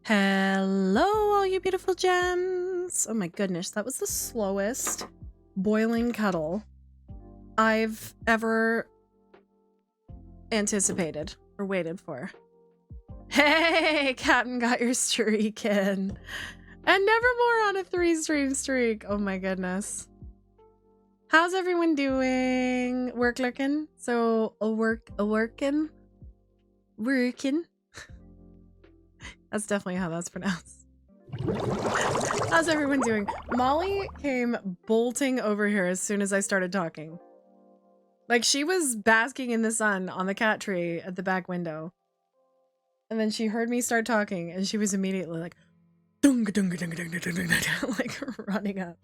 Hello, all you beautiful gems. Oh my goodness, that was the slowest boiling kettle I've ever anticipated or waited for. Hey, Captain got your streak in. And nevermore on a 3-stream streak. Oh my goodness. How's everyone doing? Work lurking? So, working? That's definitely how that's pronounced. How's everyone doing? Molly came bolting over here as soon as I started talking. Like, she was basking in the sun on the cat tree at the back window. And then she heard me start talking and she was immediately like, dunga dunga dunga dunga dunga dunga, like running up.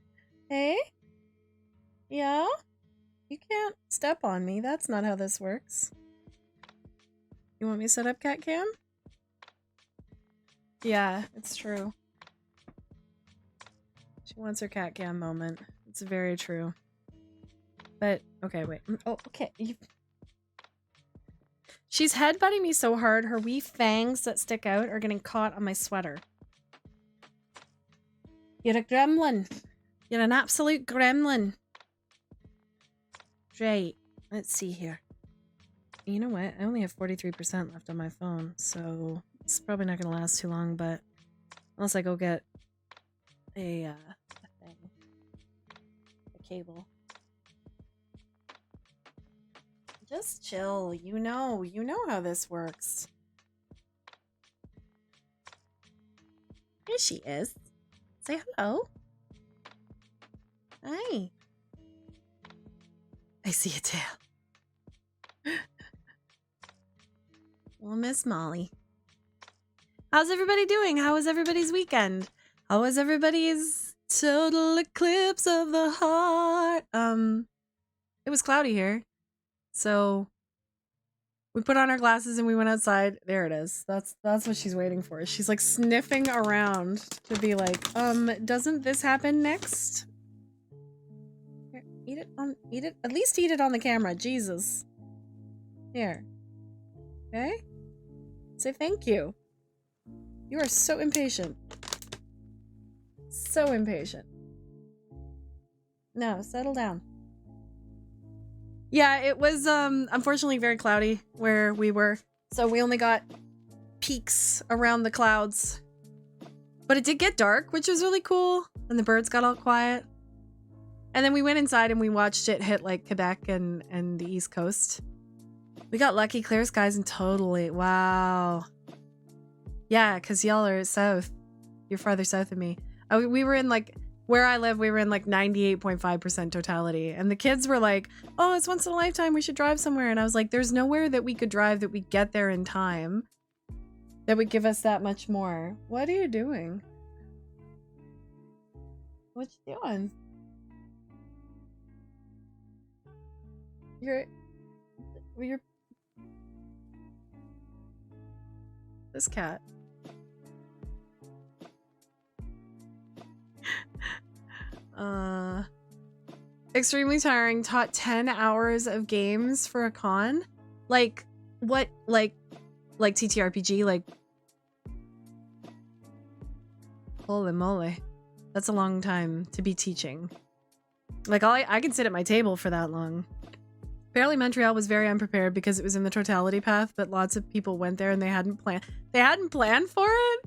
Hey? Yeah? You can't step on me. That's not how this works. You want me to set up cat cam? Yeah, it's true. She wants her cat cam moment. It's very true. But, okay, wait. Oh, okay. She's headbutting me so hard, her wee fangs that stick out are getting caught on my sweater. You're a gremlin. You're an absolute gremlin. Right. Let's see here. You know what? I only have 43% left on my phone, so it's probably not going to last too long, but unless I go get a thing. A cable. Just chill. You know how this works. Here she is. Say hello. Hi. I see a tail. Well, Miss Molly. How's everybody doing? How was everybody's weekend? How was everybody's total eclipse of the heart? It was cloudy here. So we put on our glasses and we went outside. There it is. That's what she's waiting for. She's like sniffing around to be like, doesn't this happen next? Here, eat it. At least eat it on the camera. Jesus. Here. Okay? Say thank you. You are so impatient. So impatient. No, settle down. Yeah, it was unfortunately very cloudy where we were. So we only got peaks around the clouds. But it did get dark, which was really cool. And the birds got all quiet. And then we went inside and we watched it hit like Quebec and the East Coast. We got lucky, clear skies, and totally. Wow. Yeah, because y'all are south. You're farther south of me. We were in like, where I live, we were in like 98.5% totality. And the kids were like, oh, it's once in a lifetime. We should drive somewhere. And I was like, there's nowhere that we could drive that we get there in time that would give us that much more. What are you doing? What you doing? You're this cat. Extremely tiring. Taught 10 hours of games for a con. Like what? Like TTRPG. Like holy moly, that's a long time to be teaching. Like I can sit at my table for that long. Apparently Montreal was very unprepared because it was in the totality path, but lots of people went there and they hadn't planned for it.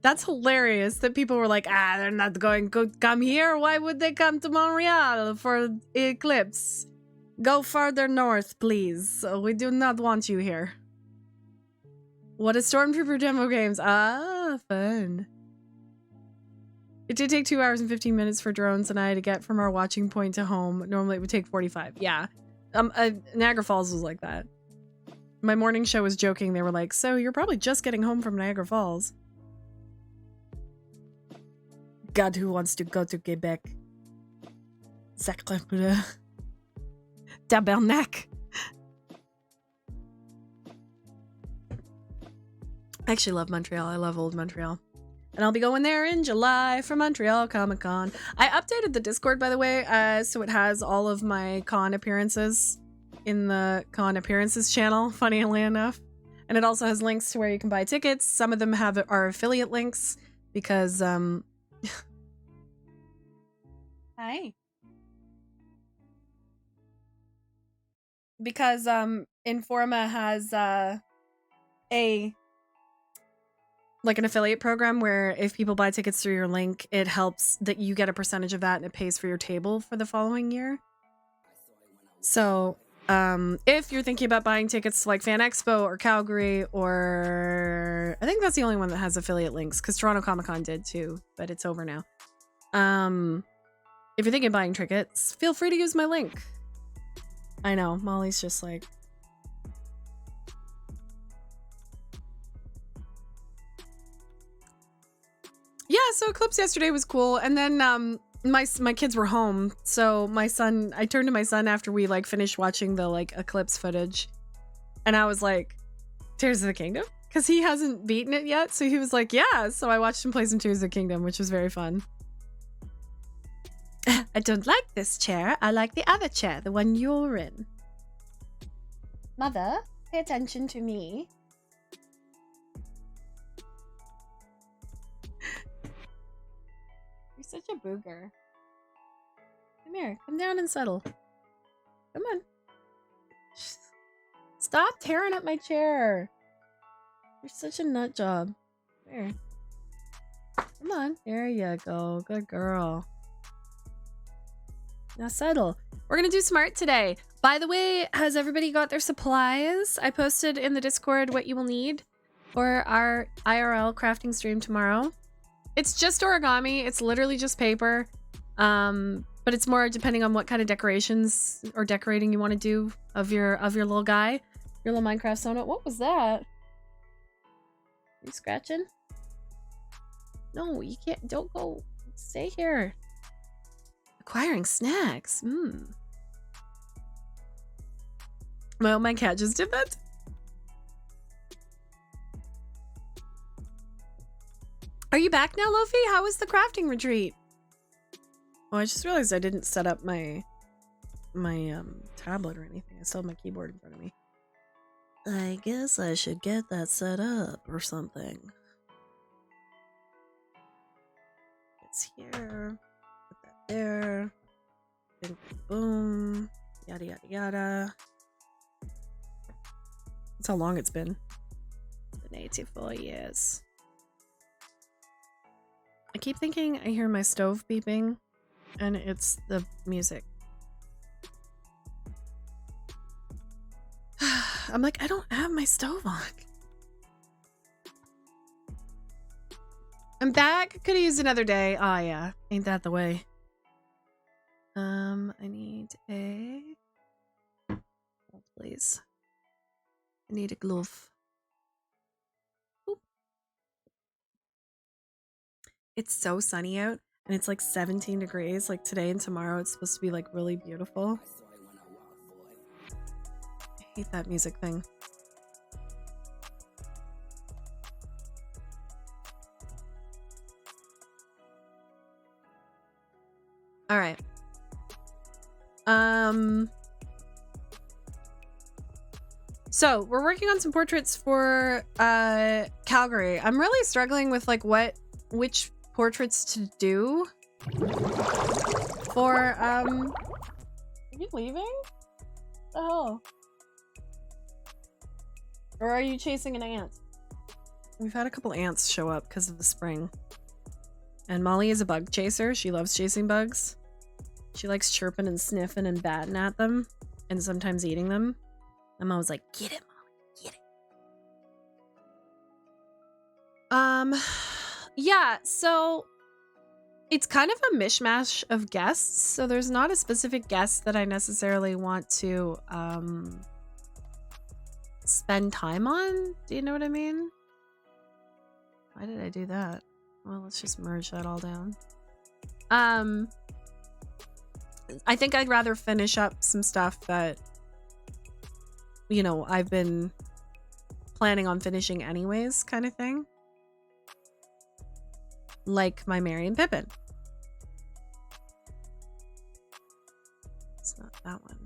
That's hilarious that people were like, they're not going to come here. Why would they come to Montreal for eclipse? Go further north, please. We do not want you here. What is Stormtrooper demo games? Ah, fun. It did take 2 hours and 15 minutes for drones and I to get from our watching point to home. Normally it would take 45. Yeah. Niagara Falls was like that. My morning show was joking. They were like, so you're probably just getting home from Niagara Falls. God, who wants to go to Quebec? Sacre bleu. Tabernacle. I actually love Montreal. I love old Montreal. And I'll be going there in July for Montreal Comic Con. I updated the Discord, by the way, so it has all of my con appearances in the con appearances channel, funnily enough. And it also has links to where you can buy tickets. Some of them are affiliate links because hi. Because Informa has an affiliate program where if people buy tickets through your link, it helps that you get a percentage of that and it pays for your table for the following year. So if you're thinking about buying tickets to like Fan Expo or Calgary, or I think that's the only one that has affiliate links because Toronto Comic Con did too, but it's over now. If you're thinking of buying tickets, feel free to use my link. I know, Molly's just like, yeah, so Eclipse yesterday was cool. And then my kids were home. So I turned to my son after we like finished watching the like Eclipse footage. And I was like, Tears of the Kingdom? Because he hasn't beaten it yet. So he was like, yeah. So I watched him play some Tears of the Kingdom, which was very fun. I don't like this chair. I like the other chair, the one you're in. Mother, pay attention to me. You're such a booger. Come here. Come down and settle. Come on. Stop tearing up my chair. You're such a nut job. There. Come on. There you go. Good girl. Now settle. We're gonna do smart today. By the way, has everybody got their supplies? I posted in the Discord what you will need for our IRL crafting stream tomorrow. It's just origami. It's literally just paper. But it's more depending on what kind of decorations or decorating you want to do of your little guy, your little Minecraft Sona. What was that? Are you scratching? No, you can't. Don't go. Stay here. Acquiring snacks. Well, my cat just did that. Are you back now, Lofi? How was the crafting retreat? Oh, I just realized I didn't set up my tablet or anything. I still have my keyboard in front of me. I guess I should get that set up or something. It's here. Put that there. Bing, boom. Yada, yada, yada. That's how long it's been. It's been 84 years. I keep thinking I hear my stove beeping, and it's the music. I'm like, I don't have my stove on. I'm back. Could have used another day. Oh yeah, ain't that the way? I need a... Oh, please. I need a glove. Oop. It's so sunny out, and it's like 17 degrees. Like today and tomorrow, it's supposed to be like really beautiful. I hate that music thing. All right. So we're working on some portraits for Calgary. I'm really struggling with like which portraits to do for Are you leaving? What the hell? Or are you chasing an ant? We've had a couple ants show up because of the spring. And Molly is a bug chaser. She loves chasing bugs. She likes chirping and sniffing and batting at them and sometimes eating them. And Mom was like, get it, Molly, get it. Yeah, so it's kind of a mishmash of guests. So there's not a specific guest that I necessarily want to spend time on. Do you know what I mean? Why did I do that? Well, let's just merge that all down. I think I'd rather finish up some stuff that, you know, I've been planning on finishing anyways, kind of thing. Like my Merry and Pippin. It's not that one.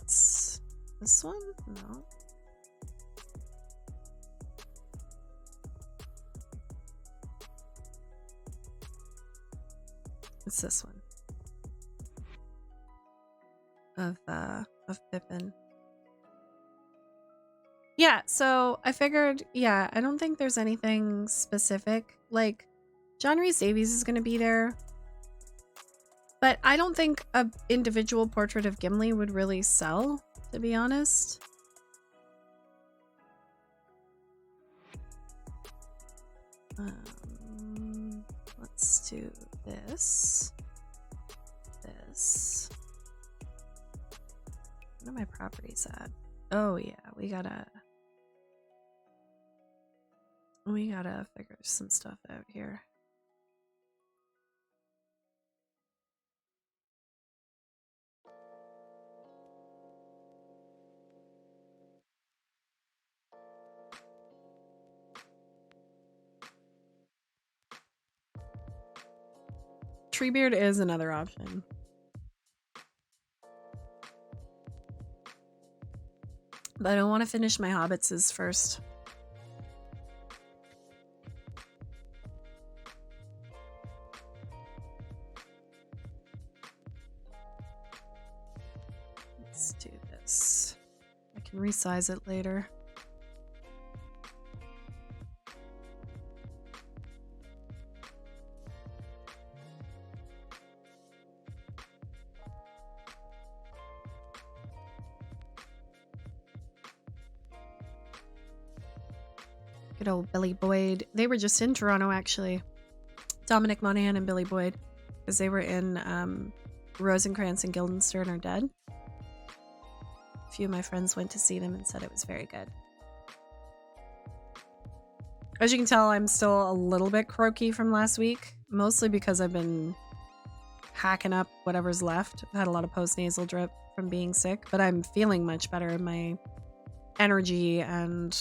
It's this one? No. It's this one. Of Pippin. Yeah, so I figured, yeah, I don't think there's anything specific. Like, John Rhys Davies is going to be there. But I don't think a individual portrait of Gimli would really sell, to be honest. Let's do this. This. What are my properties at? Oh yeah, we gotta figure some stuff out here. Treebeard is another option. But I want to finish my hobbitses first. Let's do this. I can resize it later. Good old Billy Boyd. They were just in Toronto, actually. Dominic Monaghan and Billy Boyd. Because they were in Rosencrantz and Guildenstern Are Dead. A few of my friends went to see them and said it was very good. As you can tell, I'm still a little bit croaky from last week. Mostly because I've been hacking up whatever's left. I've had a lot of post-nasal drip from being sick. But I'm feeling much better in my energy and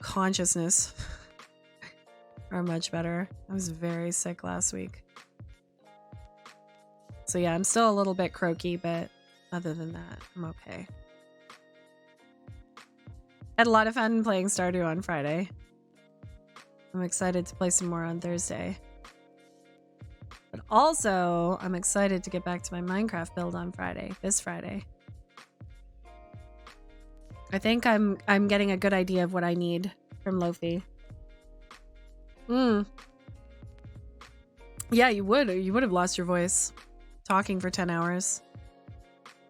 consciousness are much better. I was very sick last week. So yeah, I'm still a little bit croaky, but other than that, I'm okay. Had a lot of fun playing Stardew on Friday. I'm excited to play some more on Thursday. But also, I'm excited to get back to my Minecraft build on Friday, this Friday. I think I'm getting a good idea of what I need from Lofi. Yeah, you would have lost your voice talking for 10 hours.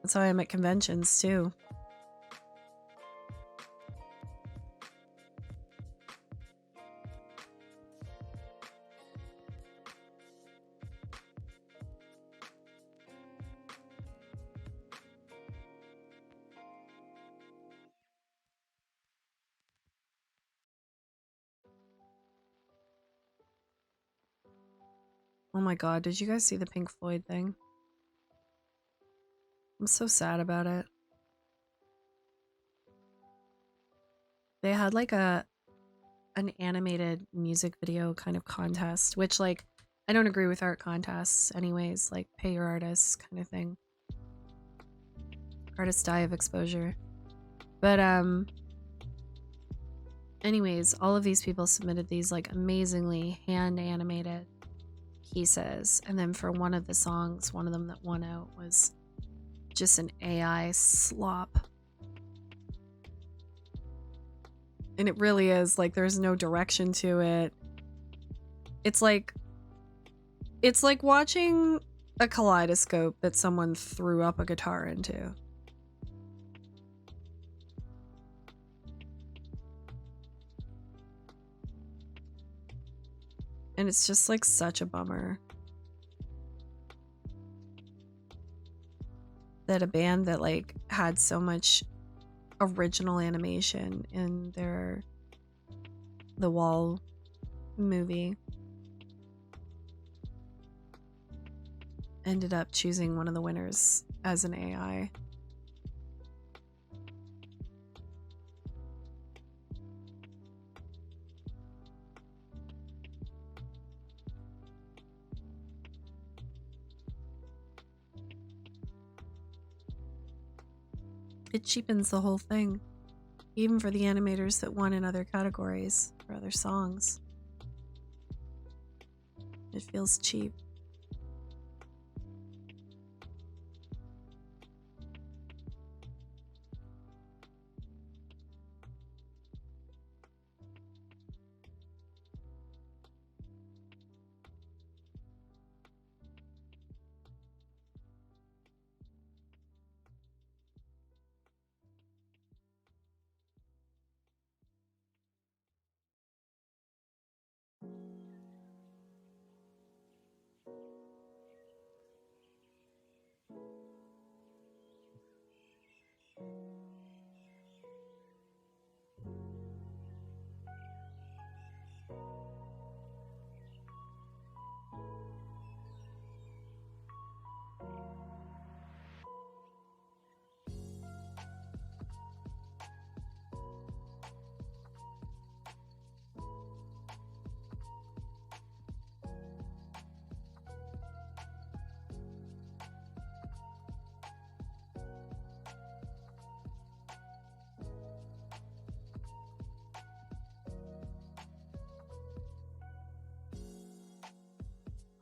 That's how I am at conventions too. Oh my god, did you guys see the Pink Floyd thing? I'm so sad about it. They had like an animated music video kind of contest, which like I don't agree with art contests anyways, like pay your artists kind of thing. Artists die of exposure. But anyways, all of these people submitted these like amazingly hand animated pieces, and then for one of the songs, one of them that won out was just an AI slop. And it really is like there's no direction to it. It's like watching a kaleidoscope that someone threw up a guitar into. And it's just like such a bummer that a band that like had so much original animation in the Wall movie ended up choosing one of the winners as an AI. It cheapens the whole thing, even for the animators that won in other categories for other songs. It feels cheap.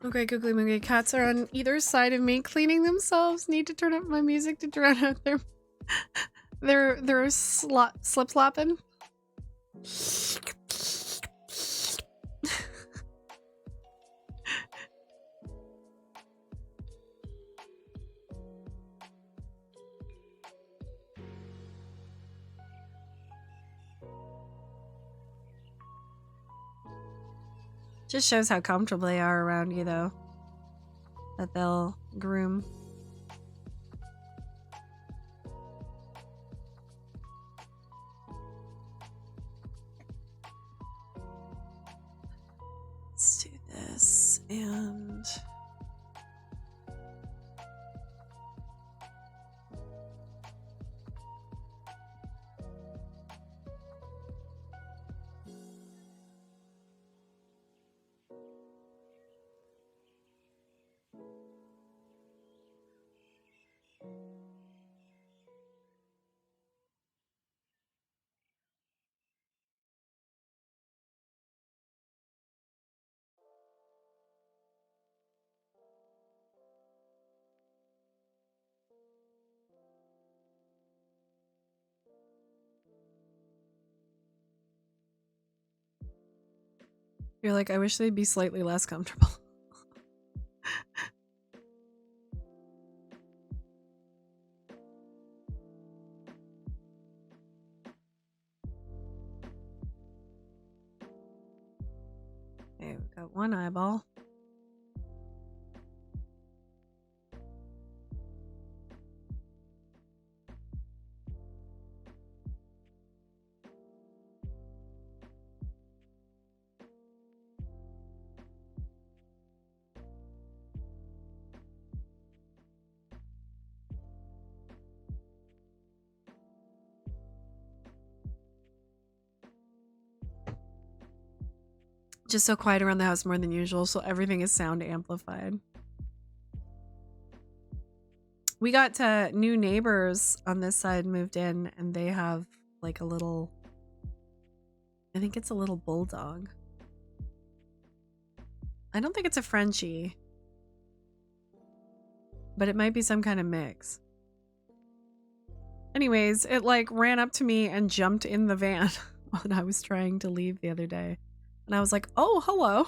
Okay, Googly Moogly. Cats are on either side of me cleaning themselves. Need to turn up my music to drown out their slip slapping. Just shows how comfortable they are around you, though. That they'll groom. Let's do this and... You're like, I wish they'd be slightly less comfortable. Okay, we've got one eyeball. Just so quiet around the house more than usual, so everything is sound amplified. We got new neighbors on this side moved in, and they have like a little... I think it's a little bulldog. I don't think it's a Frenchie. But it might be some kind of mix. Anyways, it like ran up to me and jumped in the van when I was trying to leave the other day. And I was like, oh, hello.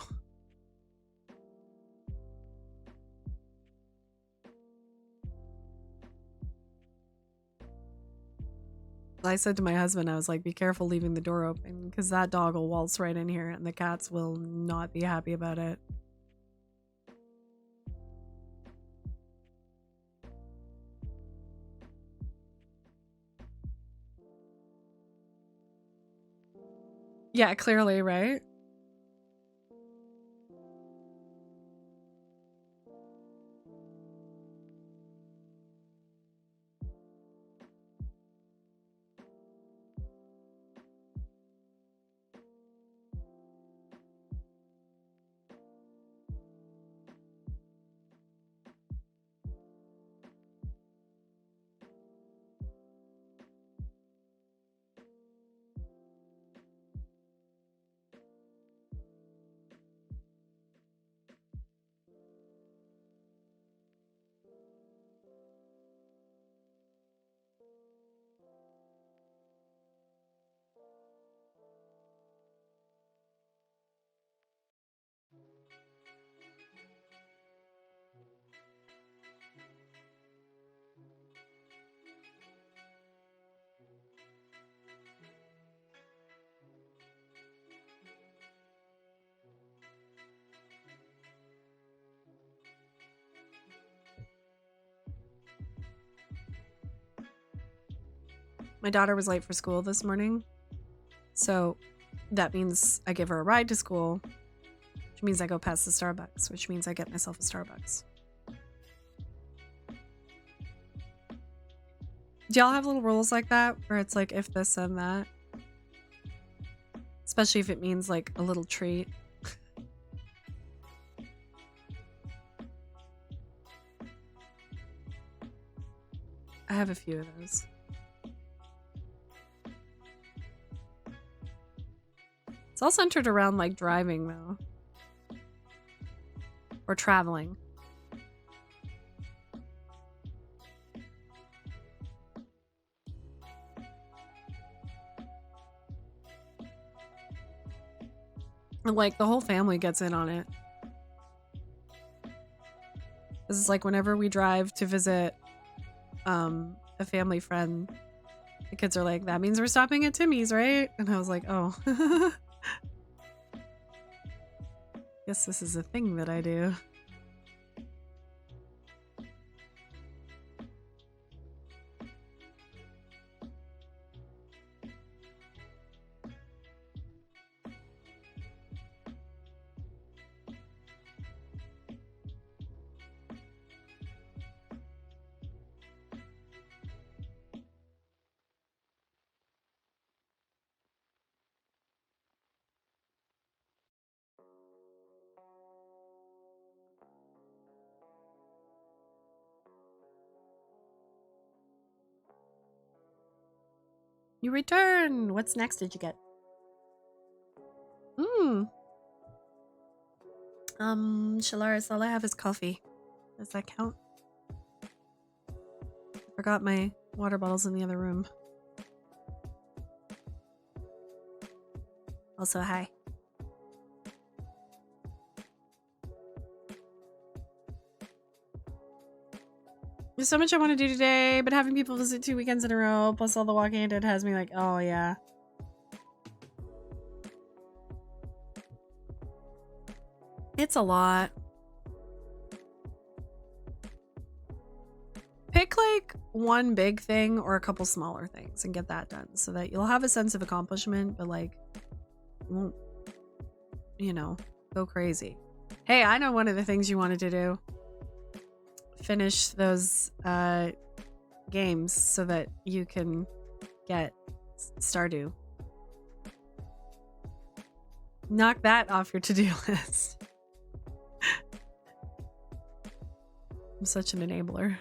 I said to my husband, I was like, be careful leaving the door open because that dog will waltz right in here and the cats will not be happy about it. Yeah, clearly, right? My daughter was late for school this morning. So that means I give her a ride to school, which means I go past the Starbucks, which means I get myself a Starbucks. Do y'all have little rules like that where it's like if this and that? Especially if it means like a little treat. I have a few of those. It's all centered around like driving though. Or traveling. And like the whole family gets in on it. This is like whenever we drive to visit a family friend, the kids are like, that means we're stopping at Timmy's, right? And I was like, oh. Guess this is a thing that I do. You return! What's next did you get? Shalaris, all I have is coffee. Does that count? I forgot my water bottles in the other room. Also, hi. There's so much I want to do today, but having people visit 2 weekends in a row, plus all the walking I did has me like, oh yeah. It's a lot. Pick like one big thing or a couple smaller things and get that done so that you'll have a sense of accomplishment, but like, you won't, you know, go crazy. Hey, I know one of the things you wanted to do. Finish those games so that you can get Stardew. Knock that off your to-do list. I'm such an enabler.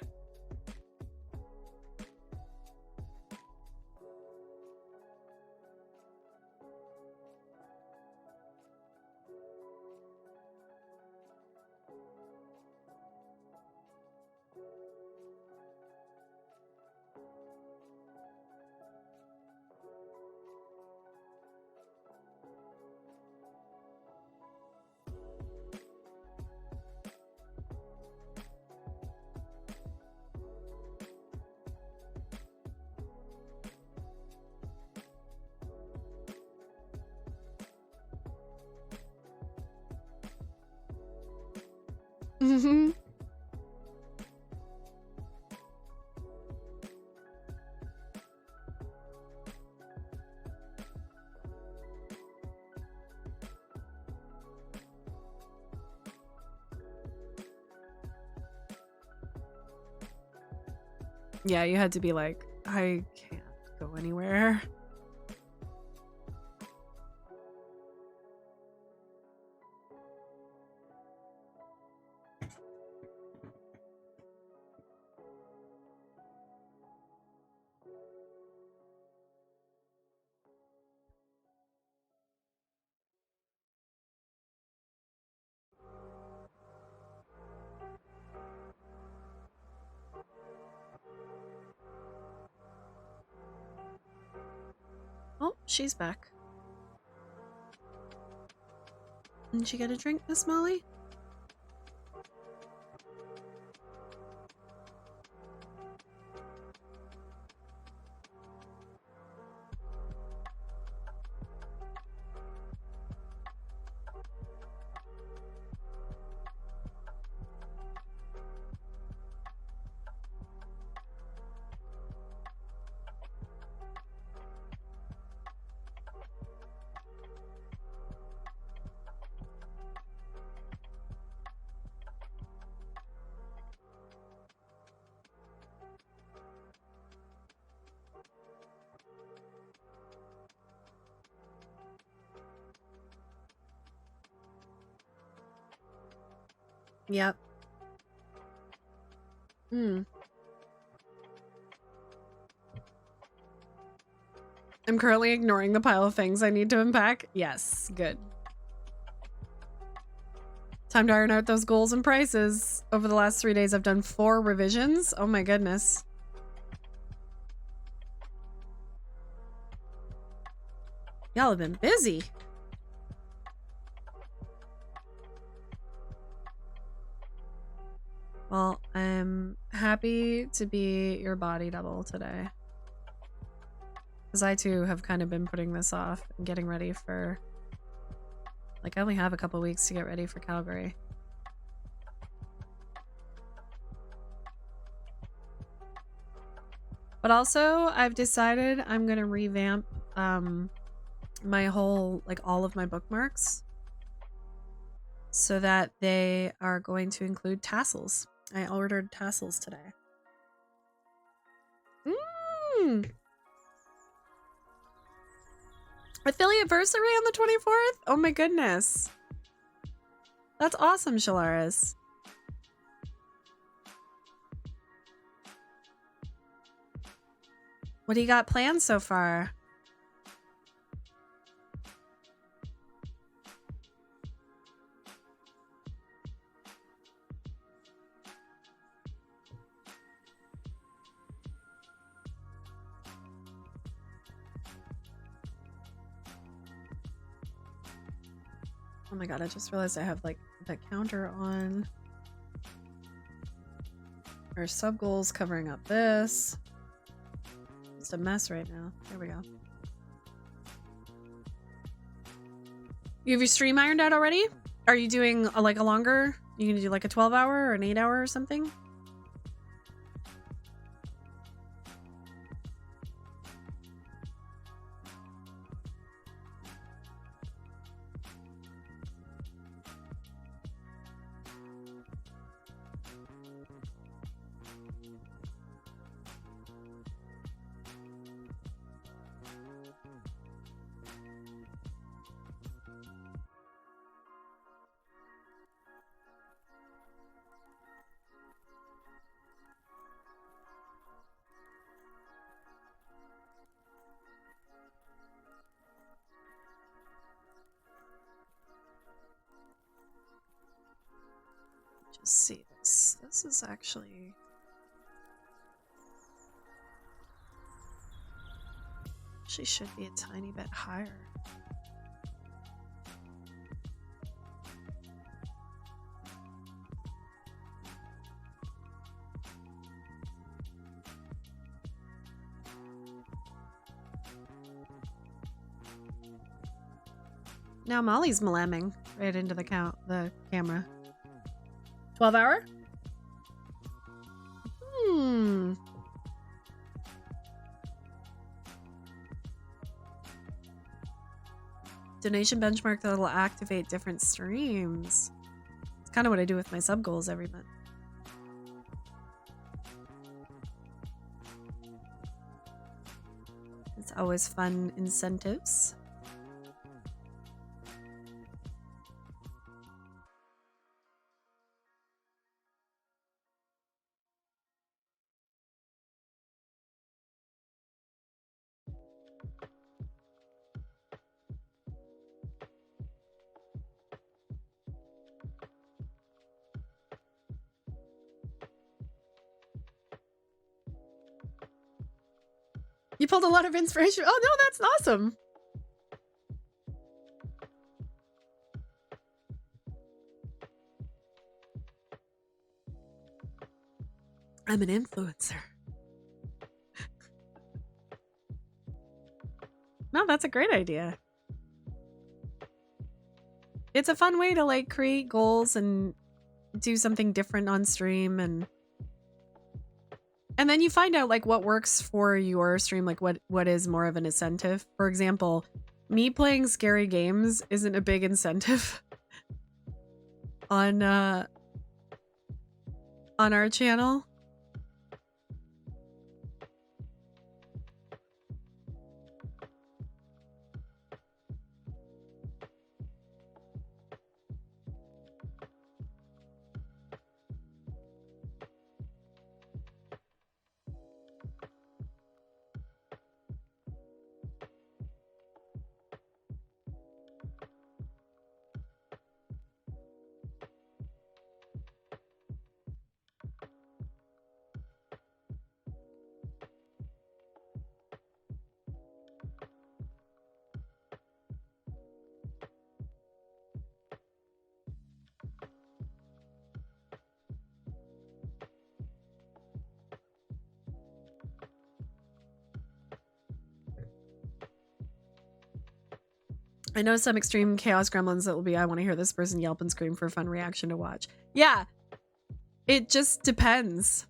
Mm-hmm. Yeah, you had to be like, I can't go anywhere. Oh, she's back. Didn't you get a drink, Miss Molly? Yep. I'm currently ignoring the pile of things I need to unpack. Yes, good. Time to iron out those goals and prices. Over the last 3 days, I've done 4 revisions. Oh my goodness. Y'all have been busy. Well, I'm happy to be your body double today. Because I too have kind of been putting this off and getting ready for... Like, I only have a couple weeks to get ready for Calgary. But also, I've decided I'm going to revamp my whole, like, all of my bookmarks. So that they are going to include tassels. I ordered tassels today. Affiliateversary on the 24th? Oh my goodness. That's awesome, Shalaris. What do you got planned so far? Oh my god, I just realized I have like the counter on. Our sub goals covering up this. It's a mess right now. There we go. You have your stream ironed out already? Are you doing like a longer? You gonna do like a 12-hour or an 8-hour or something? See this. This is actually... She should be a tiny bit higher. Now Molly's malamming right into the camera. 12-hour? Donation benchmark that'll activate different streams. It's kind of what I do with my sub goals every month. It's always fun incentives. You pulled a lot of inspiration. Oh no, that's awesome. I'm an influencer. No, that's a great idea. It's a fun way to like create goals and do something different on stream, and then you find out like what works for your stream, like what is more of an incentive. For example, me playing scary games isn't a big incentive on our channel. I know some extreme chaos gremlins that will be, I want to hear this person yelp and scream for a fun reaction to watch. Yeah, it just depends.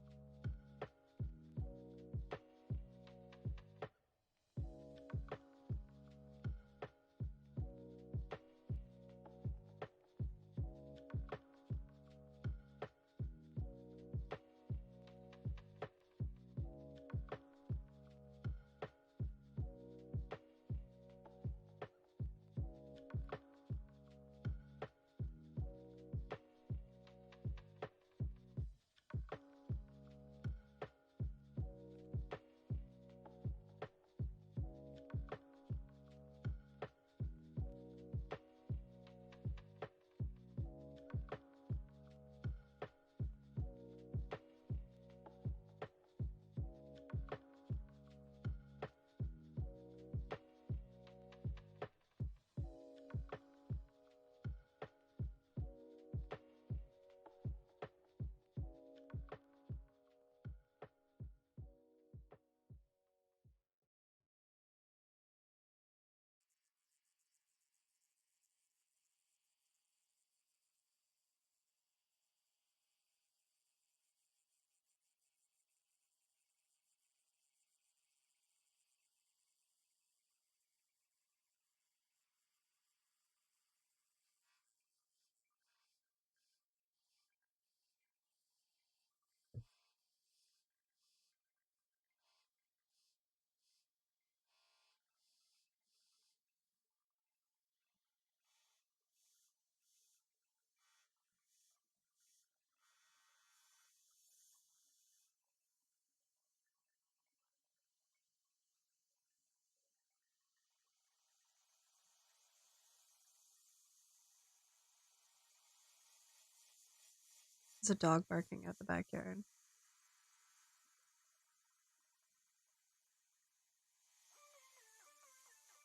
There's a dog barking at the backyard.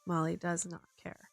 Molly does not care.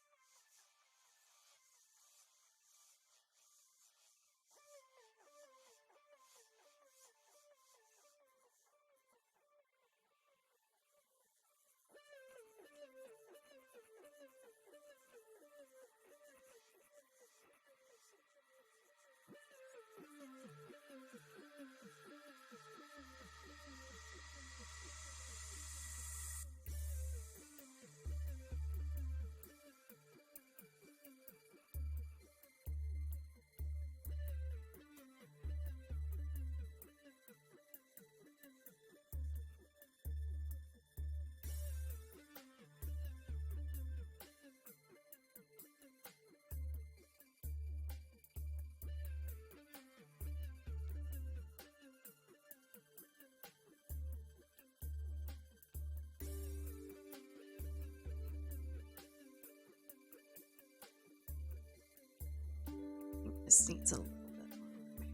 This needs a little bit more paper.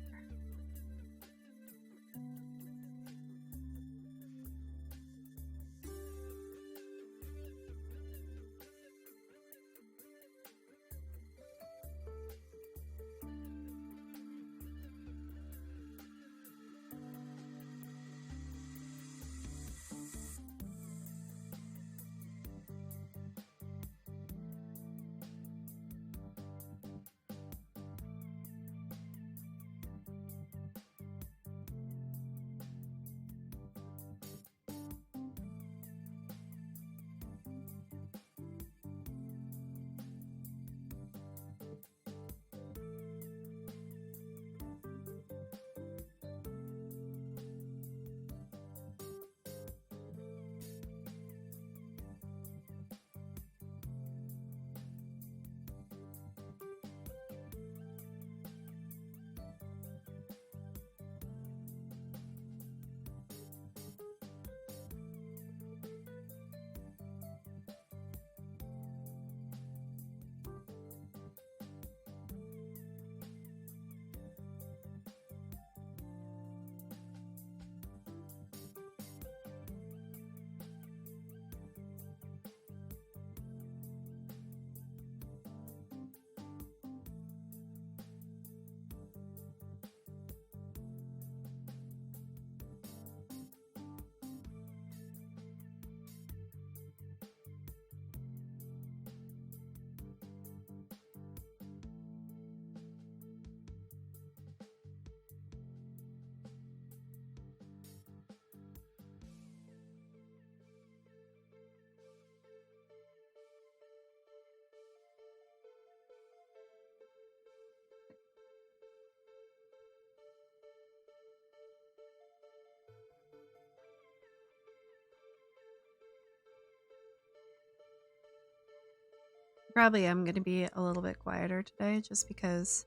Probably am going to be a little bit quieter today just because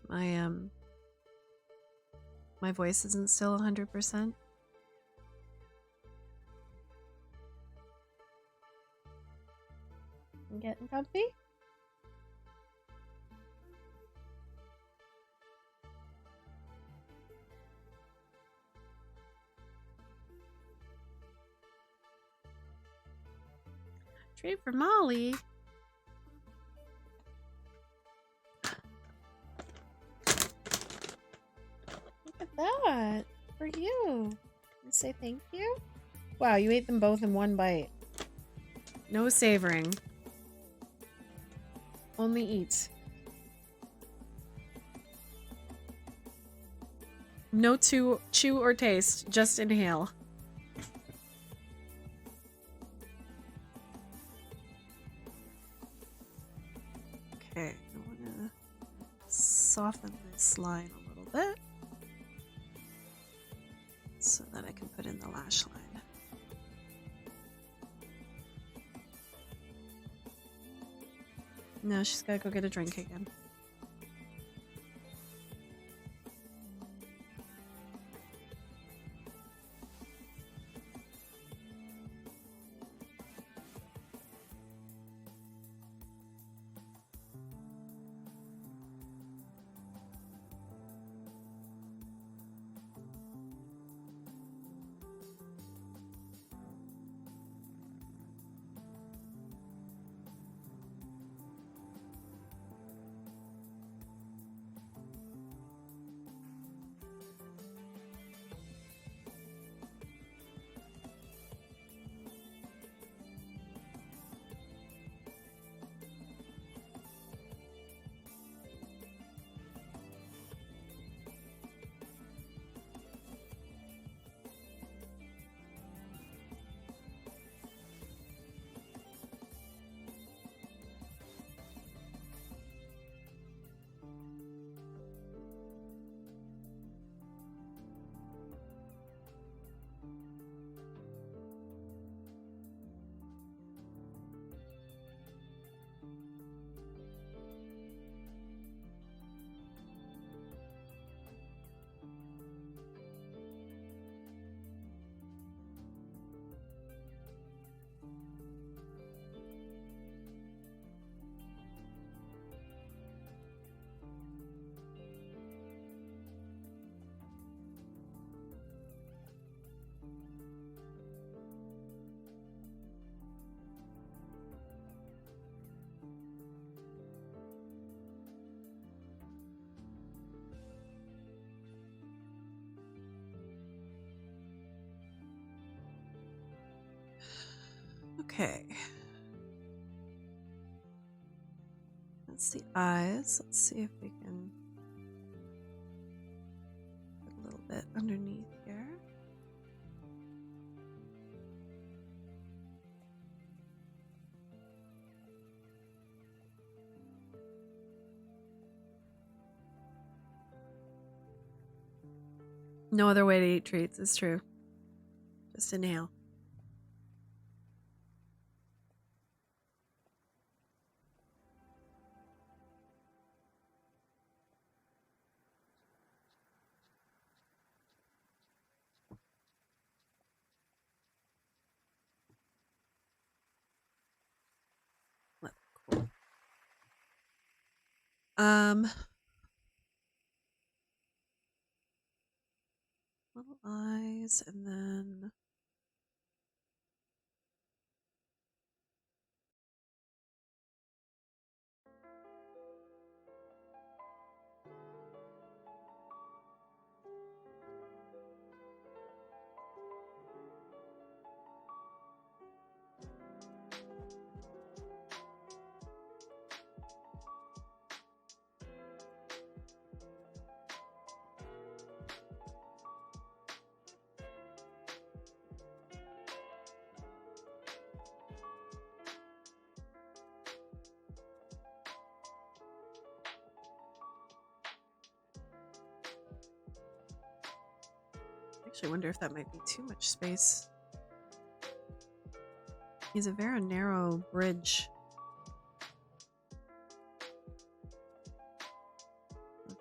my voice isn't still 100%. I'm getting comfy. Treat for Molly. Look at that. For you. And say thank you. Wow, you ate them both in one bite. No savoring. Only eat. No chew or taste, just inhale. Okay, I want to soften this line a little bit so that I can put in the lash line. No, she's gotta go get a drink again. Okay. That's the eyes. Let's see if we can put a little bit underneath here. No other way to eat treats, it's true. Just inhale. Cool. Little eyes, and then I actually wonder if that might be too much space. He's a very narrow bridge.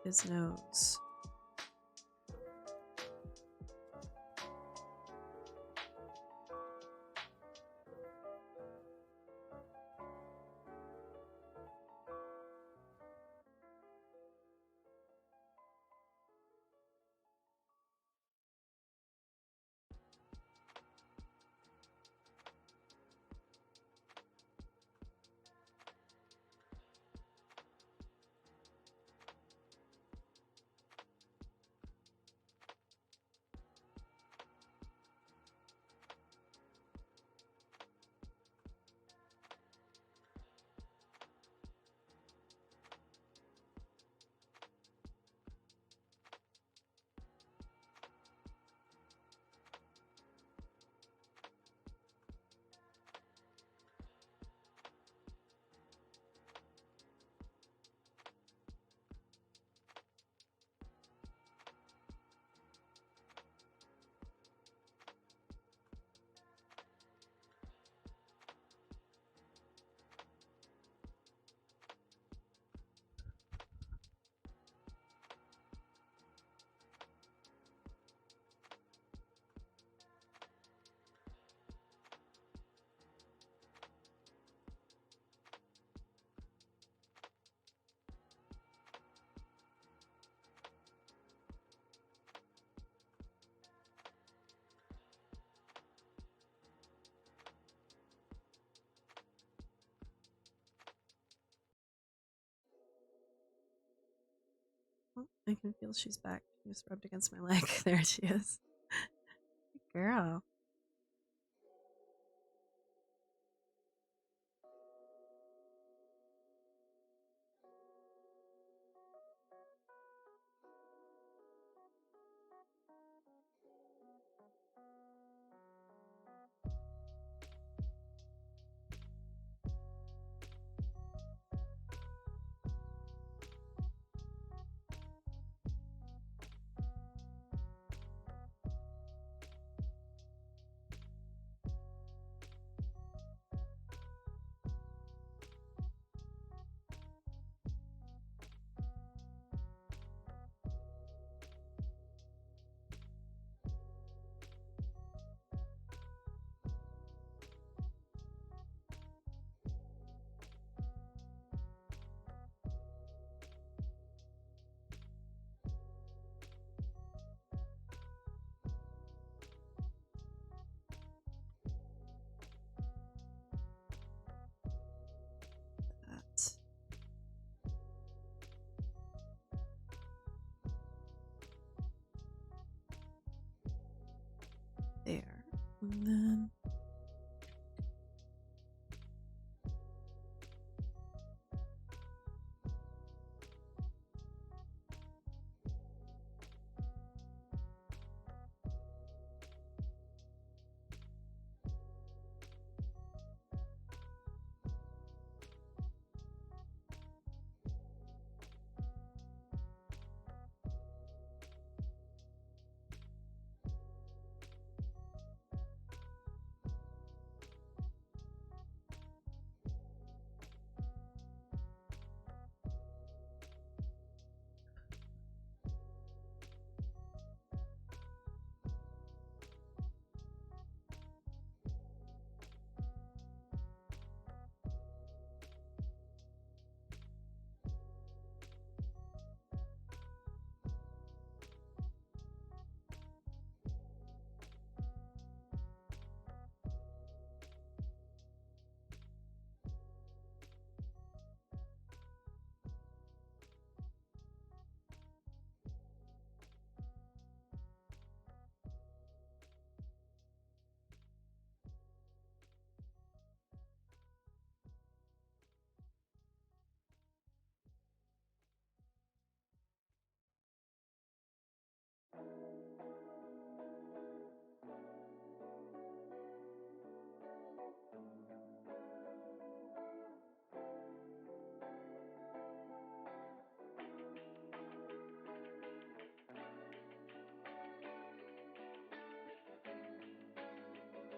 his nose. Oh, I can feel she's back. She just rubbed against my leg. There she is. Good girl. That. There. And then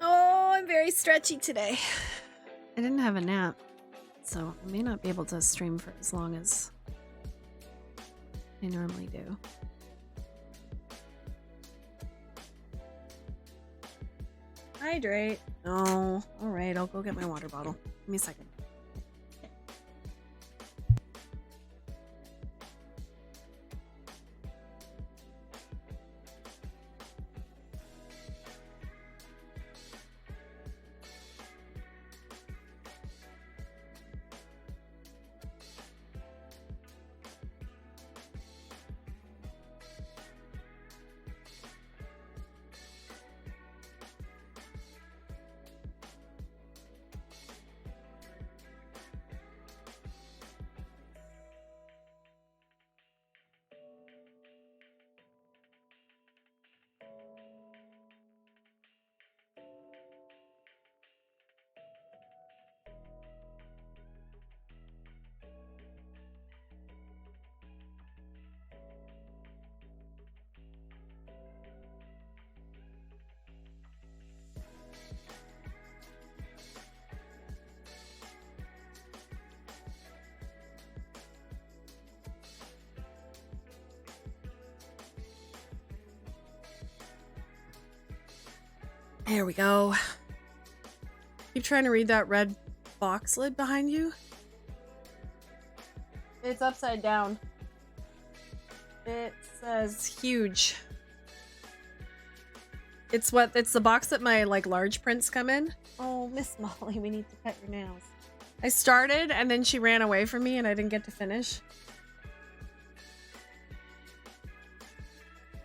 oh, I'm very stretchy today. I didn't have a nap, so I may not be able to stream for as long as I normally do. Hydrate. Oh, all right. I'll go get my water bottle. Give me a second. There we go. Keep trying to read that red box lid behind you. It's upside down. It says huge. It's the box that my like large prints come in. Oh, Miss Molly, we need to cut your nails. I started and then she ran away from me and I didn't get to finish.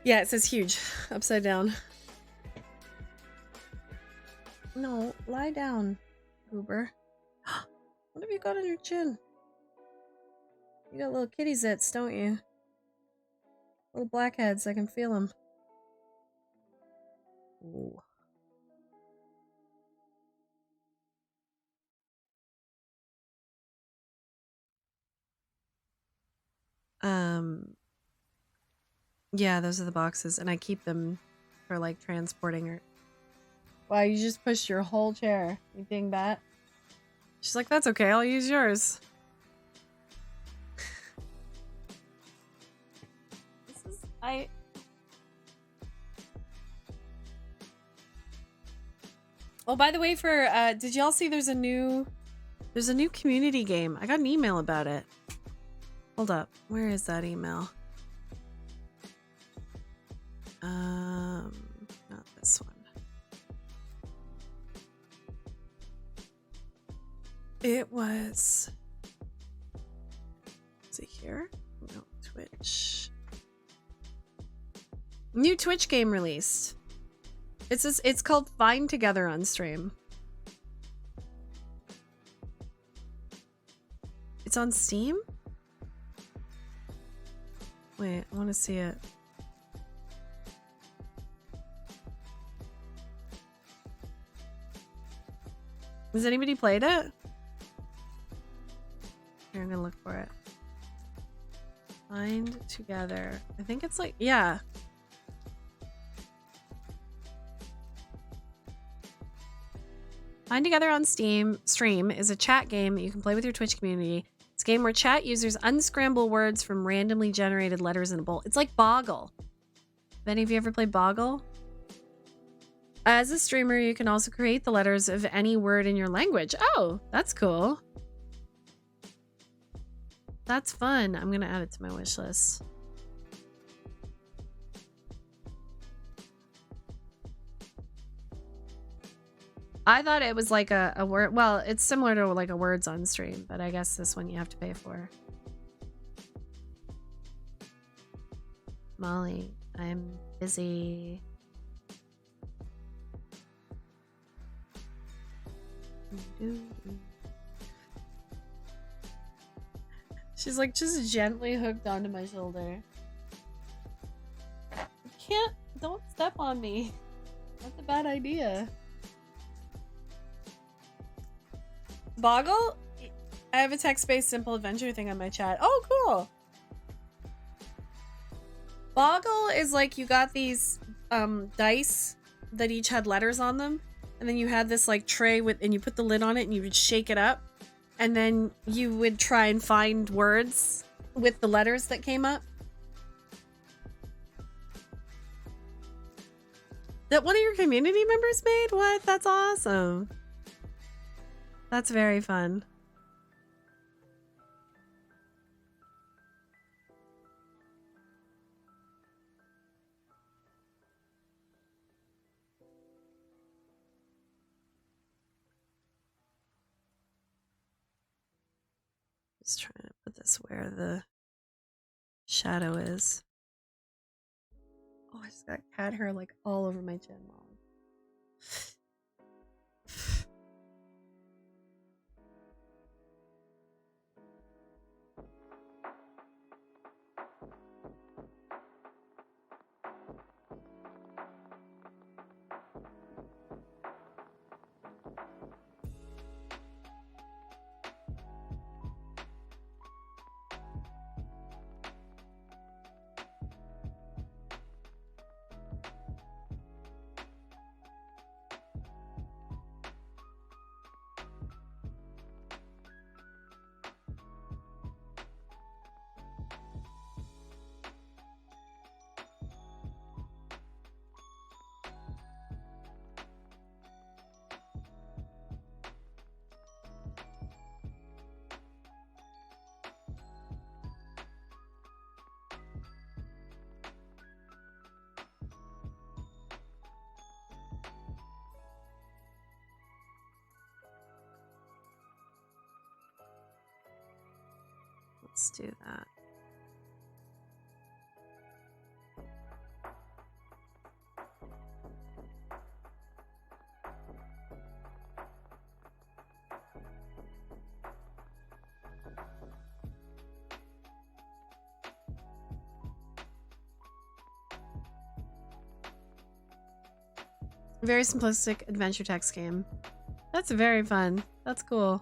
Yeah, it says huge. Upside down. No, lie down, Goober. What have you got on your chin? You got little kitty zits, don't you? Little blackheads, I can feel them. Ooh. Yeah, those are the boxes, and I keep them for like transporting her. Wow, you just pushed your whole chair, you dingbat. She's like, that's okay, I'll use yours. Oh, by the way, for did y'all see there's a new community game? I got an email about it. Hold up, where is that email? Not this one. It was. Is it here? No, Twitch. New Twitch game released. It's called Find Together on stream. It's on Steam? Wait, I want to see it. Has anybody played it? Here, I'm gonna look for it. Find Together. I think it's like, yeah. Find Together on stream is a chat game that you can play with your Twitch community. It's a game where chat users unscramble words from randomly generated letters in a bowl. It's like Boggle. Have any of you ever played Boggle? As a streamer, you can also create the letters of any word in your language. Oh, that's cool. That's fun. I'm gonna add it to my wish list. I thought it was like a word. Well, it's similar to like a words on stream, but I guess this one you have to pay for. Molly, I'm busy. She's like just gently hooked onto my shoulder. Don't step on me. That's a bad idea. Boggle? I have a text-based simple adventure thing on my chat. Oh, cool. Boggle is like you got these dice that each had letters on them, and then you had this like tray with, and you put the lid on it and you would shake it up, and then you would try and find words with the letters that came up. That one of your community members made? What? That's awesome. That's very fun. Just trying to put this where the shadow is. Oh, I just got cat hair like all over my chin, Mom. Let's do that. Very simplistic adventure text game. That's very fun. That's cool.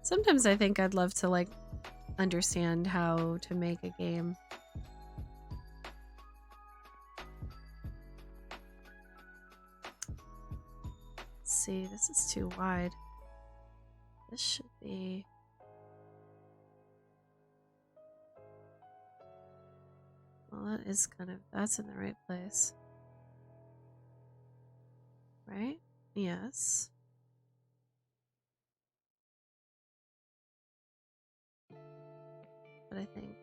Sometimes I think I'd love to like understand how to make a game. Let's see, this is too wide. This should be... Well, that is kind of... That's in the right place. Right? Yes. But I think...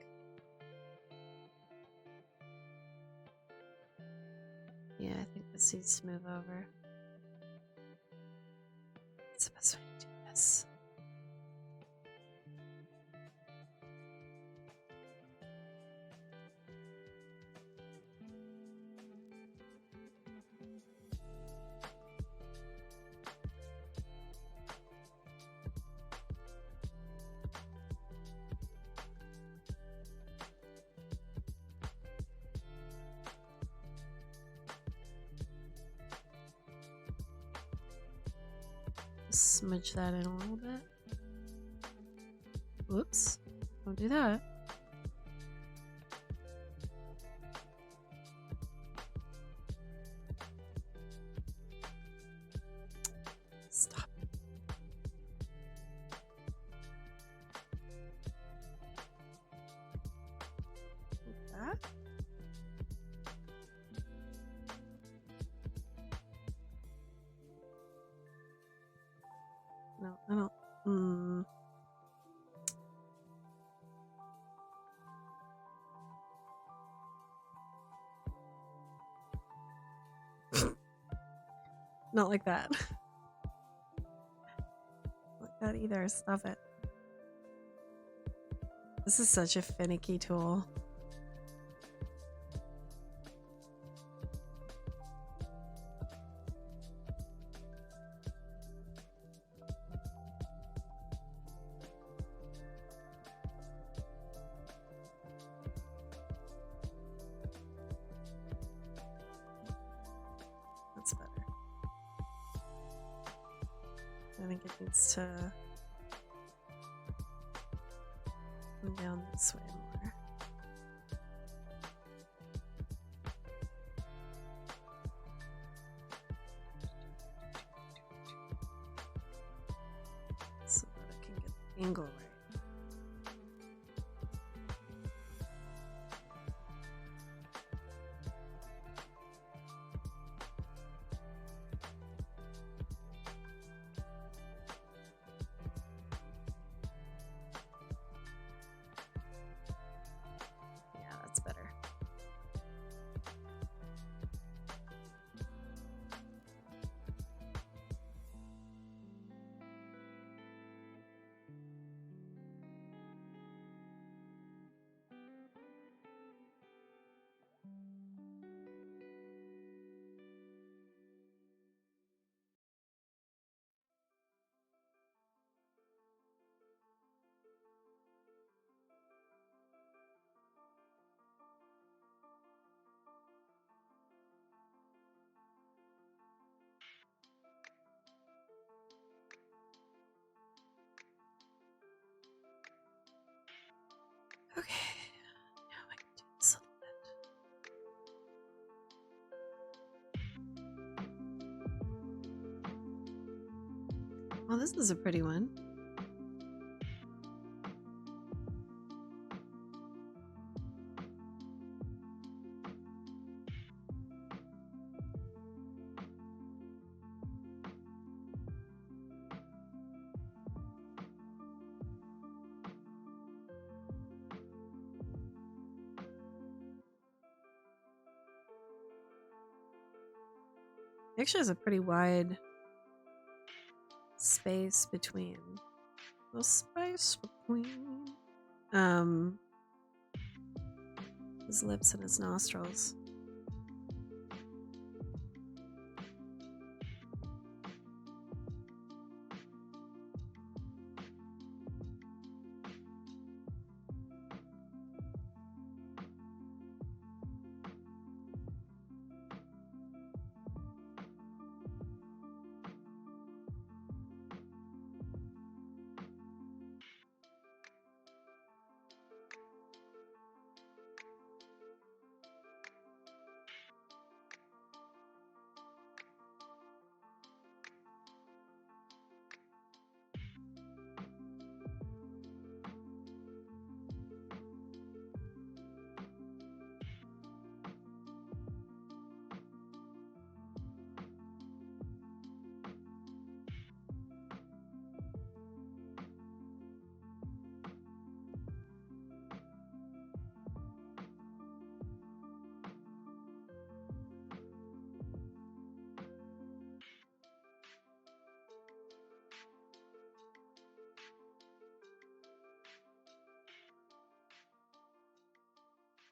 Yeah, I think this needs to move over. That's the best way to do this. Smudge that in a little bit. Whoops. Don't do that. Stop. Like that. No, I don't. Not like that. Not like that either. Stop it. This is such a finicky tool. That's better. I think it needs to come down this way more. angle right. Yeah, that's better. Okay, now I can do this a little bit. Well, this is a pretty one. It actually has a pretty wide space between his lips and his nostrils.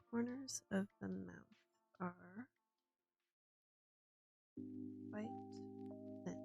Corners of the mouth are quite thin.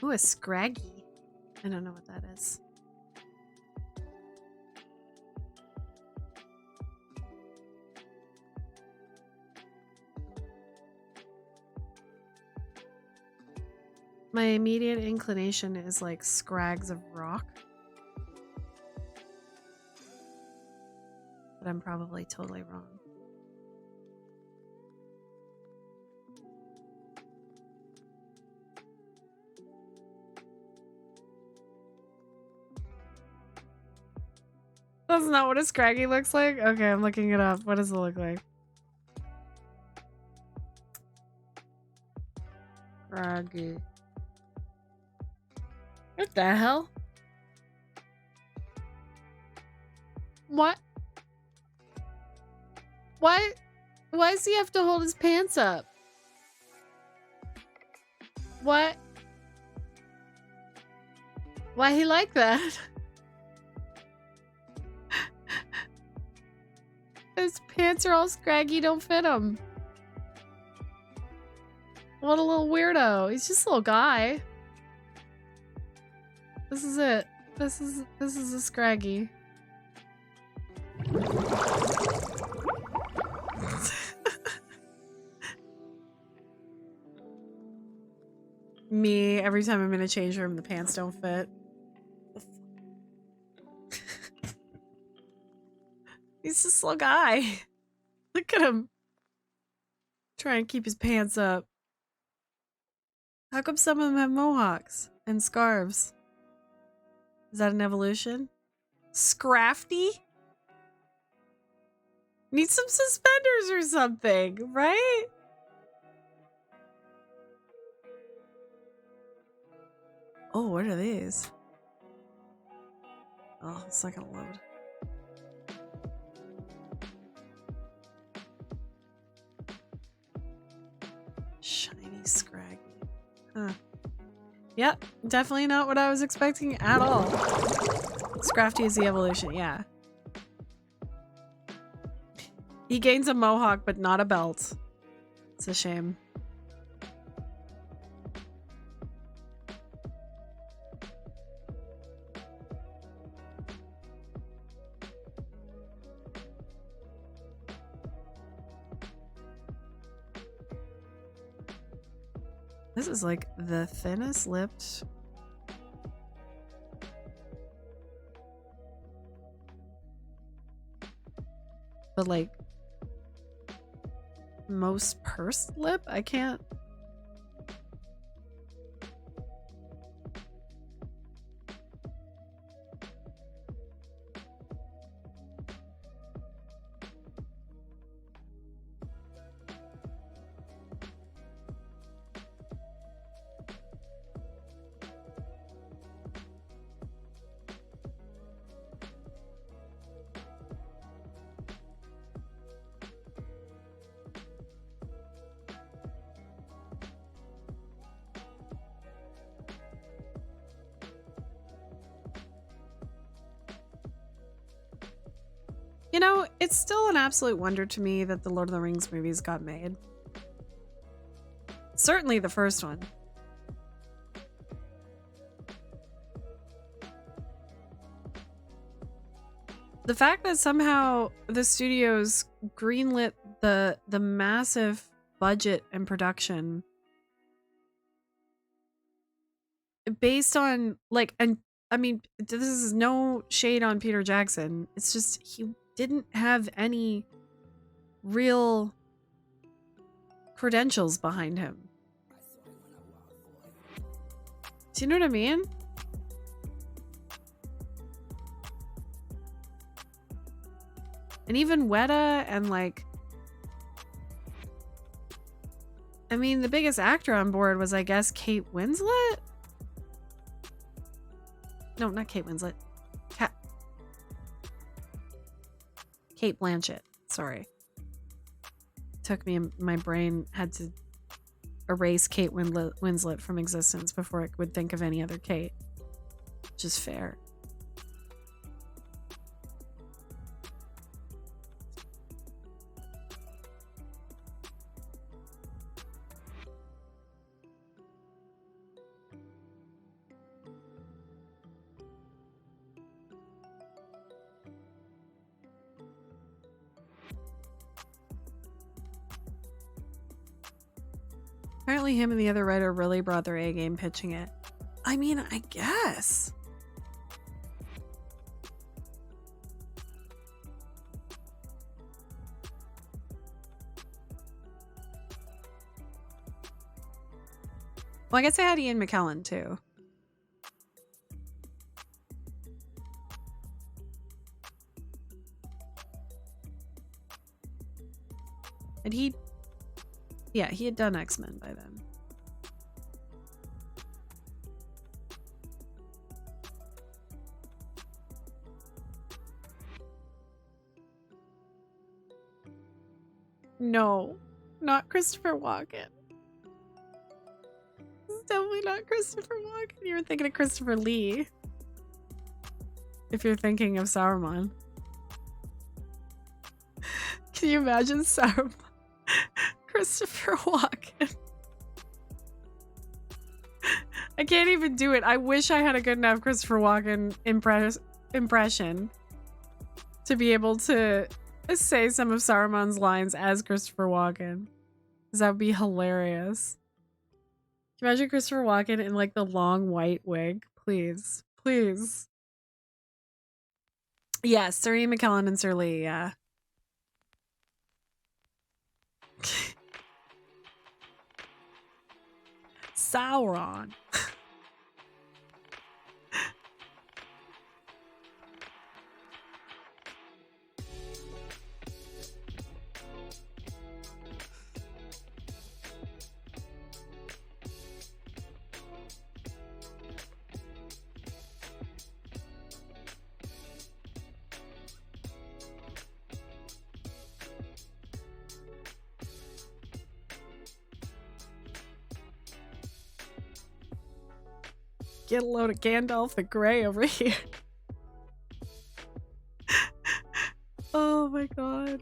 Ooh, a scraggy. I don't know what that is. My immediate inclination is like scrags of rock. But I'm probably totally wrong. That's not what a scraggy looks like? Okay, I'm looking it up. What does it look like? Scraggy. What the hell? What? Why does he have to hold his pants up? What? Why he like that? His pants are all scraggy, don't fit him. What a little weirdo. He's just a little guy. This is it. This is a scraggy. Me, every time I'm in a change room, the pants don't fit. He's just a little guy. Look at him. Try and keep his pants up. How come some of them have mohawks and scarves? Is that an evolution? Scrafty? Need some suspenders or something, right? Oh, what are these? Oh, it's not gonna load. Shiny scraggy. Huh. Yep, definitely not what I was expecting at all. Scrafty is the evolution, yeah. He gains a mohawk, but not a belt. It's a shame. This is like the thinnest lipped. But like most pursed lip? I can't. You know, it's still an absolute wonder to me that the Lord of the Rings movies got made. Certainly the first one. The fact that somehow the studios greenlit the massive budget and production based on like, and I mean, this is no shade on Peter Jackson. It's just he didn't have any real credentials behind him. Do you know what I mean? And even Weta and like, I mean, the biggest actor on board was, I guess, Kate Winslet? No, not Kate Winslet. Kate Blanchett. Sorry. Took me, my brain had to erase Kate Winslet from existence before it would think of any other Kate. Which is fair. Apparently him and the other writer really brought their A game pitching it. I mean, I guess. Well, I guess I had Ian McKellen too. And he had done X-Men by then. No, not Christopher Walken. It's definitely not Christopher Walken. You were thinking of Christopher Lee. If you're thinking of Saruman. Can you imagine Saruman? Christopher Walken. I can't even do it. I wish I had a good enough Christopher Walken impression to be able to say some of Saruman's lines as Christopher Walken. Because that would be hilarious. Can you imagine Christopher Walken in like the long white wig? Please. Please. Yes, Sir Ian McKellen and Sir Lee, yeah. Sauron. Get a load of Gandalf the Grey over here. Oh my god.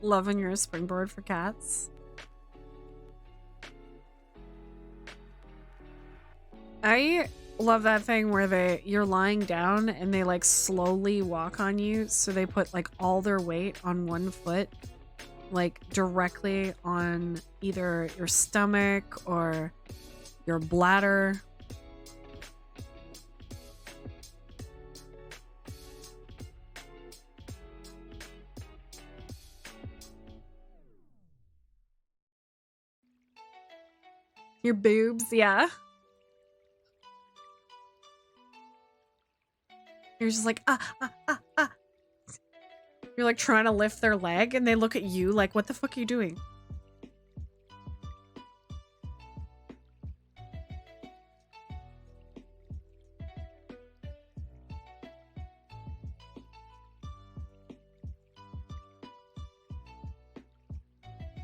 Loving your springboard for cats. I love that thing where you're lying down and they like slowly walk on you, so they put like all their weight on one foot, like directly on either your stomach or your bladder. Your boobs, yeah. You're just like, You're like trying to lift their leg and they look at you like, what the fuck are you doing?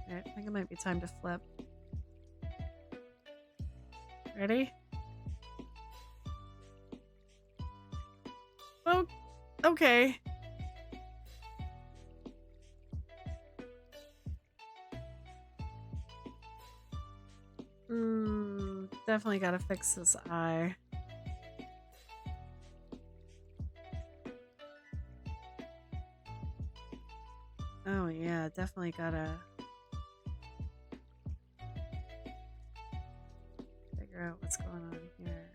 Alright, I think it might be time to flip. Ready? Oh, okay. Definitely gotta fix this eye. Oh yeah, definitely gotta figure out what's going on here.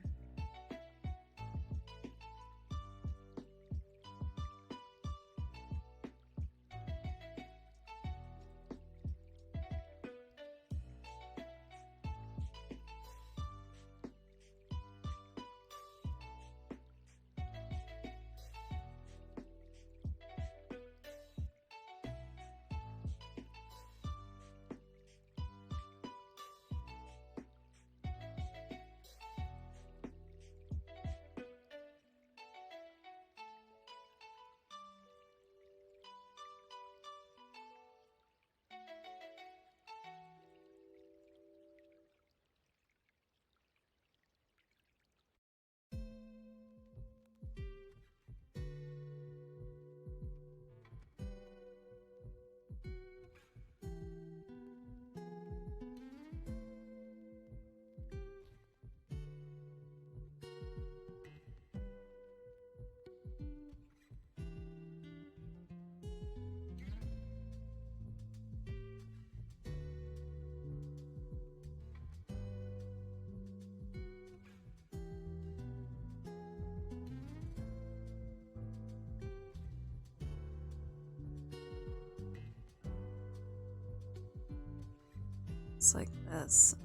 It's like this.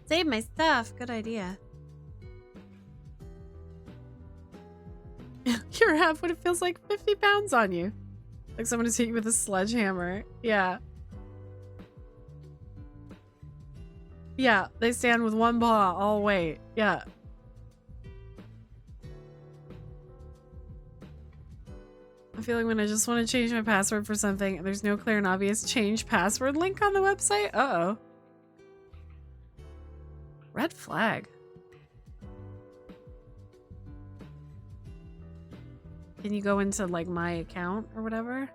Save my stuff. Good idea. You're half what it feels like 50 pounds on you. Like someone is hitting you with a sledgehammer. Yeah. Yeah, they stand with one paw all weight. Yeah. I'm feeling when I just want to change my password for something and there's no clear and obvious change password link on the website. Uh-oh. Red flag. Can you go into like my account or whatever?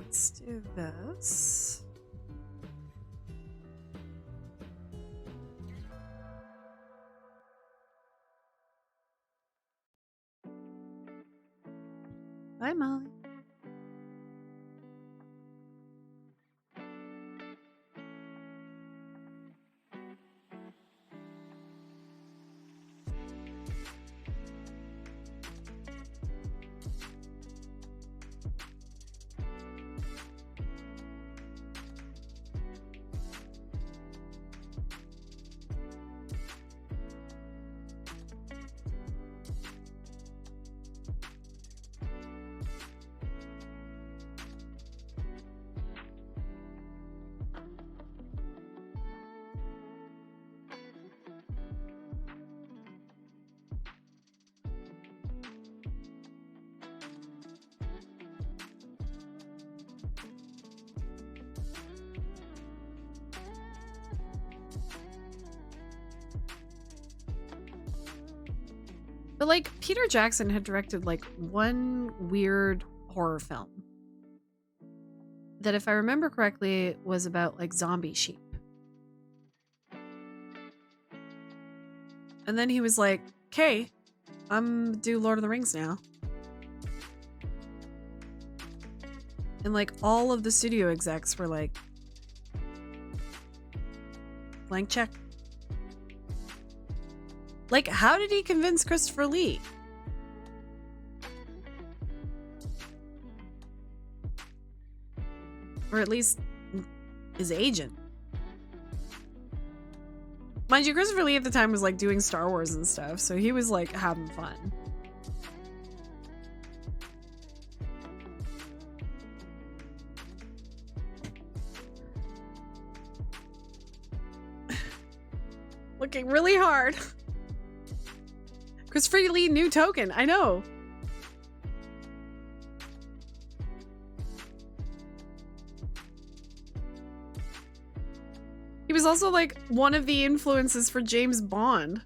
Let's do this. Bye, Molly. But like Peter Jackson had directed like one weird horror film that, if I remember correctly, was about like zombie sheep. And then he was like, "Okay, I'm do Lord of the Rings now." And like all of the studio execs were like, blank check. Like, how did he convince Christopher Lee? Or at least his agent. Mind you, Christopher Lee at the time was like doing Star Wars and stuff, so he was like having fun. Looking really hard. Christopher Lee, new token. I know. He was also like one of the influences for James Bond.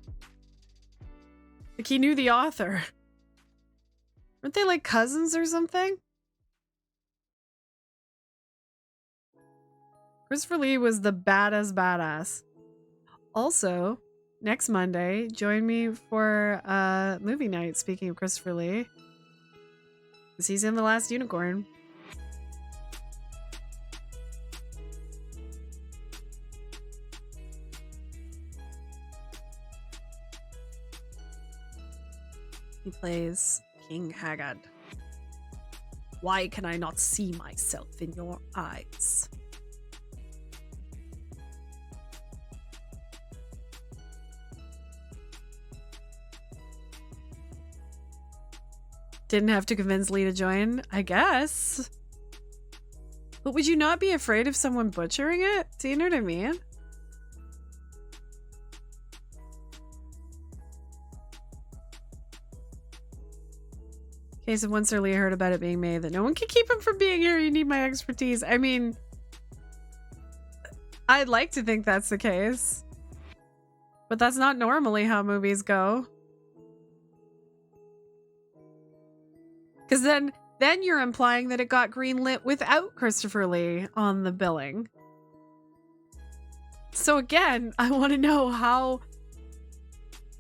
Like he knew the author. Weren't they like cousins or something? Christopher Lee was the baddest badass. Also, next Monday, join me for movie night, speaking of Christopher Lee. Because he's in The Last Unicorn. He plays King Haggard. Why can I not see myself in your eyes? Didn't have to convince Lee to join, I guess. But would you not be afraid of someone butchering it? Do you know what I mean? Case of when Sir Lee heard about it being made that no one can keep him from being here. You need my expertise. I mean, I'd like to think that's the case. But that's not normally how movies go. Because then you're implying that it got greenlit without Christopher Lee on the billing. So again, I want to know how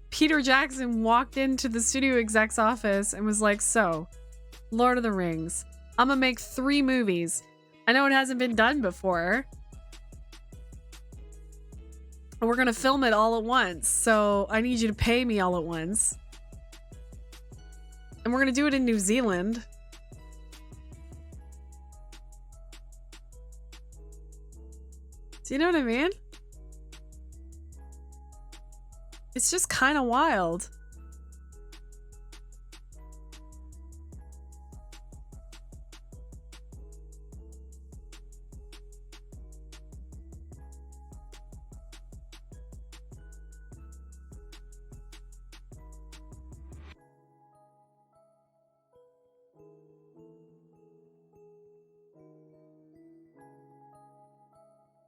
Peter Jackson walked into the studio exec's office and was like, so, Lord of the Rings, I'm gonna make 3 movies. I know it hasn't been done before. And we're gonna film it all at once, so I need you to pay me all at once. And we're gonna do it in New Zealand. Do you know what I mean? It's just kind of wild.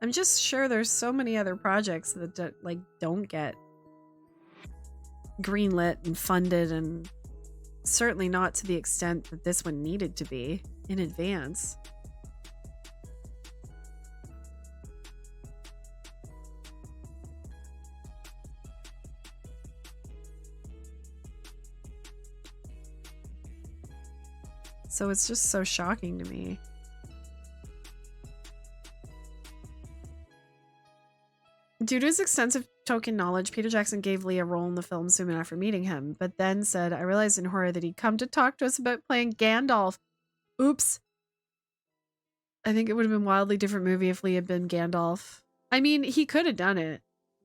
I'm just sure there's so many other projects that don't get greenlit and funded, and certainly not to the extent that this one needed to be in advance. So it's just so shocking to me. Due to his extensive Tolkien knowledge, Peter Jackson gave Lee a role in the film soon after meeting him, but then said, I realized in horror that he'd come to talk to us about playing Gandalf. Oops. I think it would have been a wildly different movie if Lee had been Gandalf. I mean, he could have done it.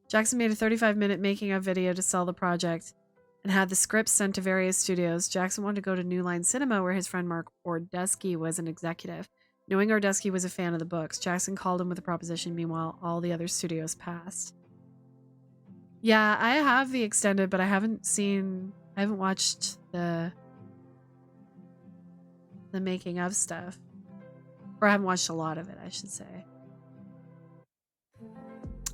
Jackson made a 35-minute making-of video to sell the project and had the scripts sent to various studios. Jackson wanted to go to New Line Cinema, where his friend Mark Ordusky was an executive. Knowing Ordusky was a fan of the books, Jackson called him with a proposition. Meanwhile, all the other studios passed. Yeah, I have the extended, but I haven't watched the making of stuff. Or I haven't watched a lot of it, I should say.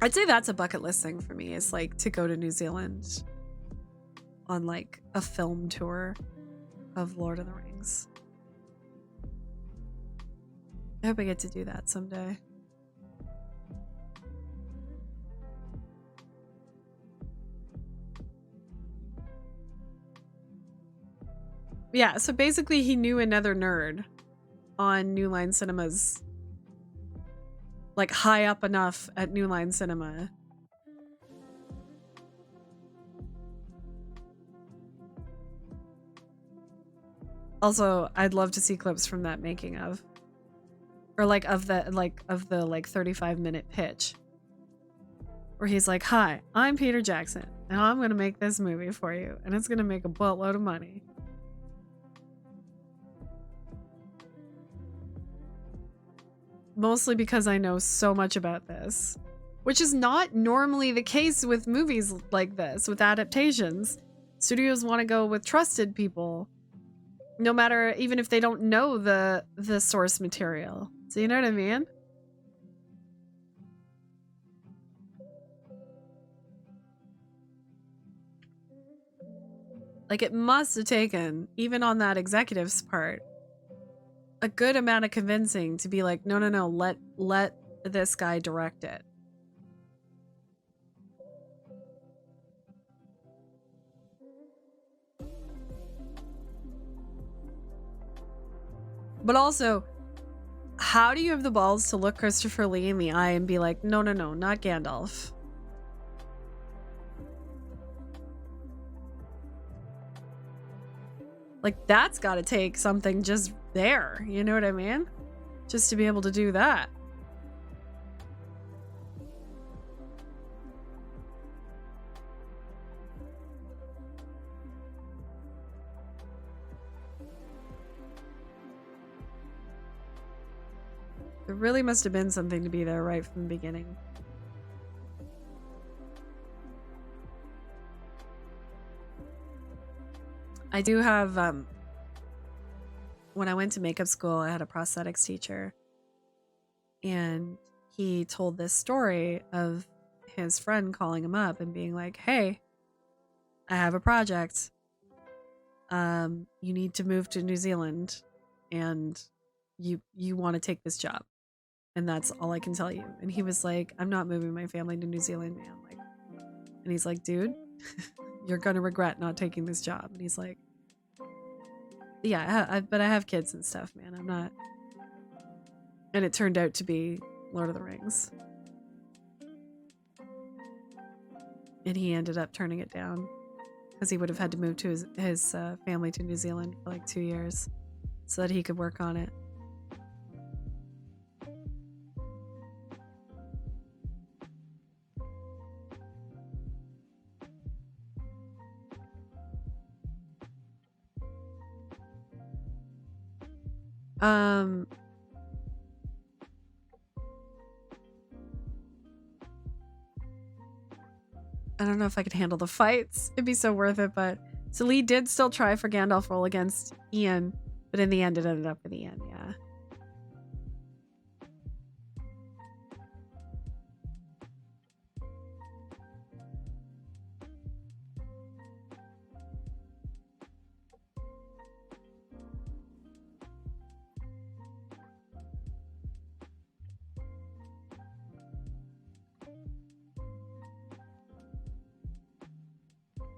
I'd say that's a bucket list thing for me, is like to go to New Zealand on like a film tour of Lord of the Rings. I hope I get to do that someday. Yeah, so basically he knew another nerd on New Line Cinema's, like high up enough at New Line Cinema. Also, I'd love to see clips from that making of. or like of the 35-minute pitch, where he's like, "Hi, I'm Peter Jackson, and I'm gonna make this movie for you, and it's gonna make a buttload of money." Mostly because I know so much about this, which is not normally the case with movies like this, with adaptations. Studios want to go with trusted people, no matter, even if they don't know the source material. So you know what I mean? Like, it must have taken, even on that executive's part, a good amount of convincing to be like, no, let this guy direct it. But also, how do you have the balls to look Christopher Lee in the eye and be like, no, not Gandalf? Like, that's got to take something just there. You know what I mean? Just to be able to do that. There really must have been something to be there right from the beginning. I do have, when I went to makeup school, I had a prosthetics teacher, and he told this story of his friend calling him up and being like, "Hey, I have a project. You need to move to New Zealand, and you want to take this job, and that's all I can tell you." And he was like, "I'm not moving my family to New Zealand, man." Like, and he's like, "Dude, you're gonna regret not taking this job." And he's like, "Yeah, but I have kids and stuff, man. I'm not." And it turned out to be Lord of the Rings. And he ended up turning it down because he would have had to move to his family to New Zealand for like 2 years so that he could work on it. I don't know if I could handle the fights. It'd be so worth it, but so Lee did still try for Gandalf role against Ian, but in the end it ended up with Ian, yeah.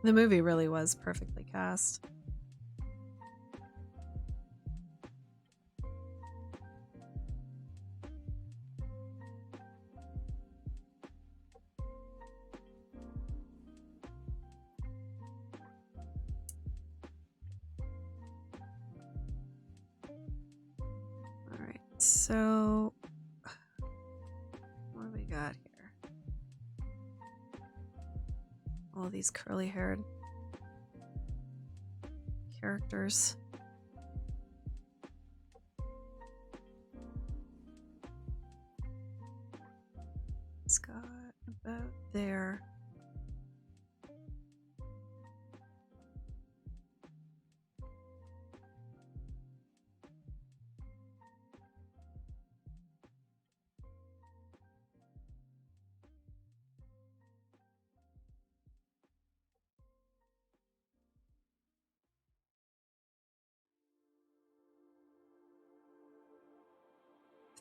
The movie really was perfectly cast. All right, so what do we got here? All these curly-haired characters. It's got about there.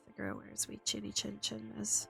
Figure out where Sweet Chinny Chin Chin is.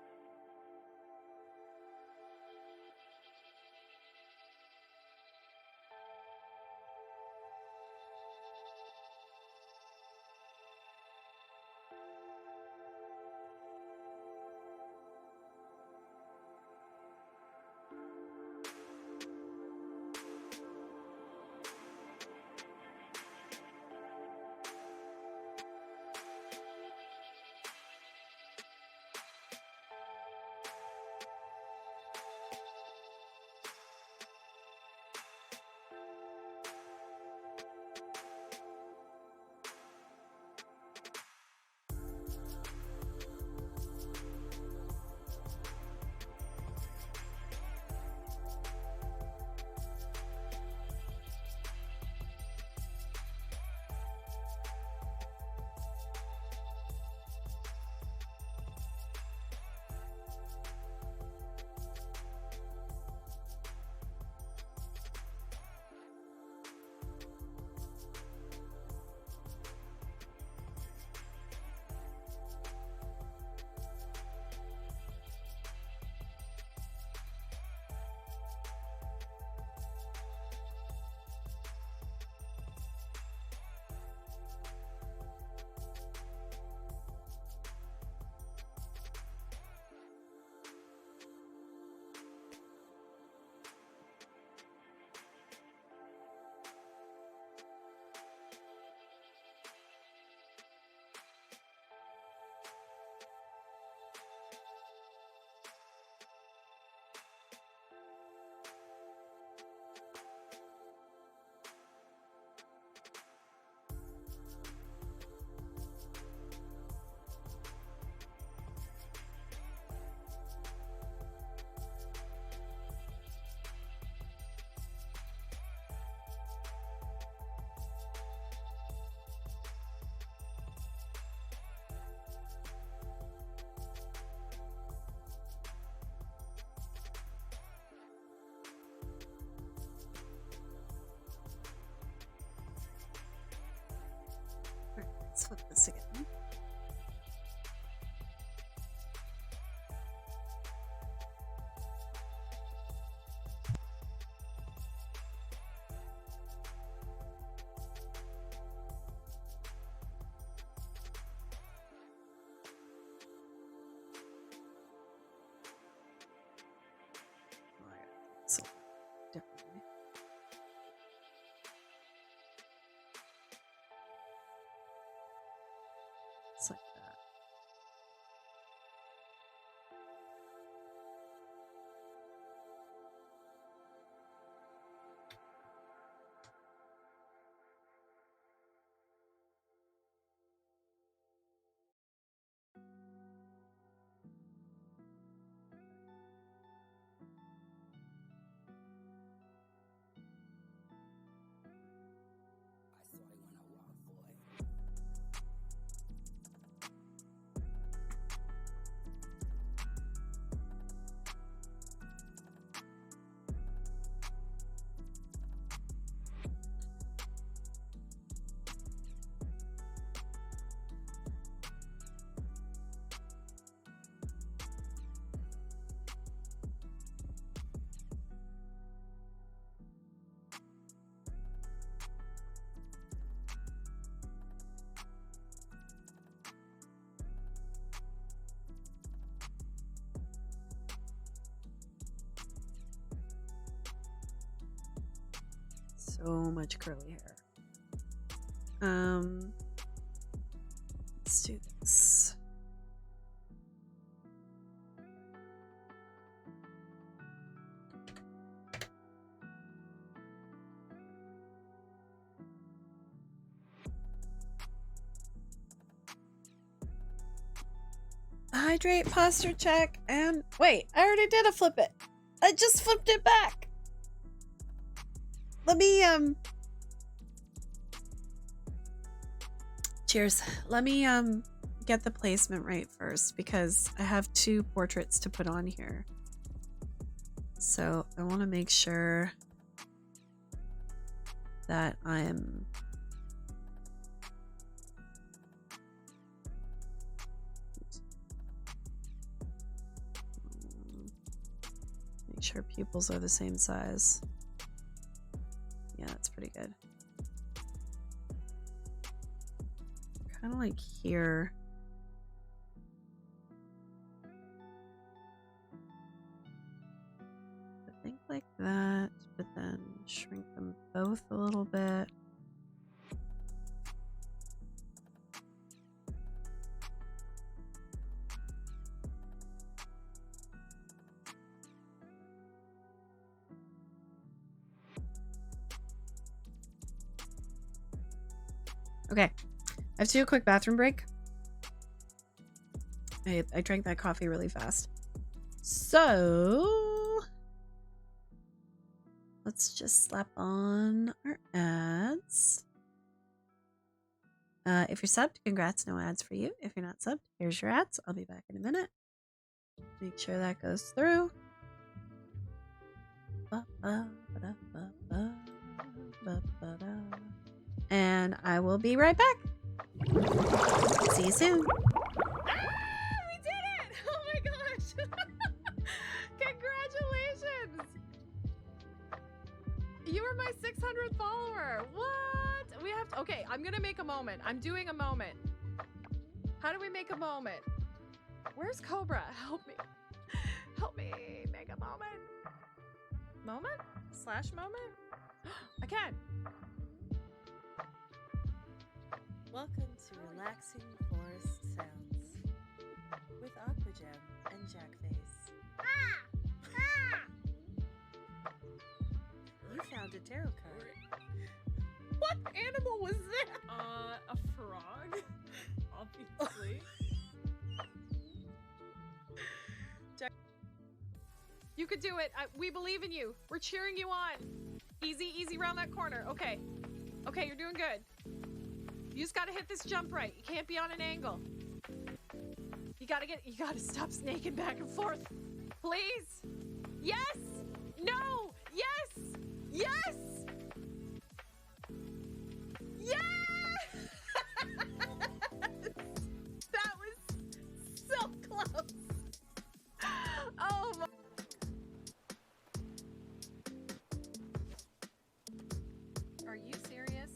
so much curly hair. Let's do this. Hydrate, posture check, and wait, I already did a flip it. I just flipped it back. Let me cheers. Let me get the placement right first because I have 2 portraits to put on here. So I want to make sure that I'm make sure pupils are the same size. Yeah, that's pretty good. Kind of like here. I think like that, but then shrink them both a little bit. Okay, I have to do a quick bathroom break. I drank that coffee really fast. So let's just slap on our ads. If you're subbed, congrats, no ads for you. If you're not subbed, here's your ads. I'll be back in a minute. Make sure that goes through. And I will be right back. See you soon. We did it! Oh my gosh! Congratulations! You were my 600th follower. What? We have to, okay, I'm gonna make a moment. I'm doing a moment. How do we make a moment? Where's Cobra? Help me. Help me make a moment. Moment? Slash moment? I can. Welcome to Relaxing Forest Sounds with Aquagem and Jackface. You found a tarot card. What animal was that? A frog, obviously. You could do it. We believe in you. We're cheering you on. Easy, easy round that corner. Okay. Okay, you're doing good. You just gotta hit this jump right. You can't be on an angle. You gotta stop snaking back and forth. Please. Yes. No. Yes. Yes. Yes. That was so close. Oh my. Are you serious?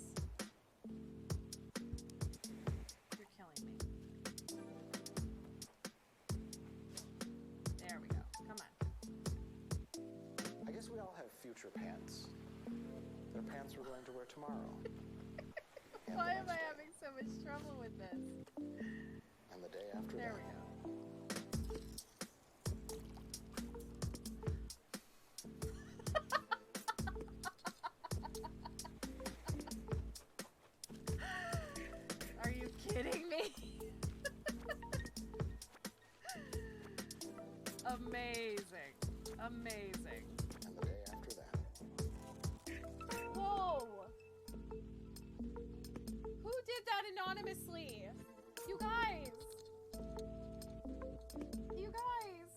You're killing me. There we go. Come on. I guess we all have future pants. They're pants we're going to wear tomorrow. Why am I having so much trouble with this? And the day after There that. we go. Are you kidding me? Amazing. Amazing. And the day after that. Whoa! Who did that anonymously? You guys! You guys!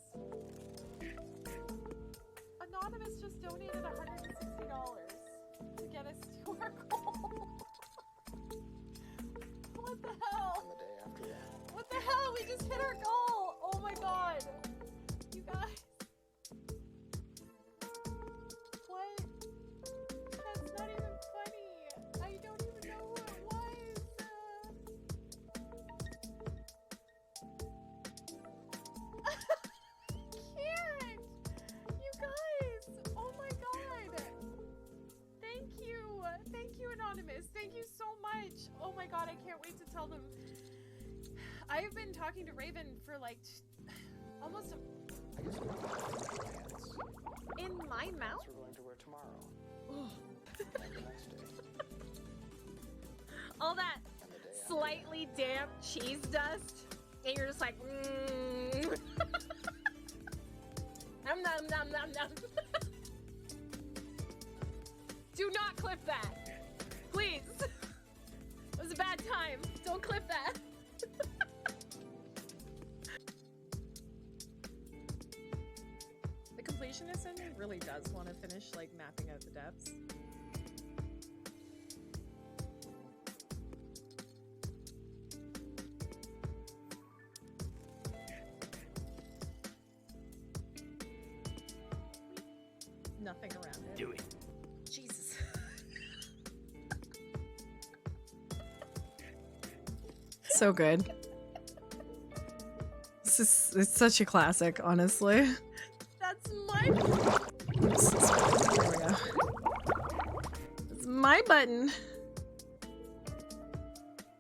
Anonymous just donated $160 to get us to our goal. What the hell? And the day after that. What the hell? We just hit our goal! Oh my god! You guys! What? That's not even funny. I don't even know who it was. Can't! You guys! Oh my god! Thank you! my god, I can't wait to tell them. I've been talking to Raven for like almost I guess we all have future pants. in my mouth. Pants we're going to wear tomorrow. Ugh. And the next day. All that And the day after. slightly damp cheese dust, and you're just like, nom nom nom nom nom. Do not clip that, please. It was a bad time. Don't clip that. The completionist in me really does want to finish like mapping out the depths. Nothing around it. Do it. Jesus. So good. It's such a classic, honestly. That's my. There we go. It's my button. Look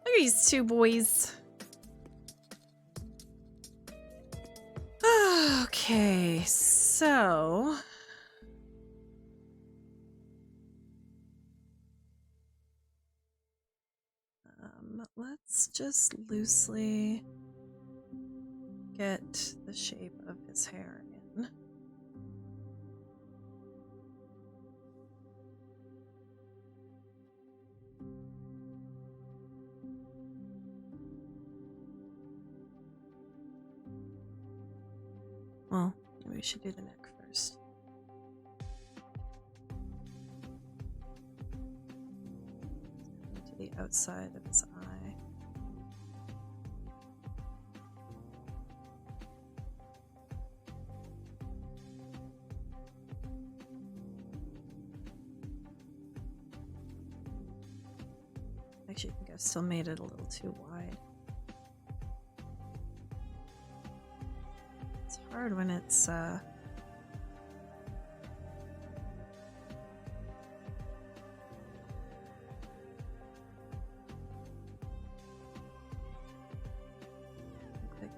at these two boys. Okay, so let's just loosely get the shape of his hair in. Well, maybe we should do the neck first. To the outside of his eye. Actually, I think I've still made it a little too wide. It's hard when it's like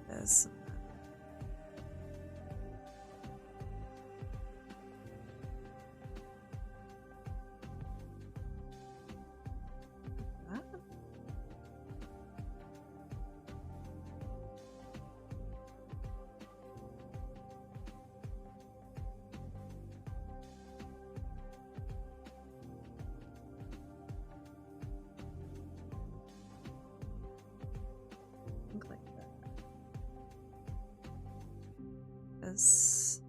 this. Like that. Look like that. Because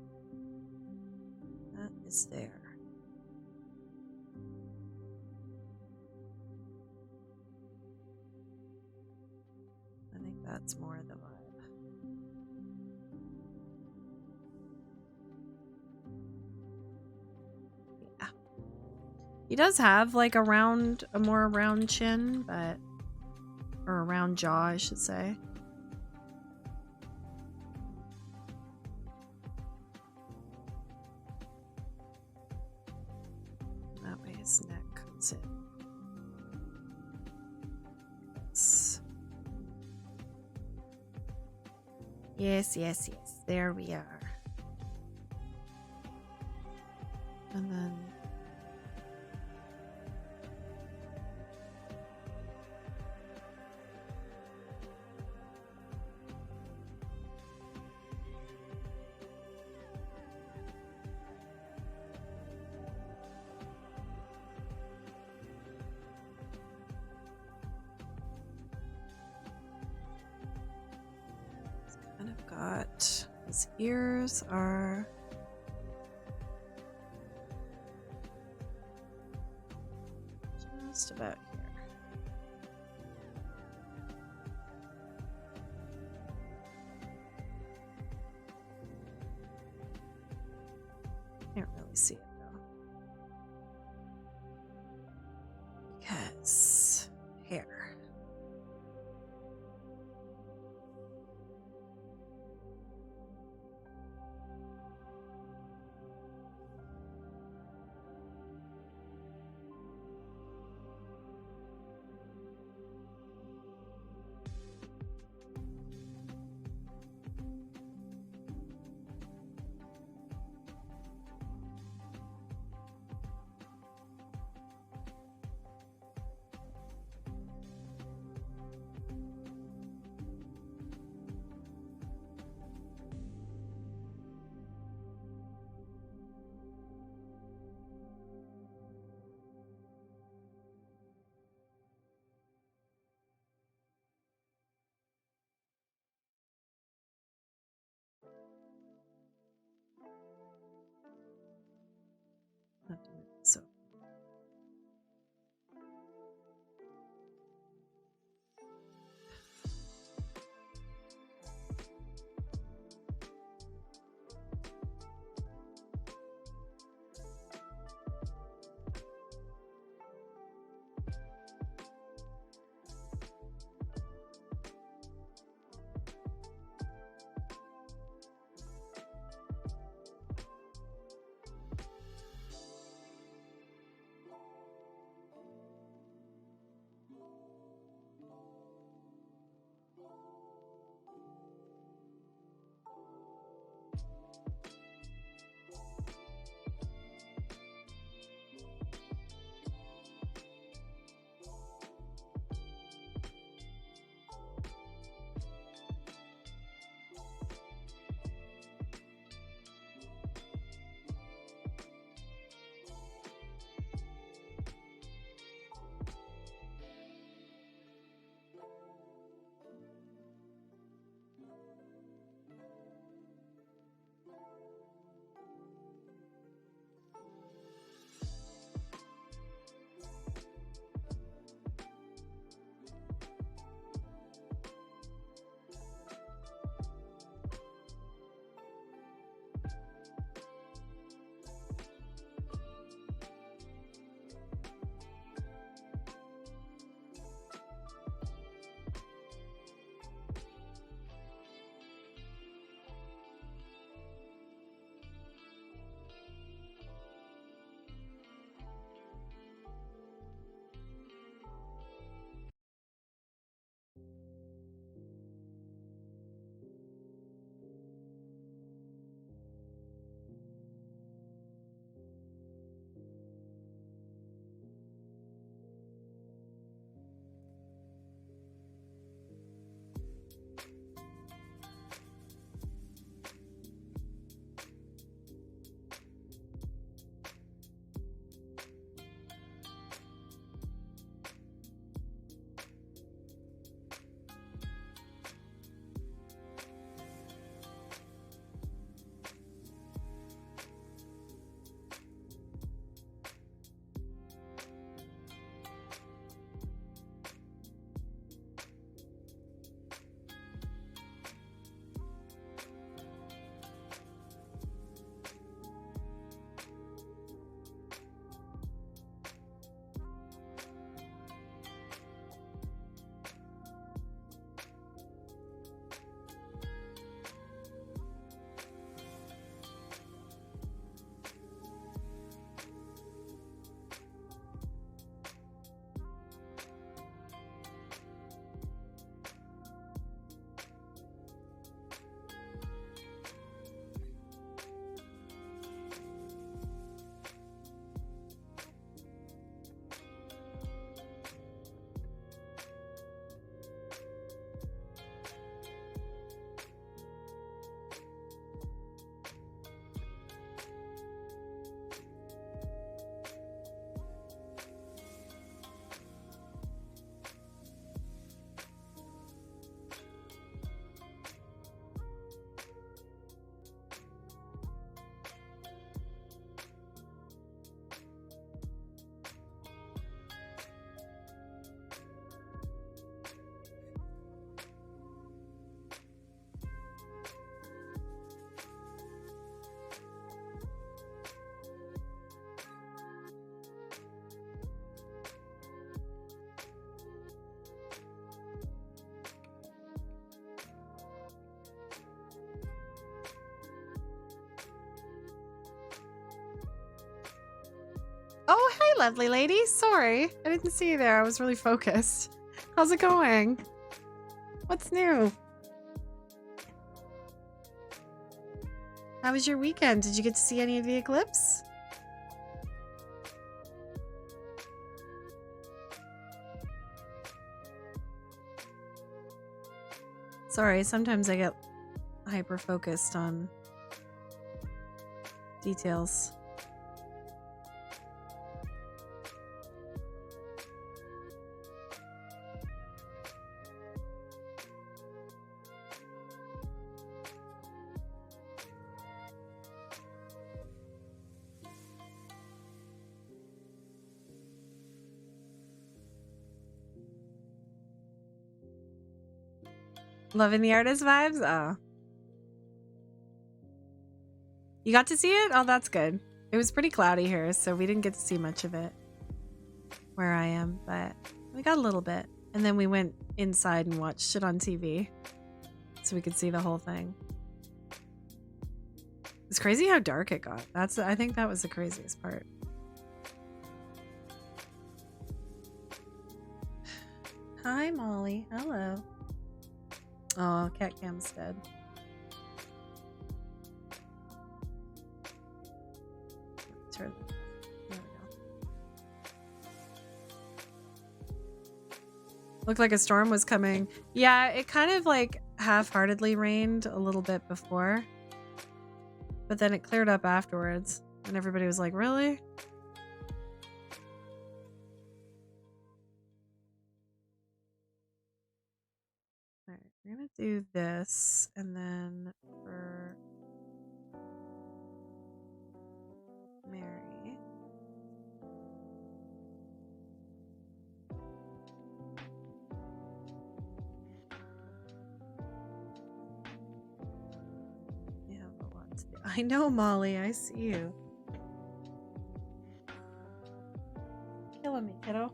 that is there. I think that's more the vibe. Yeah. He does have like a more round chin, but or a round jaw, I should say. That way his neck comes in. Yes. Yes. There we are. And then kind of got his ears are just about here. Can't really see it though. Because hair. Oh, hey, lovely lady. Sorry, I didn't see you there. I was really focused. How's it going? What's new? How was your weekend? Did you get to see any of the eclipse? Sorry, sometimes I get hyper focused on details. Loving the artist vibes? Oh. You got to see it? Oh, that's good. It was pretty cloudy here, so we didn't get to see much of it where I am, but we got a little bit. And then we went inside and watched it on TV so we could see the whole thing. It's crazy how dark it got. I think that was the craziest part. Hi, Molly. Hello. Oh, cat cam's dead. There we go. Looked like a storm was coming. Yeah, it kind of like half-heartedly rained a little bit before, but then it cleared up afterwards, and everybody was like, "Really?" All right, we're gonna do this, and then for Mary. Yeah, but what to do? I know, Molly. I see you. Killing me, kiddo.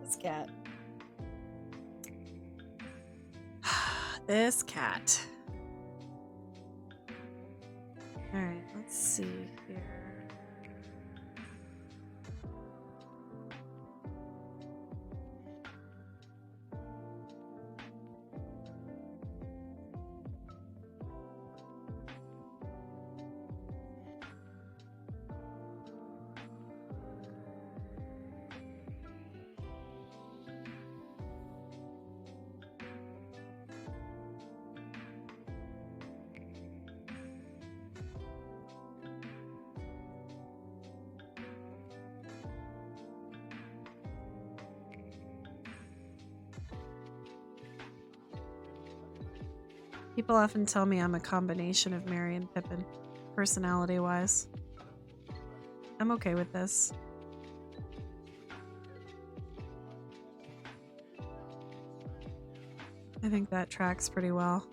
This cat. This cat. All right, let's see here. People often tell me I'm a combination of Mary and Pippin, personality-wise. I'm okay with this. I think that tracks pretty well.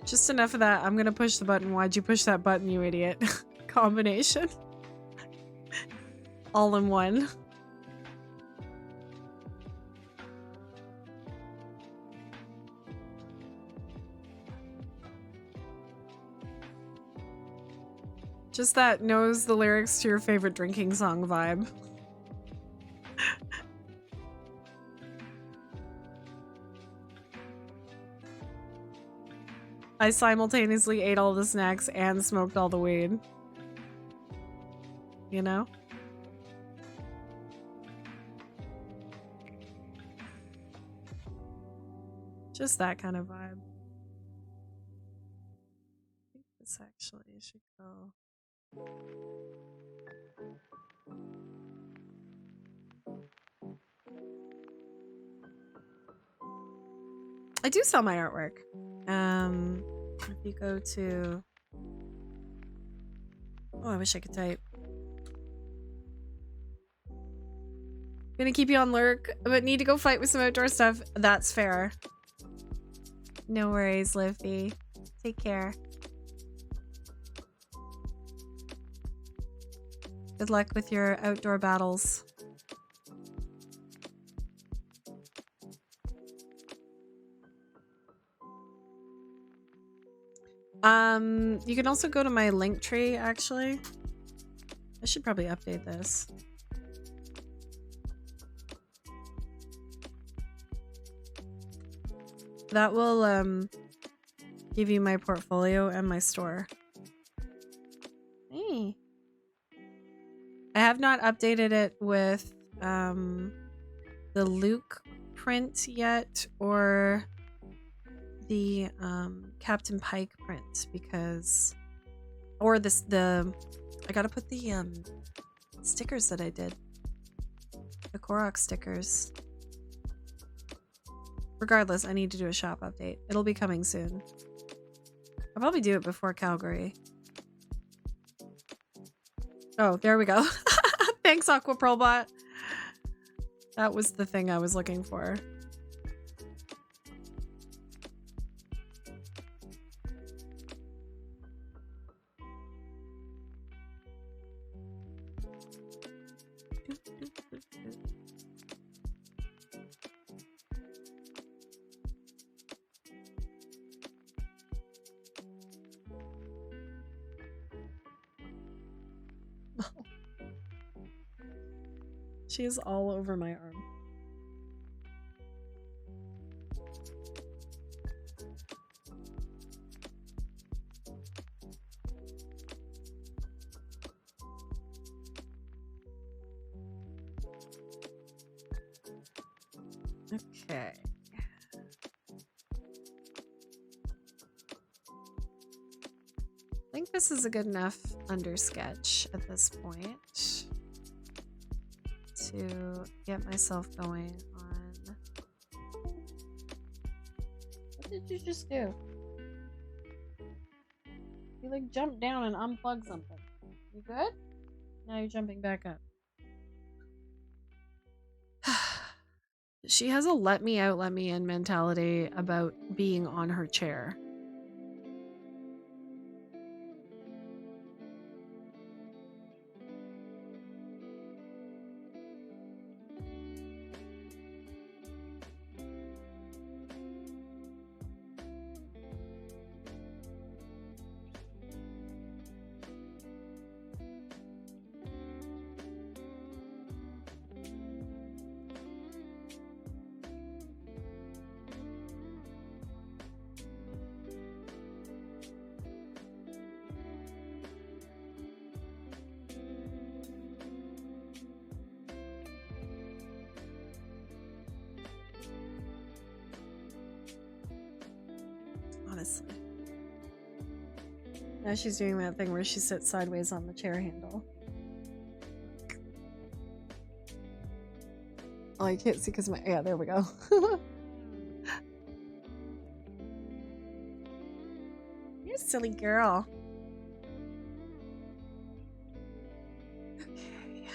Just enough of that. I'm gonna push the button. Why'd you push that button, you idiot? Combination. All in one. Just that knows the lyrics to your favorite drinking song vibe. I simultaneously ate all the snacks and smoked all the weed. You know? Just that kind of vibe. I think this actually should go. I do sell my artwork. If you go to... Oh, I wish I could type. Gonna keep you on lurk, but need to go fight with some outdoor stuff. That's fair. No worries, Liffy. Take care. Good luck with your outdoor battles. You can also go to my link tree, actually. I should probably update this. That will give you my portfolio and my store. Hey. I have not updated it with the Luke print yet or the Captain Pike print because or I gotta put the stickers that I did. The Korok stickers. Regardless, I need to do a shop update. It'll be coming soon. I'll probably do it before Calgary. Oh, there we go. Thanks, Aquaprolbot. That was the thing I was looking for. She is all over my arm. Okay. I think this is a good enough under sketch at this point to get myself going on. What did you just do? You like jumped down and unplugged something. You good? Now you're jumping back up. She has a let me out, let me in mentality about being on her chair. Honestly. Now she's doing that thing where she sits sideways on the chair handle. Oh, I can't see because my... Yeah, there we go. You silly girl. Okay.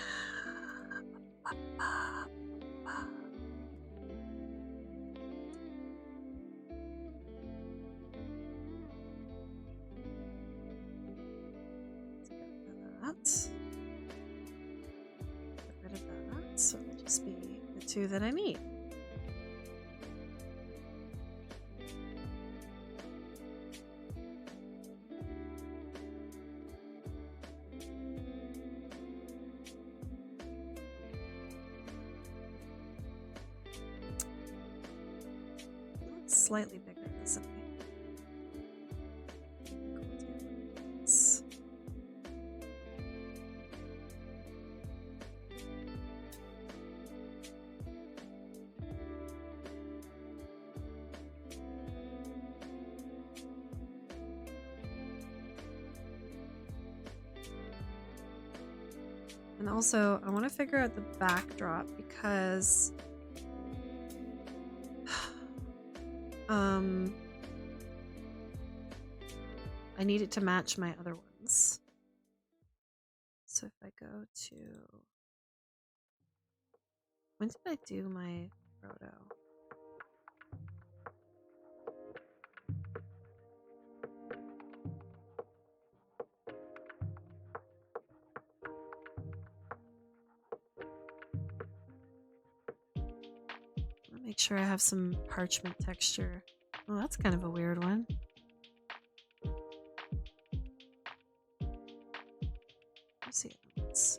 Get rid of that. So it'll just be the two that I need. Slightly bigger this way. And also, I want to figure out the backdrop because I need it to match my other ones. So if I go to... When did I do my photo? Make sure I have some parchment texture. Oh, that's kind of a weird one. Let's see. It's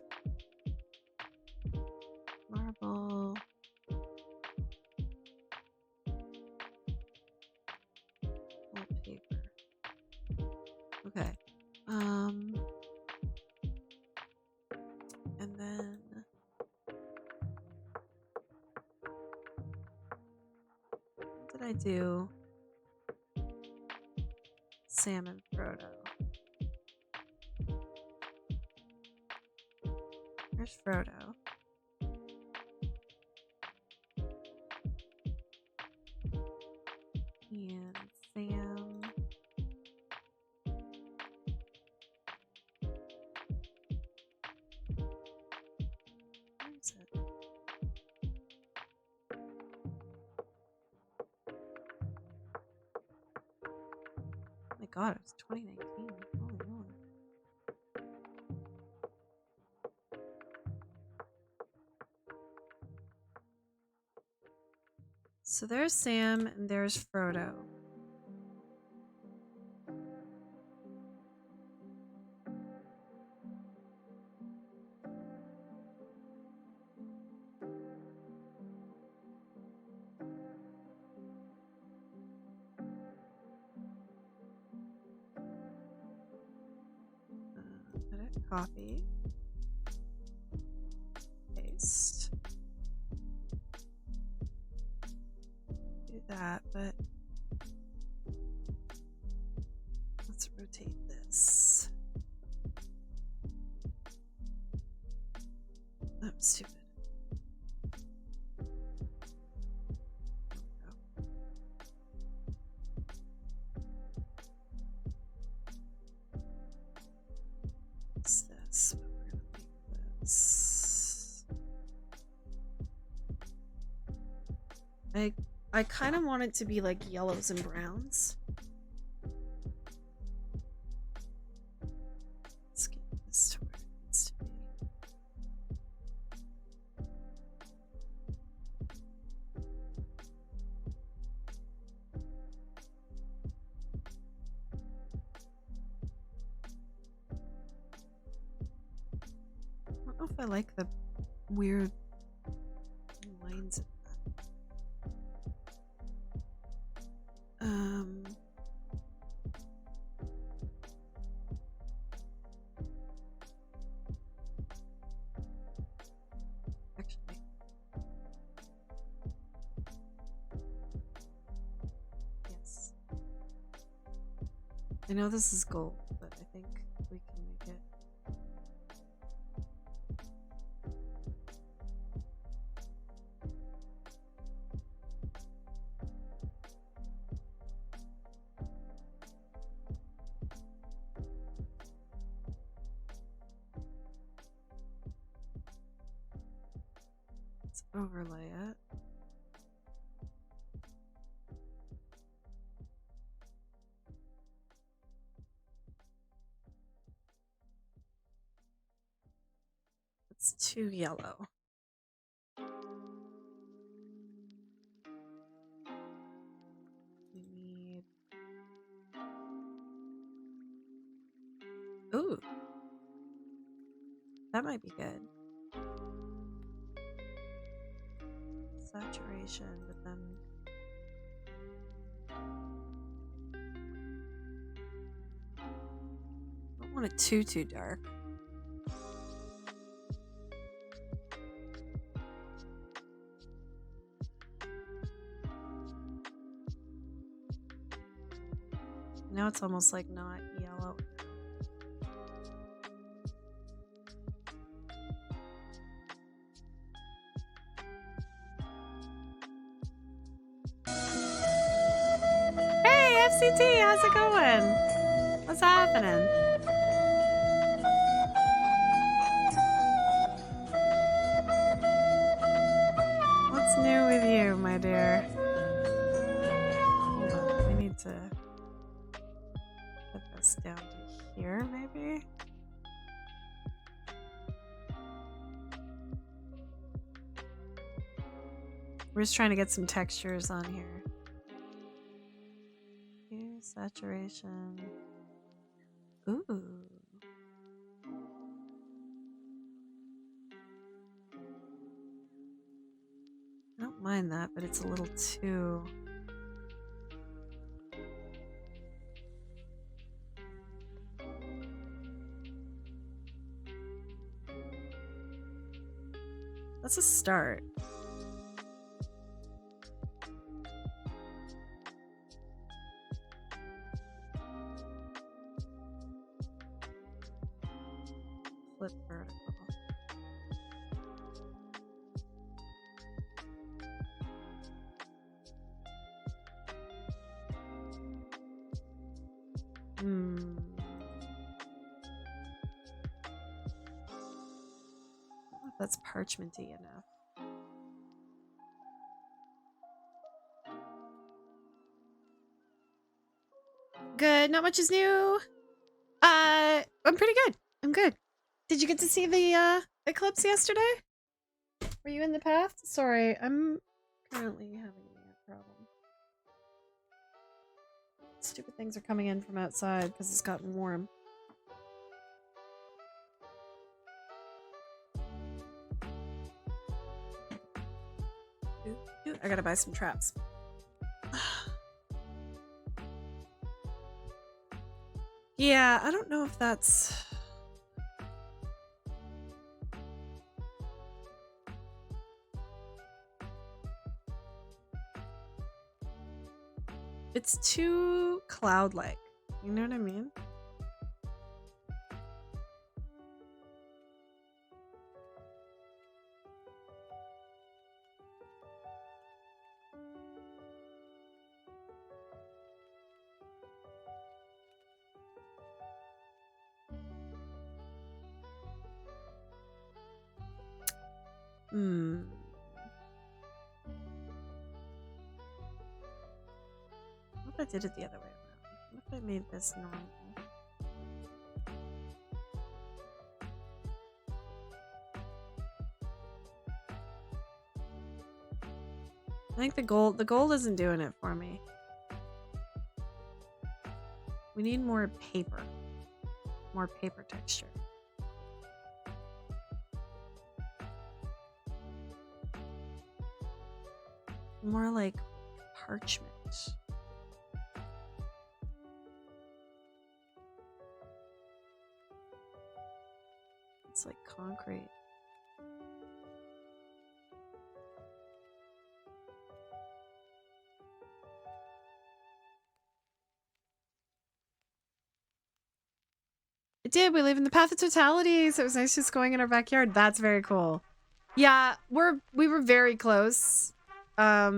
marble. Wallpaper. Okay. And then what did I do? Sam and Frodo. There's Frodo. And Sam. Where is it? Oh my god, it's 2019. Holy moly. So there's Sam and there's Frodo. Edit, copy, paste. Do that, but let's rotate this. That was stupid. What's this? But we're gonna make this. I kind of want it to be like yellows and browns. Let's get this to where it needs to be. I don't know if I like the weird lines in that. Actually, yes. I know this is gold, but I think we can make it. Let's overlay it. It's too yellow. We need. Ooh. That might be good. Saturation, but then. I don't want it too dark. Now it's almost like not yellow. Hey, FCT, how's it going? What's happening? What's new with you, my dear? Hold on, I need to put this down to here, maybe? We're just trying to get some textures on here. Hue, saturation. Ooh. I don't mind that, but it's a little too... That's a start. Flip vertical. I don't know if that's parchmenty enough. Good. Not much is new. I'm pretty good. I'm good. Did you get to see the eclipse yesterday? Were you in the path? Sorry, I'm currently having a problem. Stupid things are coming in from outside because it's gotten warm. I gotta buy some traps. Yeah, I don't know if that's... It's too cloud-like. You know what I mean? What if I did it the other way around? What if I made this normal? I think the gold isn't doing it for me. We need more paper. More paper texture. More like parchment. It's like concrete. It did. We live in the path of totality, so it was nice just going in our backyard. That's very cool. Yeah, we were very close. I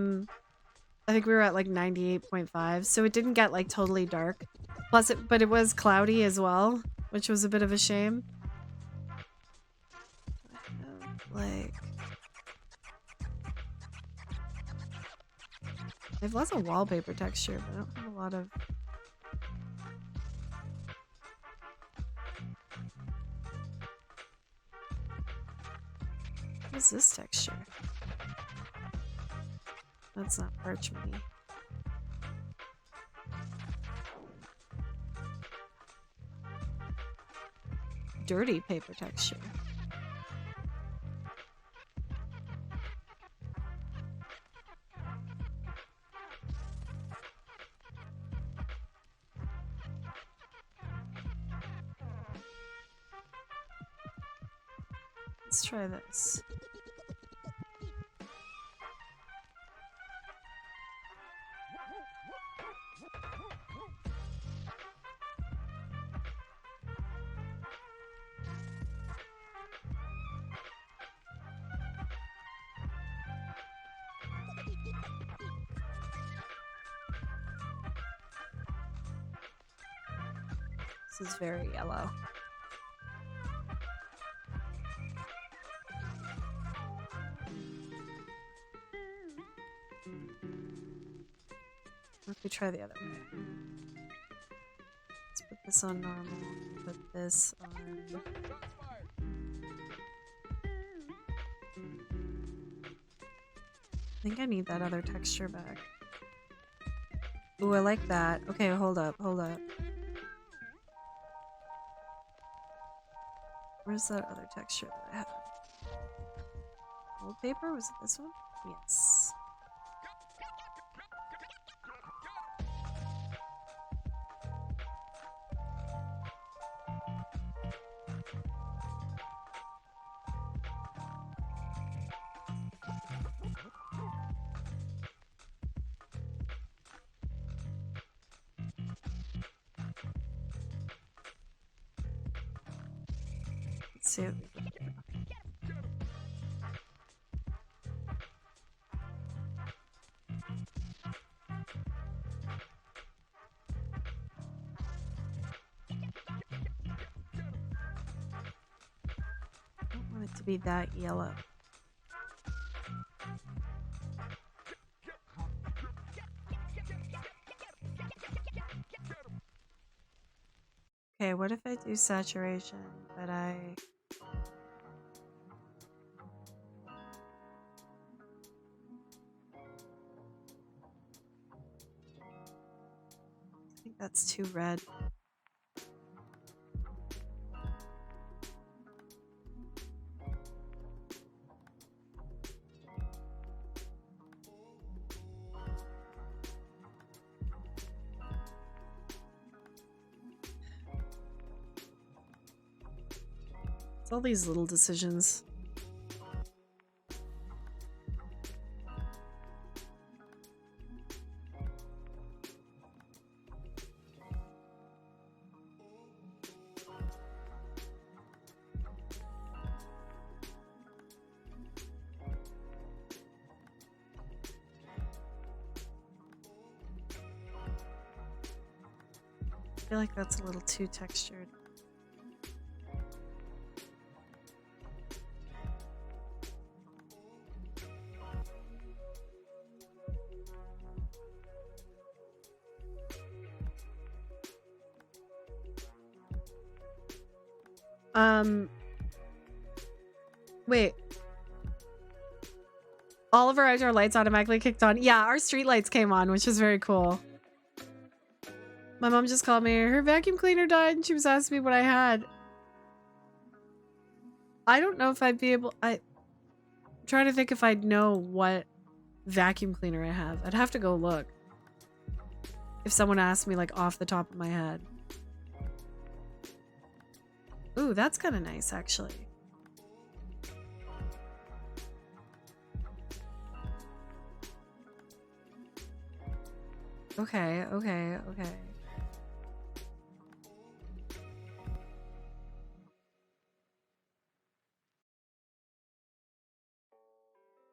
think we were at like 98.5, so it didn't get like totally dark. Plus, but it was cloudy as well, which was a bit of a shame. Like, I have lots of wallpaper texture, but I don't have a lot of. What is this texture? That's not parchment-y. Dirty paper texture. Let's try this. This is very yellow. What if we try the other way? Let's put this on normal. Put this on. I think I need that other texture back. Ooh, I like that. Okay, hold up, hold up. Where's that other texture that I have? Wallpaper? Was it this one? Yes. Let's see what we can do. I don't want it to be that yellow. Okay, what if I do saturation, but I think that's too red. It's all these little decisions. I feel like that's a little too textured. Wait. All of our outdoor lights automatically kicked on. Yeah, our street lights came on, which is very cool. My mom just called me. Her vacuum cleaner died and she was asking me what I had. I don't know if I'd be able... I'm trying to think if I'd know what vacuum cleaner I have. I'd have to go look. If someone asked me like off the top of my head. Ooh, that's kind of nice actually. Okay, okay, okay.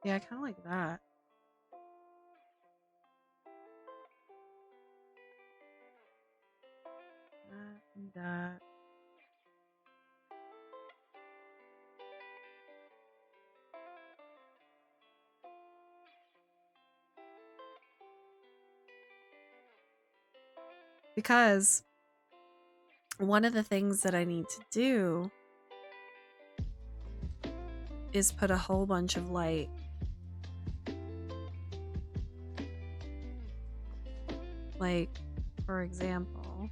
Yeah, I kind of like that. That and that. Because one of the things that I need to do is put a whole bunch of light like, for example,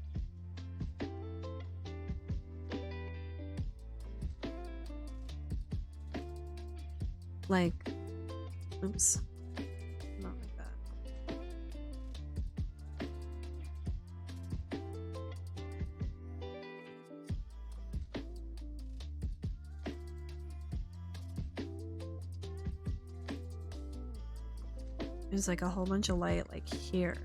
like, oops, not like that. There's like a whole bunch of light like here.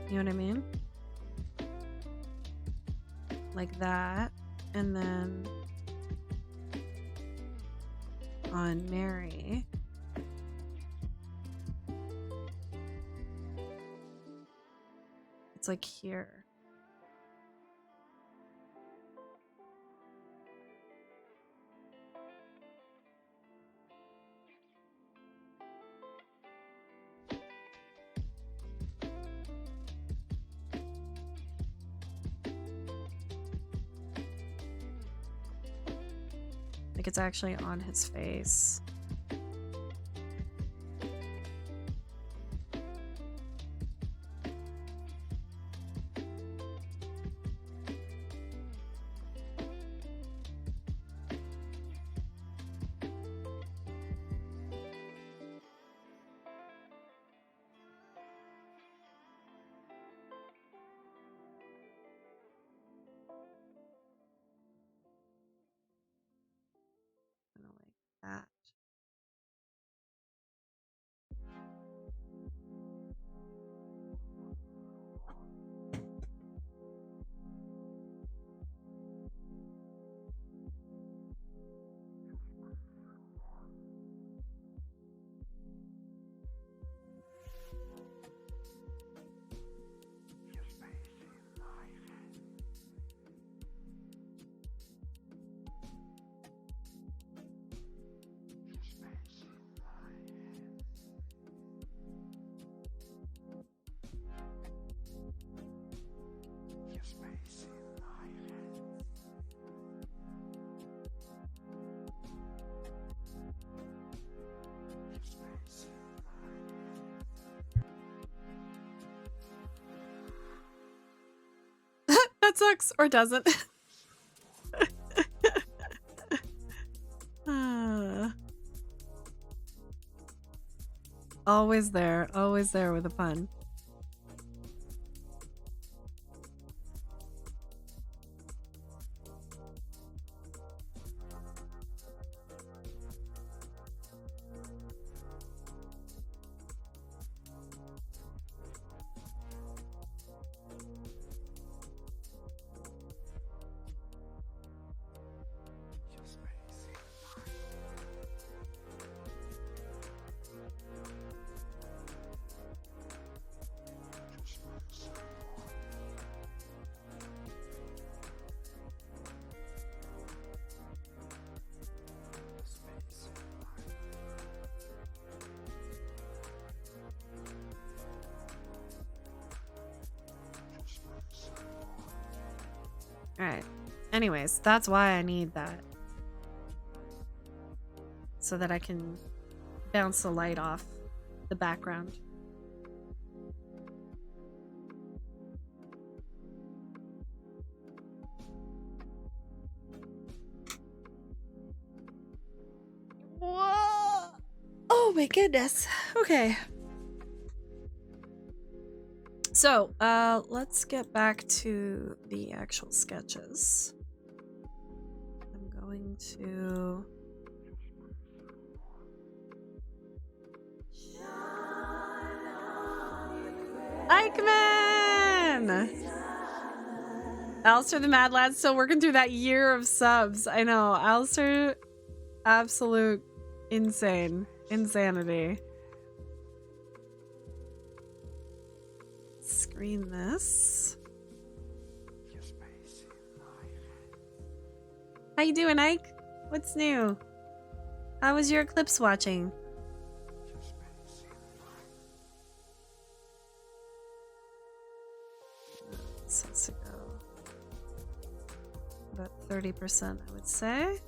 You know what I mean? Like that. And then on Mary. It's like here. Like it's actually on his face. that. That sucks, or doesn't. Always there with a pun. Alright. Anyways, that's why I need that. So that I can bounce the light off the background. Whoa! Oh my goodness. Okay. So, let's get back to the actual sketches. I'm going to... Eichmann! Alistair the Mad Lad's still working through that year of subs. I know. Alistair, absolute insanity. Screen this. How you doing, Ike? What's new? How was your eclipse watching? So let's go about 30%, I would say.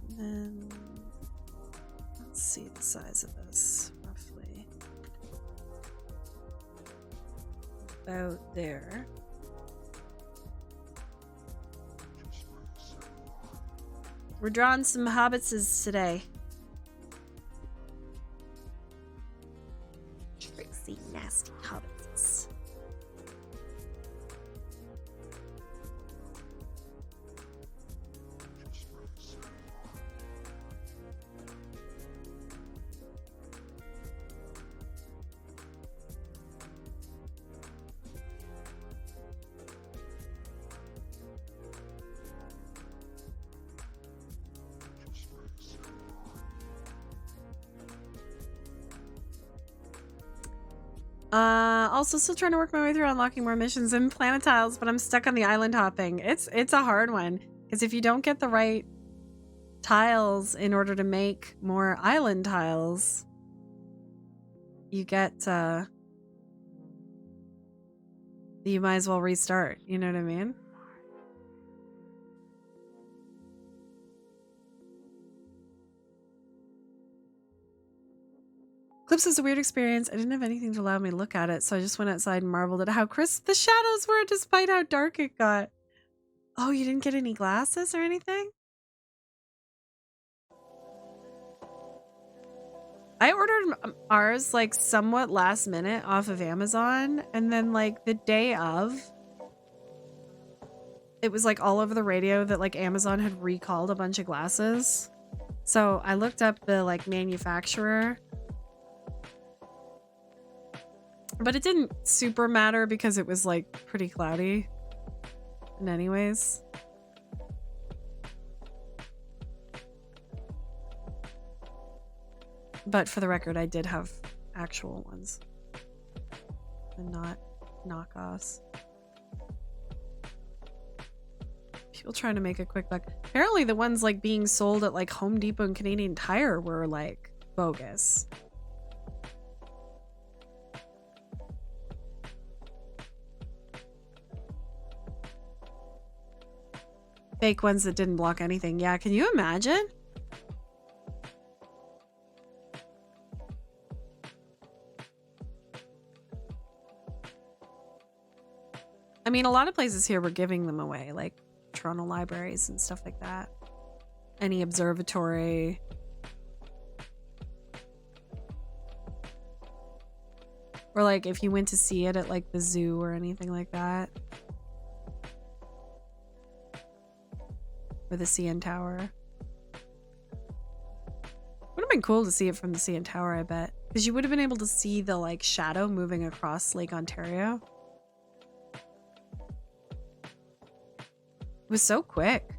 And then let's see the size of this, roughly. About there. We're drawing some hobbitses today. Tricksy, nasty hobbits. Also still trying to work my way through unlocking more missions and planet tiles, but I'm stuck on the island hopping. It's a hard one, because if you don't get the right tiles in order to make more island tiles, you get you might as well restart, you know what I mean? Eclipse was a weird experience. I didn't have anything to allow me to look at it, so I just went outside and marveled at how crisp the shadows were despite how dark it got. Oh, you didn't get any glasses or anything? I ordered ours like somewhat last minute off of Amazon, and then like the day of, it was like all over the radio that like Amazon had recalled a bunch of glasses. So I looked up the like manufacturer, but it didn't super matter because it was like pretty cloudy. And anyways, but for the record, I did have actual ones and not knockoffs. People trying to make a quick buck. Apparently the ones like being sold at like Home Depot and Canadian Tire were like bogus. Fake ones that didn't block anything. Yeah, can you imagine? I mean, a lot of places here were giving them away, like Toronto libraries and stuff like that. Any observatory. Or like if you went to see it at like the zoo or anything like that. Or the CN Tower. Would have been cool to see it from the CN Tower, I bet. Because you would have been able to see the like shadow moving across Lake Ontario. It was so quick.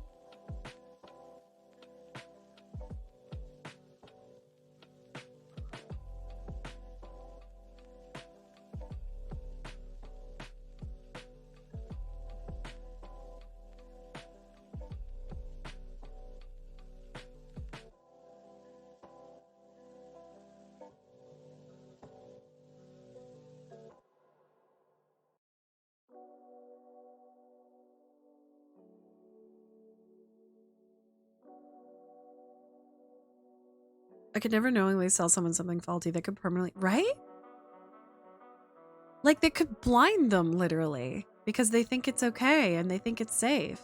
I could never knowingly sell someone something faulty that could permanently... Right? Like, they could blind them, literally. Because they think it's okay and they think it's safe.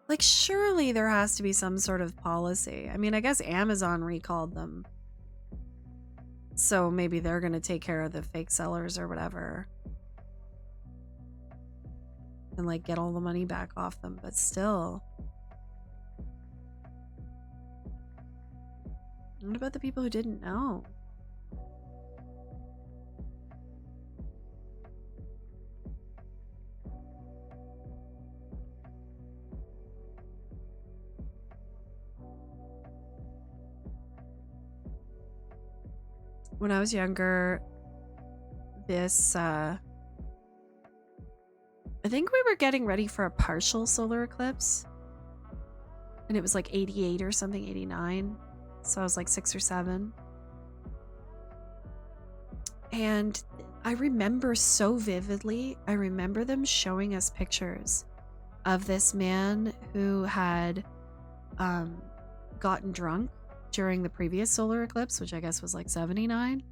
Like, surely there has to be some sort of policy. I mean, I guess Amazon recalled them. So maybe they're going to take care of the fake sellers or whatever. And, like, get all the money back off them. But still... What about the people who didn't know? When I was younger, this, I think we were getting ready for a partial solar eclipse. And it was like 88 or something, 89. So I was like 6 or 7. And I remember so vividly, I remember them showing us pictures of this man who had gotten drunk during the previous solar eclipse, which I guess was like 79,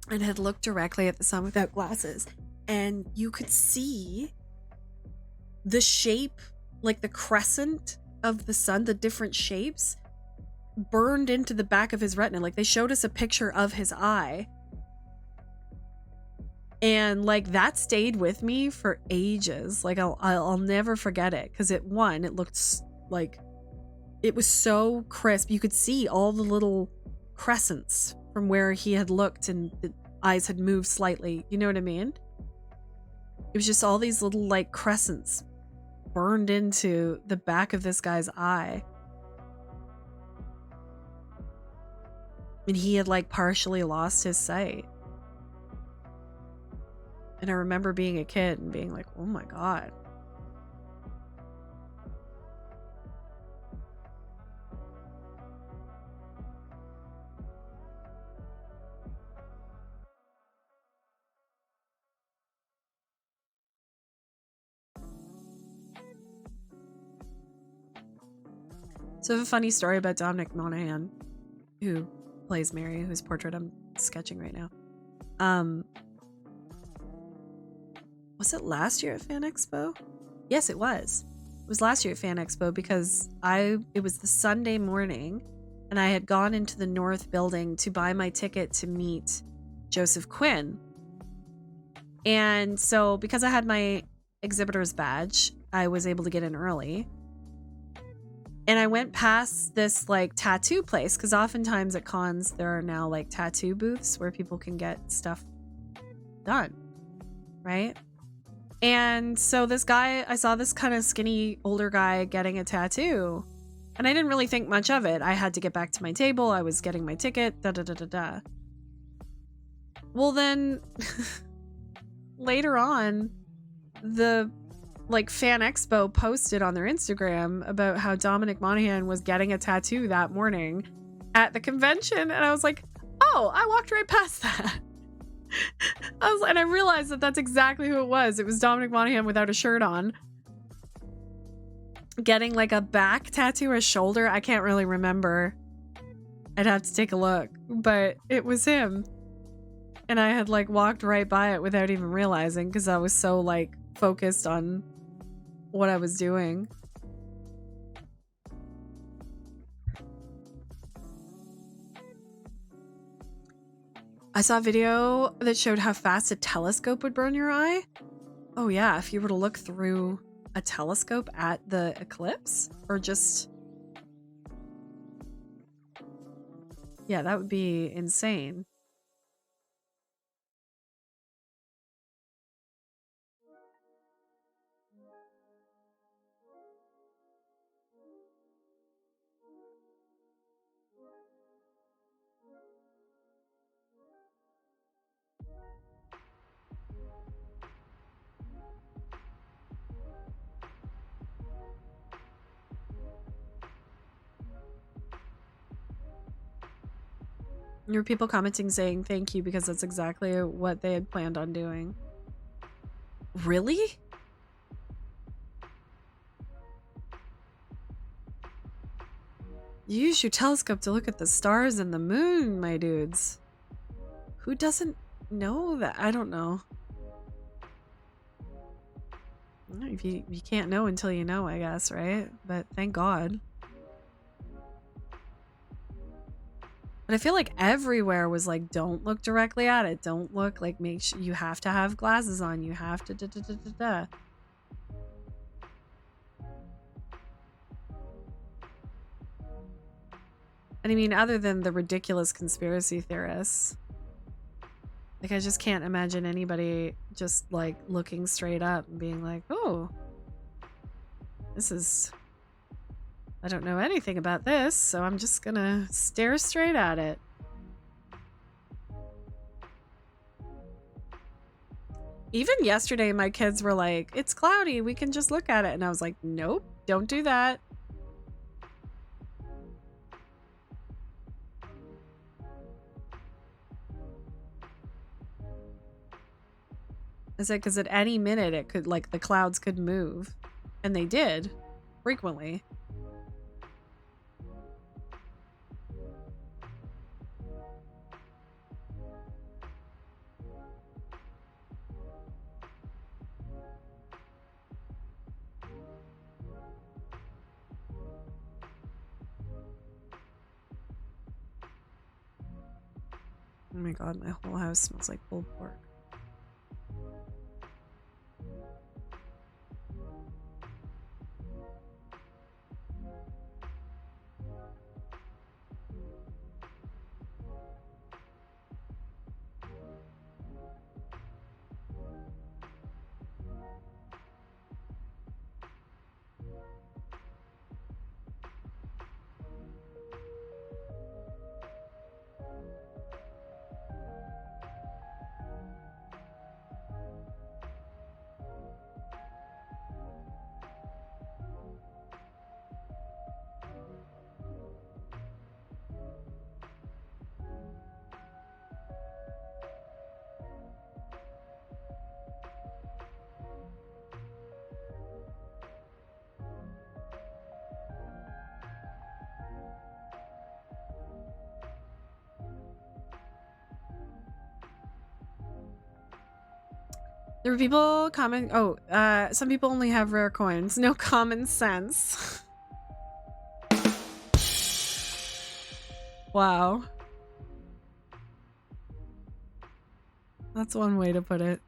and had looked directly at the sun without glasses. And you could see the shape, like the crescent of the sun, the different shapes, burned into the back of his retina. Like, they showed us a picture of his eye, and like that stayed with me for ages. Like, I'll never forget it, because it looked like it was so crisp. You could see all the little crescents from where he had looked, and the eyes had moved slightly, you know what I mean? It was just all these little like crescents burned into the back of this guy's eye. And he had like partially lost his sight. And I remember being a kid and being like, oh my God. So I have a funny story about Dominic Monaghan, who plays Mary, whose portrait I'm sketching right now. Was it last year at Fan Expo? Yes, it was. It was last year at Fan Expo, because it was the Sunday morning, and I had gone into the North building to buy my ticket to meet Joseph Quinn. And so because I had my exhibitor's badge, I was able to get in early. And I went past this like tattoo place because oftentimes at cons there are now like tattoo booths where people can get stuff done, right? And so this guy, I saw this kind of skinny older guy getting a tattoo, and I didn't really think much of it. I had to get back to my table. I was getting my ticket. Da da da da da. Well, then later on, the like Fan Expo posted on their Instagram about how Dominic Monaghan was getting a tattoo that morning at the convention, and I was like, oh, I walked right past that. And I realized that that's exactly who it was. It was Dominic Monaghan without a shirt on, getting like a back tattoo or a shoulder. I can't really remember. I'd have to take a look, but it was him. And I had like walked right by it without even realizing because I was so like focused on what I was doing. I saw a video that showed how fast a telescope would burn your eye. Oh yeah, if you were to look through a telescope at the eclipse, or just... yeah, that would be insane. There were people commenting saying thank you because that's exactly what they had planned on doing. Really? Use your telescope to look at the stars and the moon, my dudes. Who doesn't know that? I don't know. If you can't know until you know, I guess, right? But thank God. But I feel like everywhere was like, don't look directly at it. Don't look, like, make sure you have to have glasses on. You have to da da da da da. And I mean, other than the ridiculous conspiracy theorists, like, I just can't imagine anybody just like looking straight up and being like, oh, this is... I don't know anything about this, so I'm just gonna stare straight at it. Even yesterday, my kids were like, it's cloudy, we can just look at it. And I was like, nope, don't do that. I said, because at any minute it could, like, the clouds could move. And they did, frequently. Oh my god, my whole house smells like pulled pork. There were people comment. Oh, some people only have rare coins. No common sense. Wow. That's one way to put it.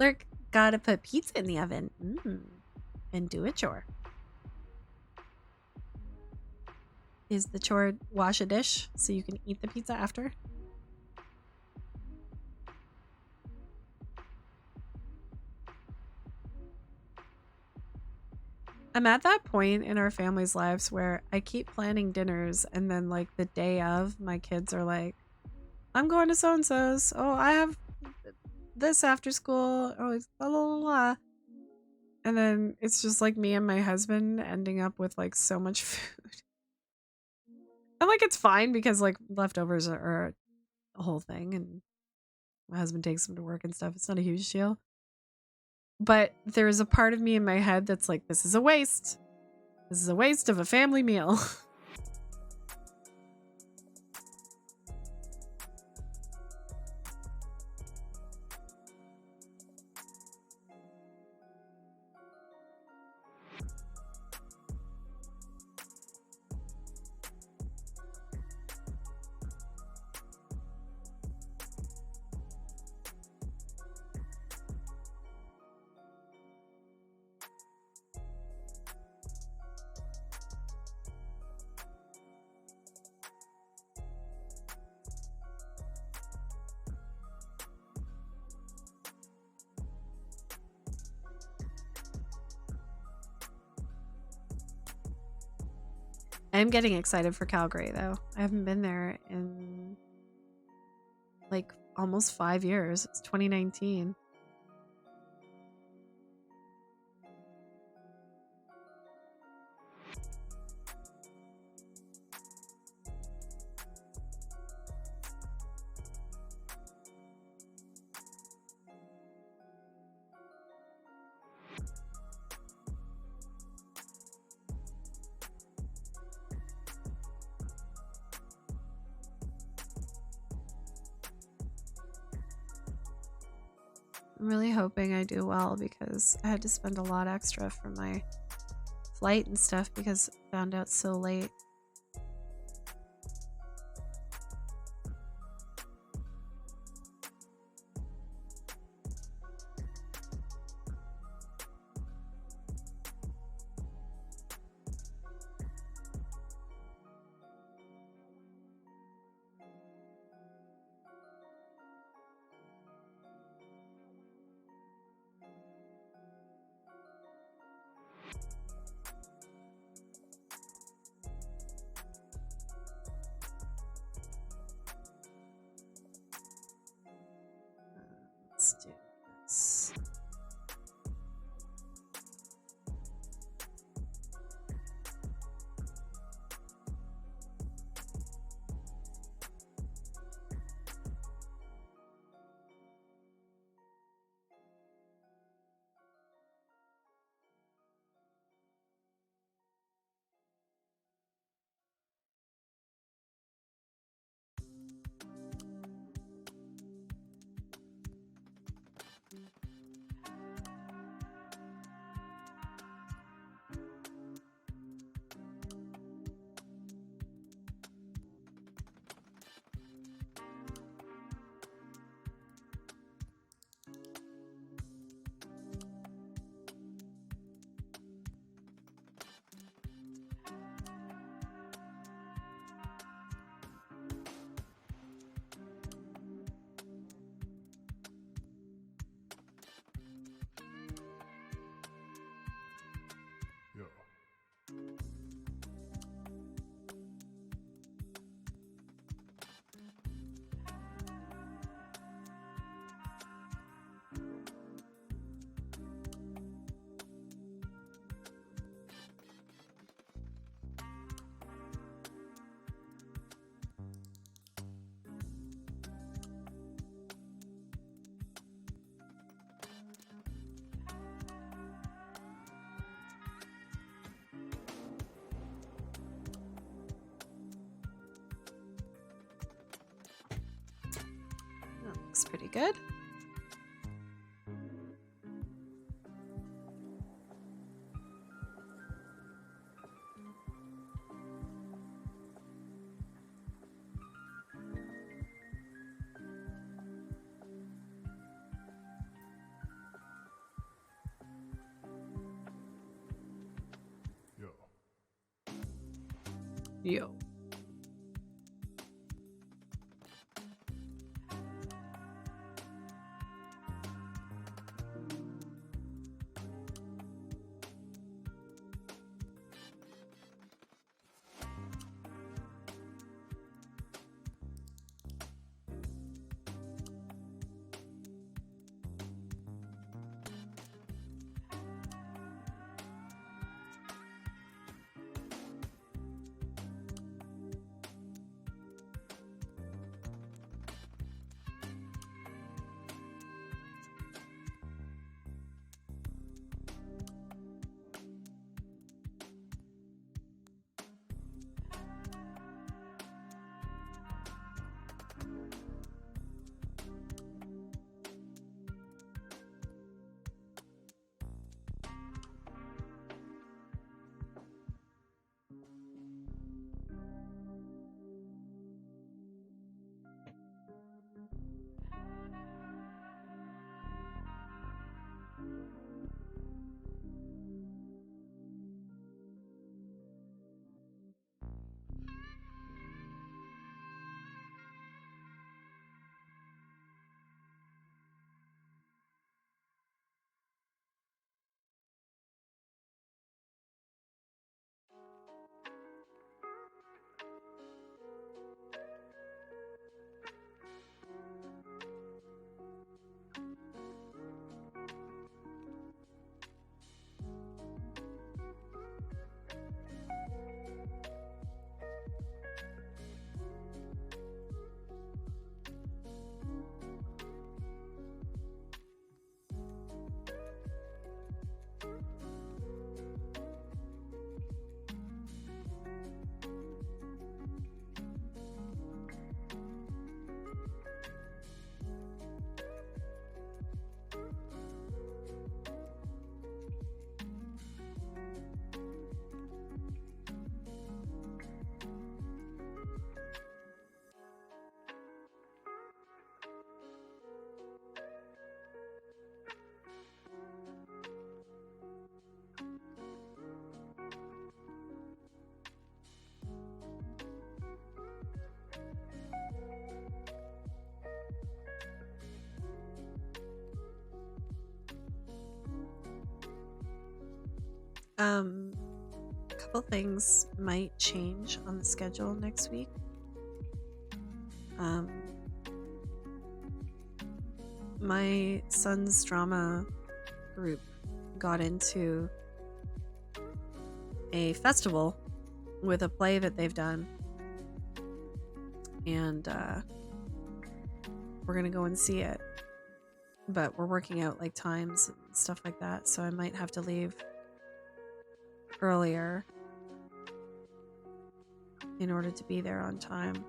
Lurk, gotta put pizza in the oven. And do a chore. Is the chore wash a dish so you can eat the pizza after? I'm at that point in our family's lives where I keep planning dinners and then like the day of, my kids are like, I'm going to so-and-so's. Oh, I have this after school. Oh, it's blah, blah, blah, blah. And then it's just like me and my husband ending up with like so much food. And like it's fine because like leftovers are a whole thing and my husband takes them to work and stuff. It's not a huge deal. But there's a part of me in my head that's like, this is a waste. This is a waste of a family meal. I'm getting excited for Calgary though. I haven't been there in like almost 5 years. It's 2019. I'm really hoping I do well because I had to spend a lot extra for my flight and stuff because I found out so late. Let's do this. That looks pretty good. Yo. A couple things might change on the schedule next week. My son's drama group got into a festival with a play that they've done, and we're gonna go and see it, but we're working out like times and stuff like that, so I might have to leave earlier in order to be there on time.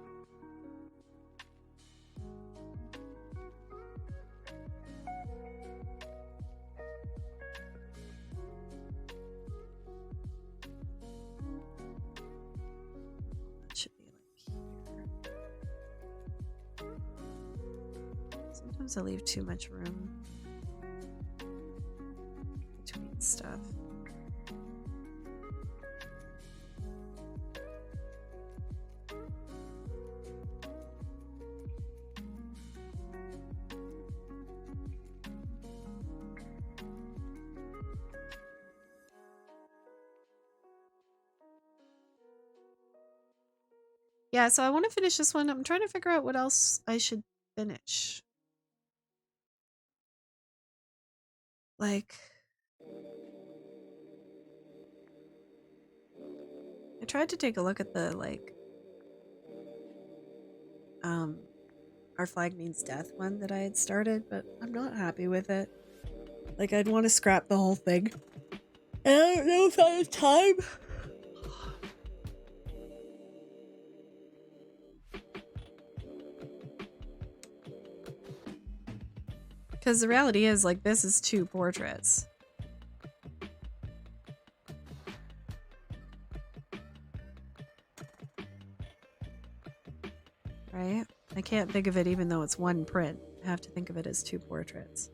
That should be like here. Sometimes I leave too much room between stuff. Yeah, so I want to finish this one. I'm trying to figure out what else I should finish. Like, I tried to take a look at the, like, Our Flag Means Death one that I had started, but I'm not happy with it. Like, I'd want to scrap the whole thing. And I don't know if I have time. Because the reality is, like, this is 2 portraits. Right? I can't think of it even though it's 1 print. I have to think of it as 2 portraits.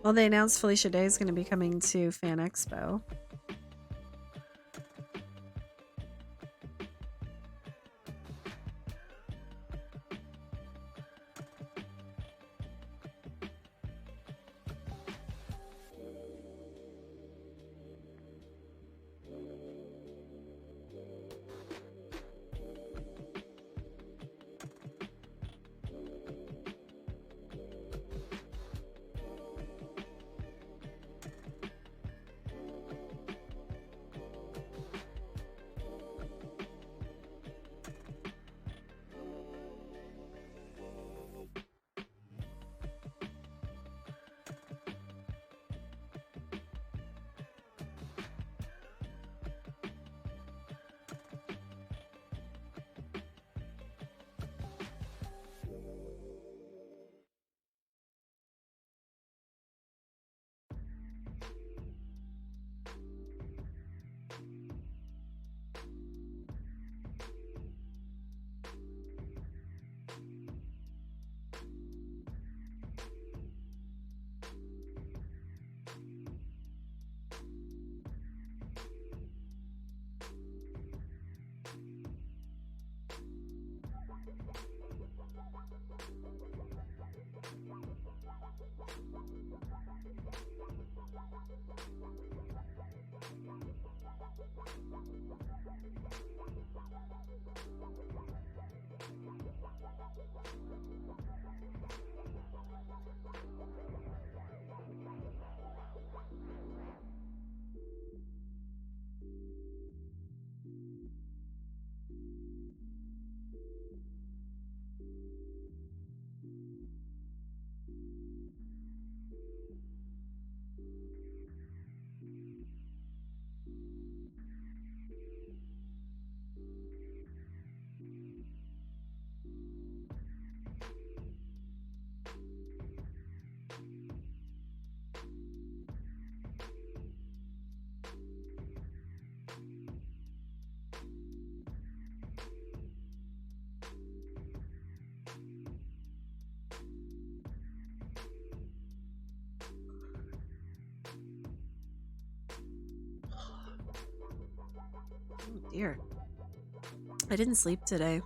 Well, they announced Felicia Day is going to be coming to Fan Expo. Oh dear. I didn't sleep today.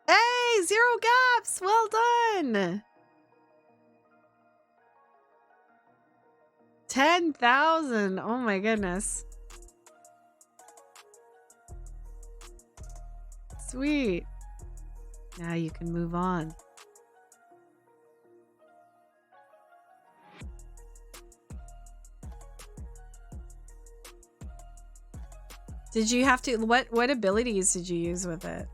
Hey, 0 gaps! Well done! 10,000! Oh my goodness. Sweet. Now you can move on. Did you have to, what abilities did you use with it?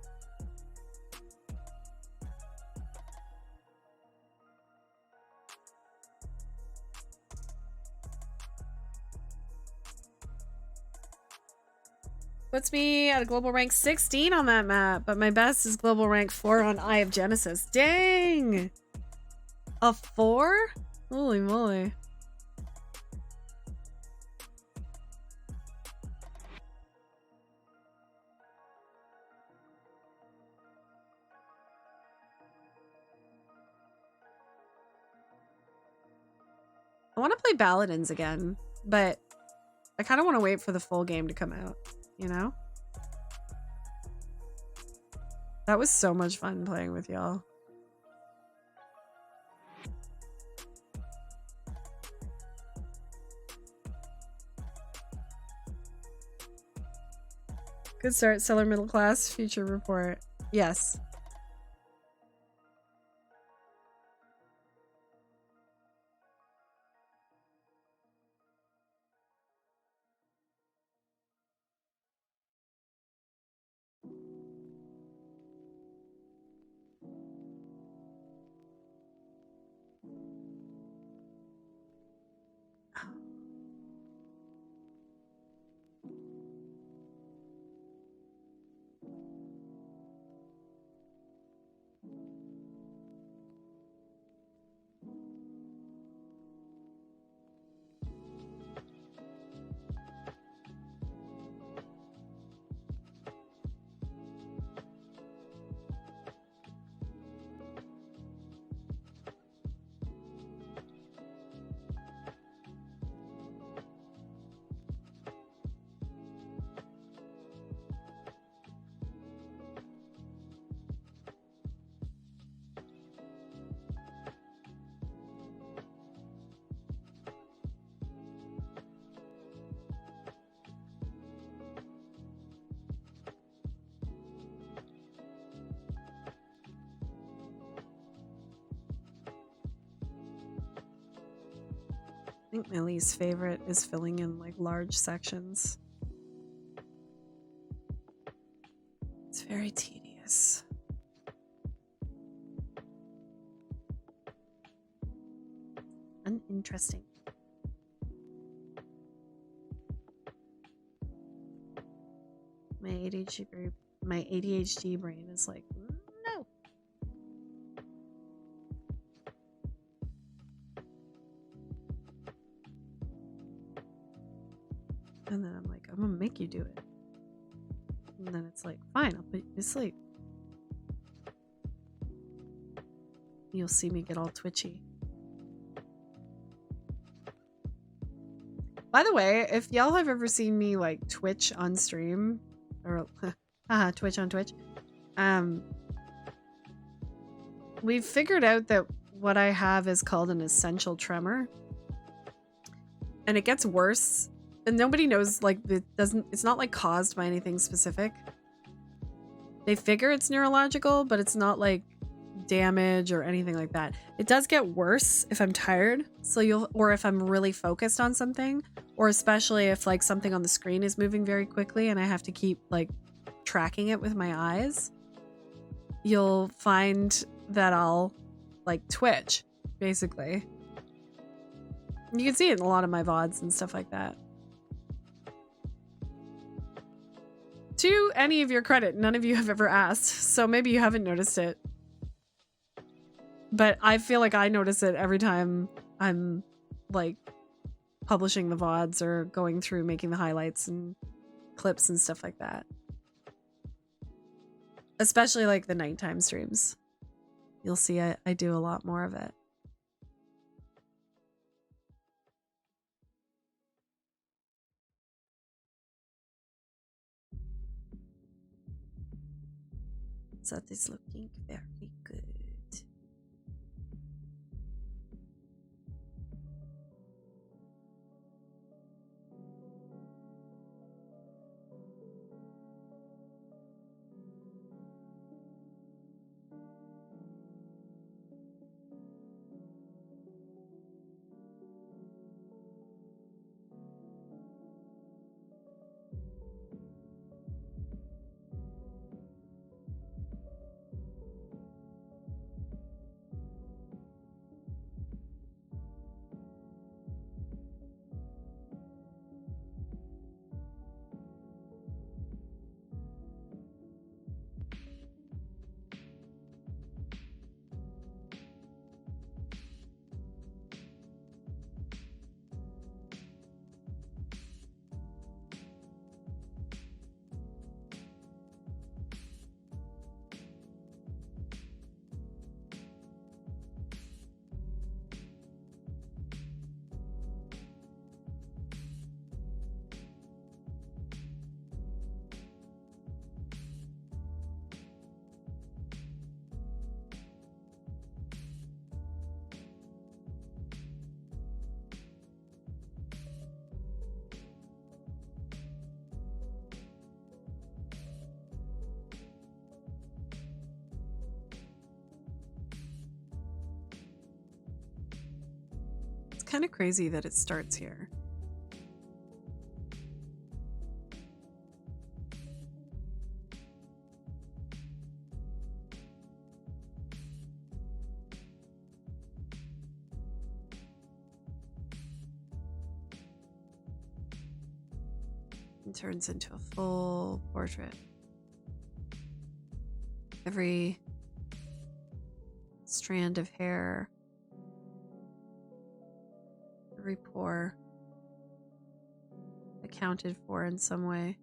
Puts me at a global rank 16 on that map, but my best is global rank 4 on Eye of Genesis. Dang! A 4? Holy moly. want to play Paladins again, but I kind of want to wait for the full game to come out, you know? That was so much fun playing with y'all. Good start, seller middle class, future report. Yes. I think my least favorite is filling in like large sections. It's very tedious. Uninteresting. My ADHD brain is like, no. And then I'm like, I'm gonna make you do it. And then it's like, fine, I'll put you to sleep. You'll see me get all twitchy. By the way, if y'all have ever seen me like Twitch on stream, or Twitch on Twitch, we've figured out that what I have is called an essential tremor. And it gets worse. And nobody knows, like, it's not like caused by anything specific. They figure it's neurological, but it's not like damage or anything like that. It does get worse if I'm tired, or if I'm really focused on something, or especially if like something on the screen is moving very quickly and I have to keep like tracking it with my eyes. You'll find that I'll like twitch, basically. You can see it in a lot of my VODs and stuff like that. To any of your credit, none of you have ever asked, so maybe you haven't noticed it. But I feel like I notice it every time I'm like publishing the VODs or going through making the highlights and clips and stuff like that. Especially like the nighttime streams. You'll see I do a lot more of it. So that is looking very good. kind of crazy that it starts here. And turns into a full portrait. Every strand of hair, every pore accounted for in some way.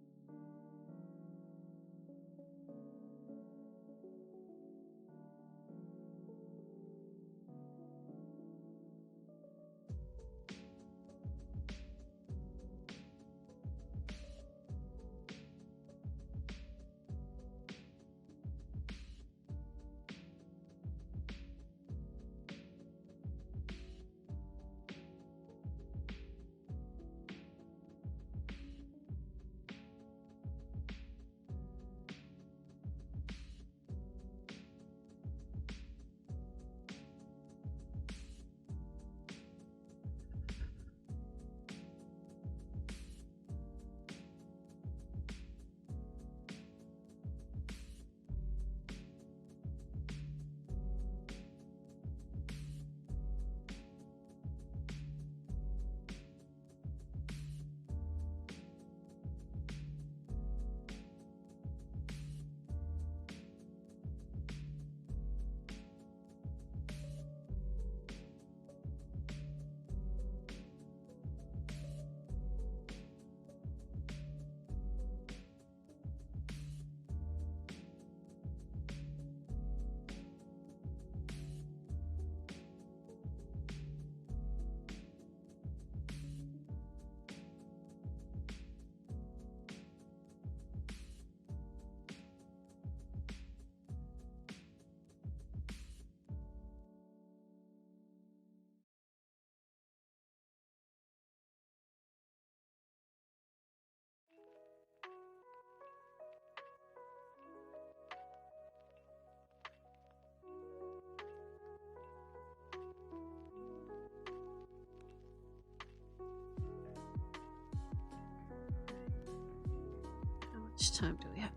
How much time do we have?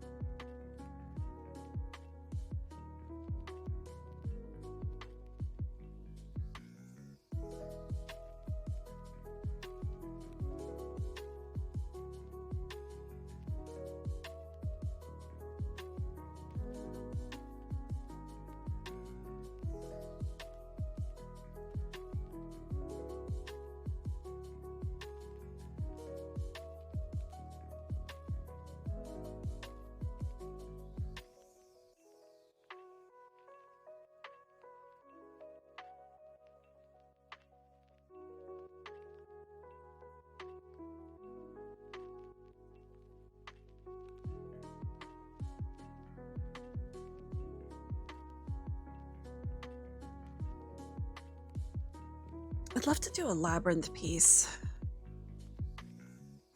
I'd love to do a labyrinth piece.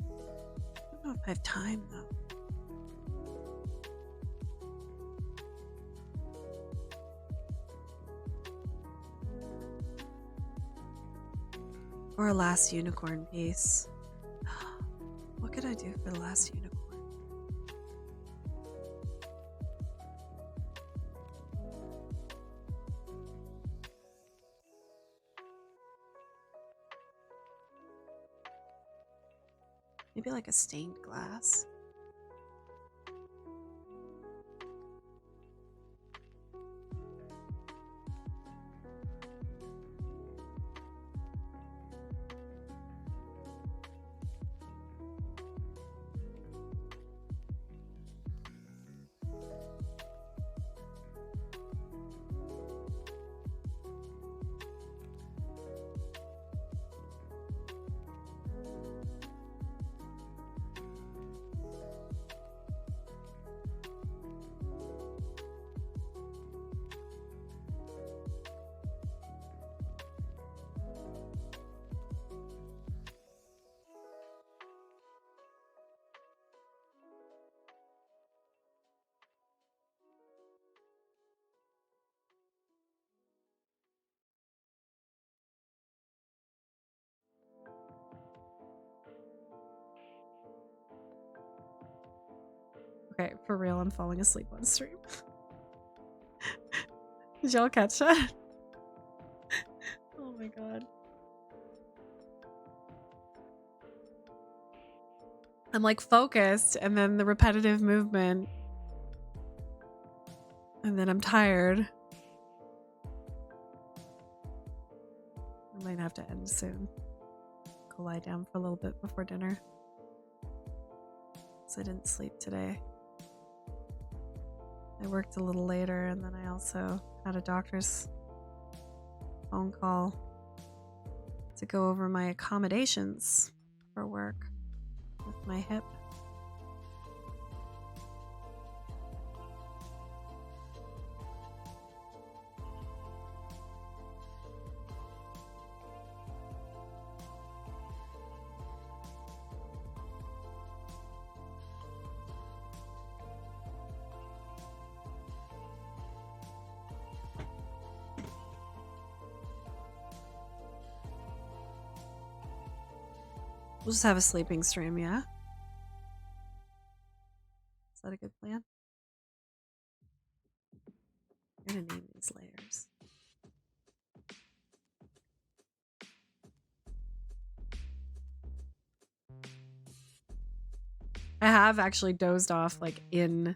I don't know if I have time though. Or a last unicorn piece. What could I do for the last unicorn? Maybe like a stained glass. Okay, for real, I'm falling asleep on stream. Did y'all catch that? Oh my god. I'm like focused and then the repetitive movement. And then I'm tired. I might have to end soon. Go lie down for a little bit before dinner. So I didn't sleep today. I worked a little later and then I also had a doctor's phone call to go over my accommodations for work with my hip. We'll just have a sleeping stream, yeah? Is that a good plan? I'm gonna name these layers. I have actually dozed off like in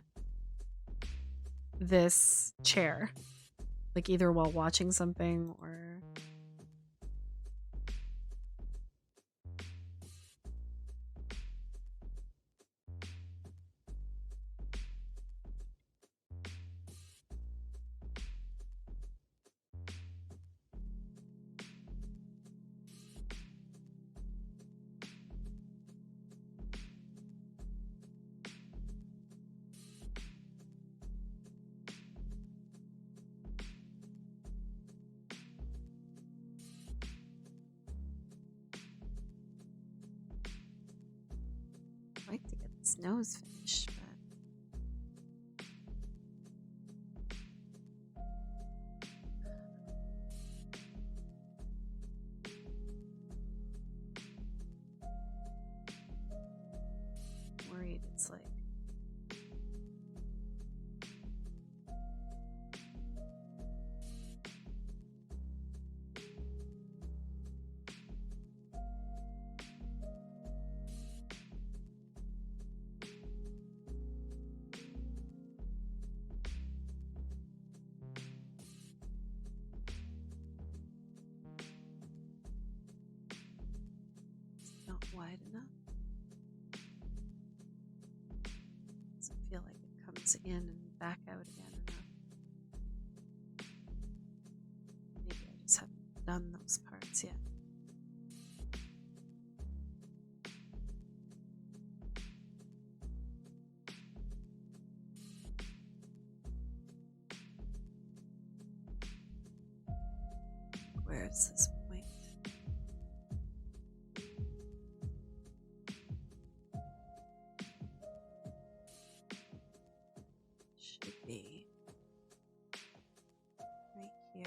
this chair. Like either while watching something or I'd like to get this nose finished, but I'm worried it's like not wide enough. Doesn't feel like it comes in and back out again enough. Maybe I just haven't done those parts yet. Where's this point? Should be right here.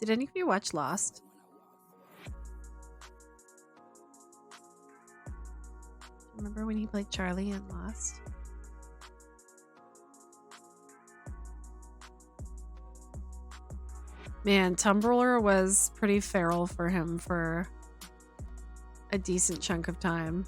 Did any of you watch Lost? Remember when he played Charlie in Lost? Man, Tumblr was pretty feral for him for a decent chunk of time.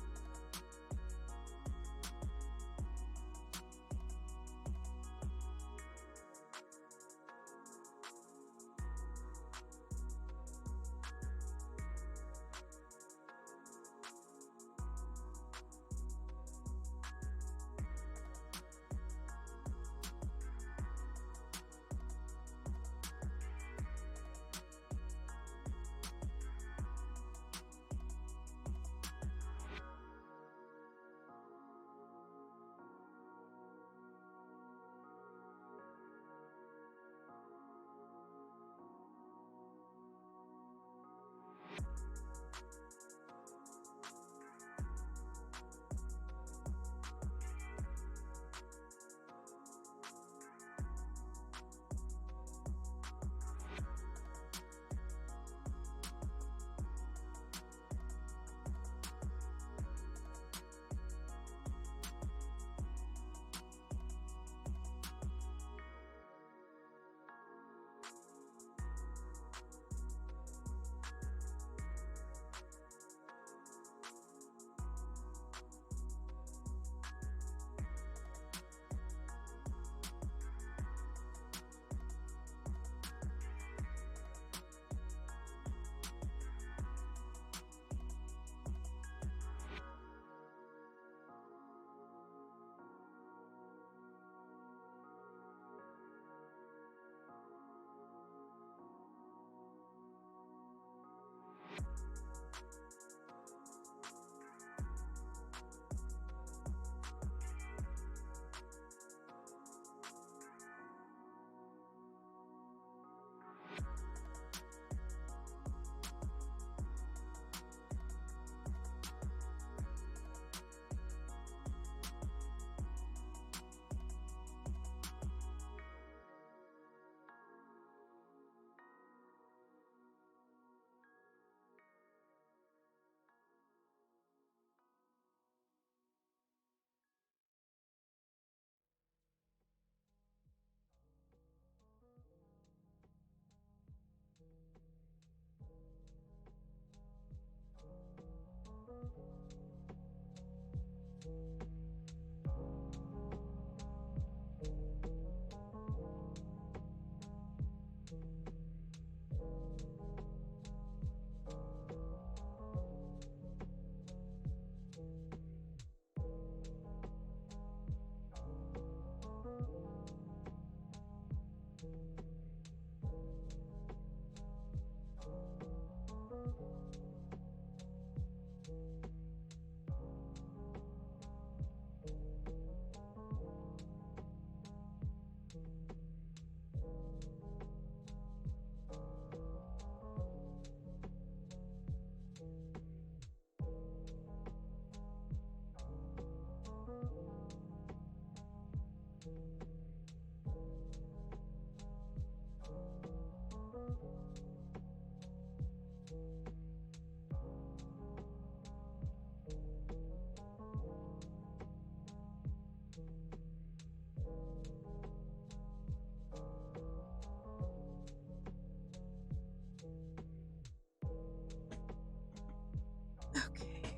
Okay.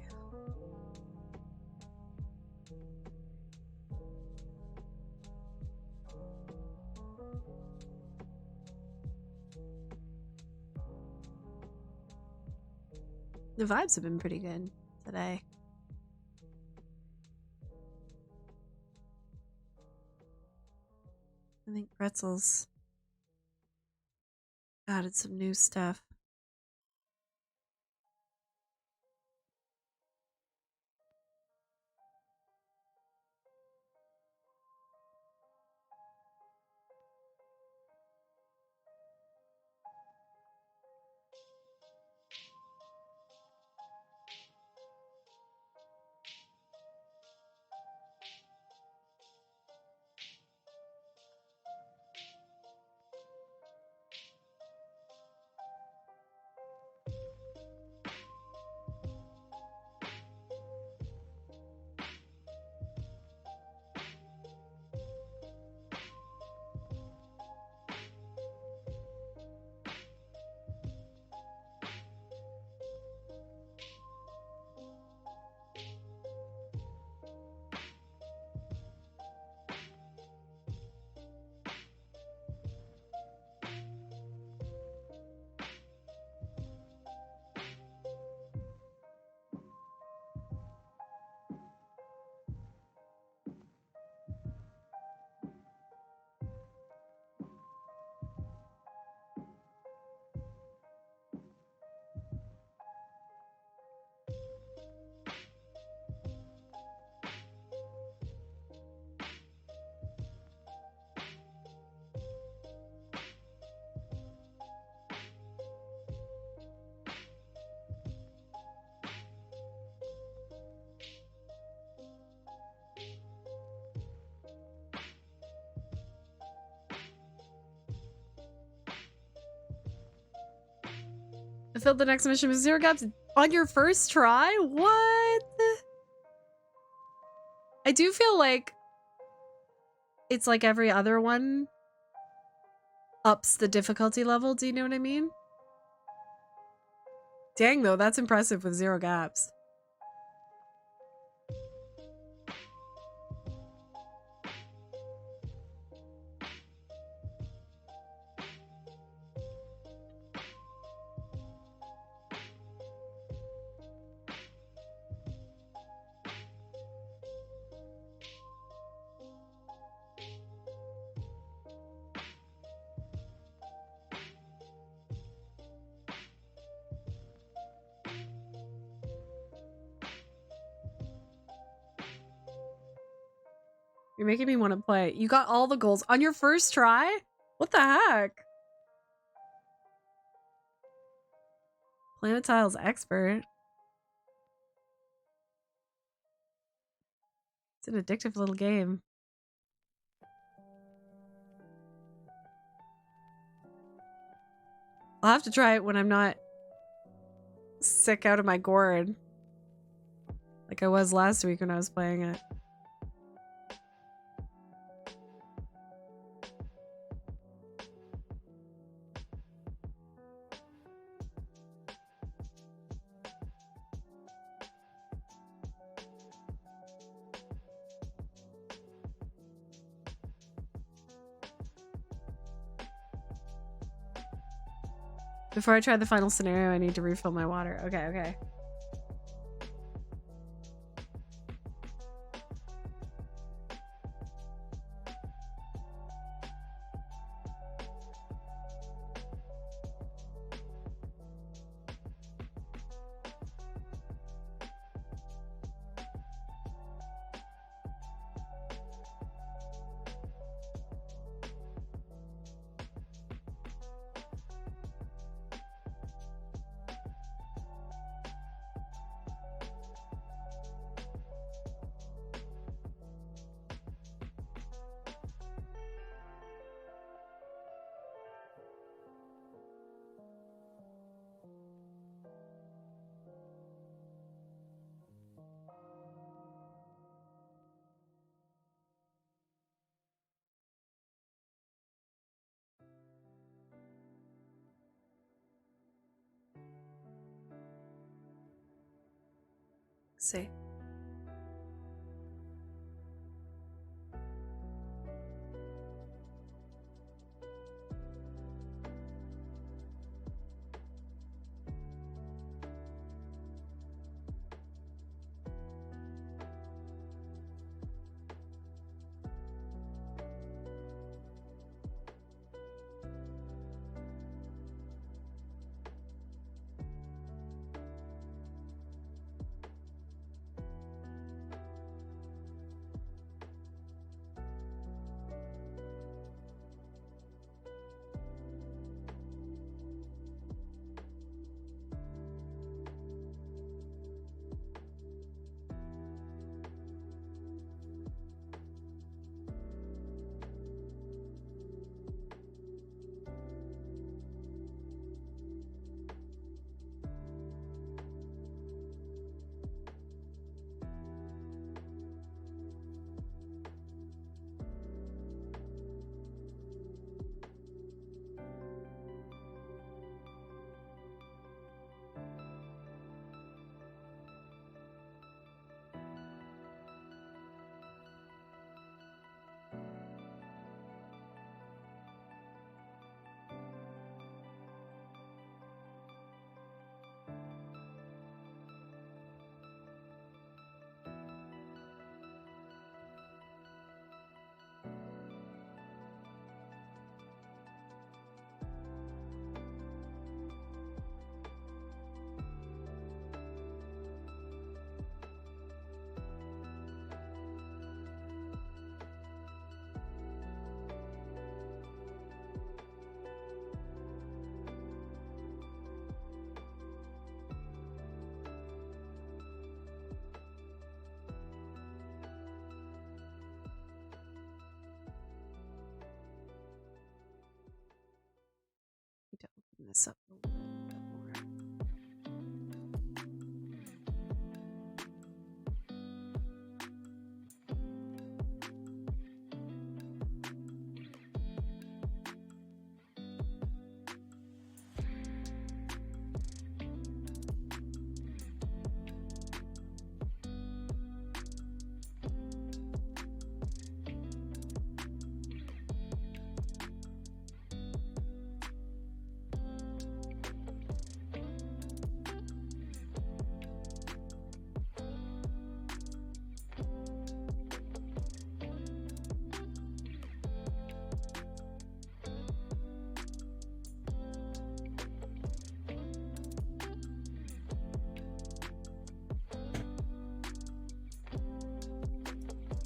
The vibes have been pretty good today. I think Pretzel's added some new stuff. filled the next mission with 0 gaps on your first try? What? I do feel like it's like every other one ups the difficulty level. Do you know what I mean? Dang, though, that's impressive with 0 gaps. You're making me want to play. You got all the goals on your first try? What the heck? Planet Tiles expert. It's an addictive little game. I'll have to try it when I'm not sick out of my gourd. Like I was last week when I was playing it. Before I try the final scenario, I need to refill my water. Okay, okay. See.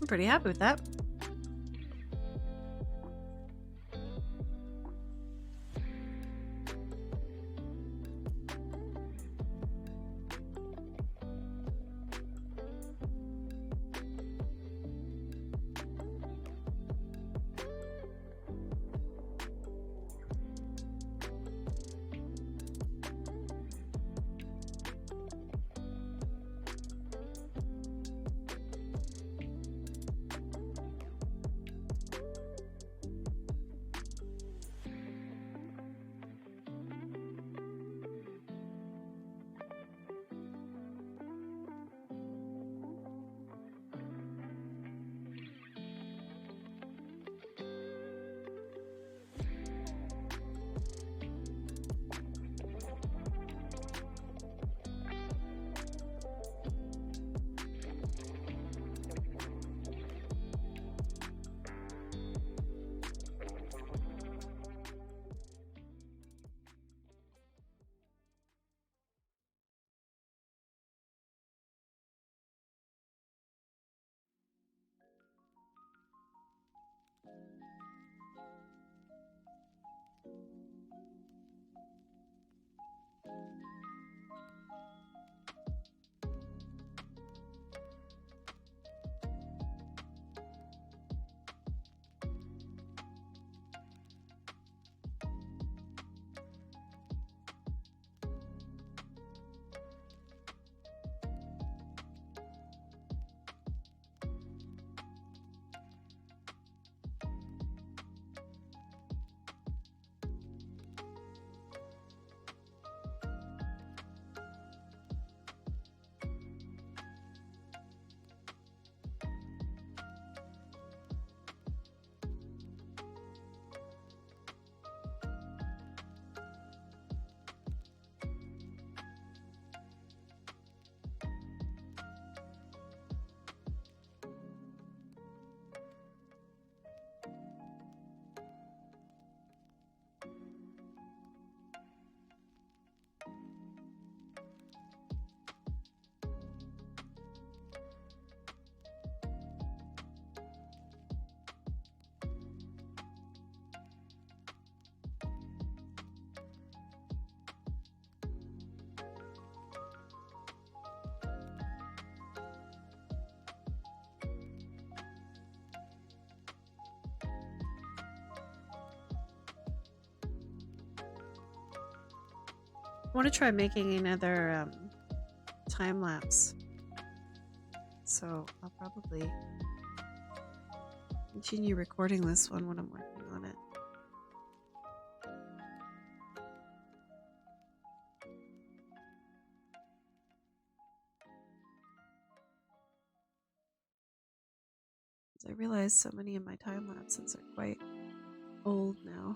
I'm pretty happy with that. I want to try making another time lapse. So I'll probably continue recording this one when I'm working on it. I realize so many of my time lapses are quite old now.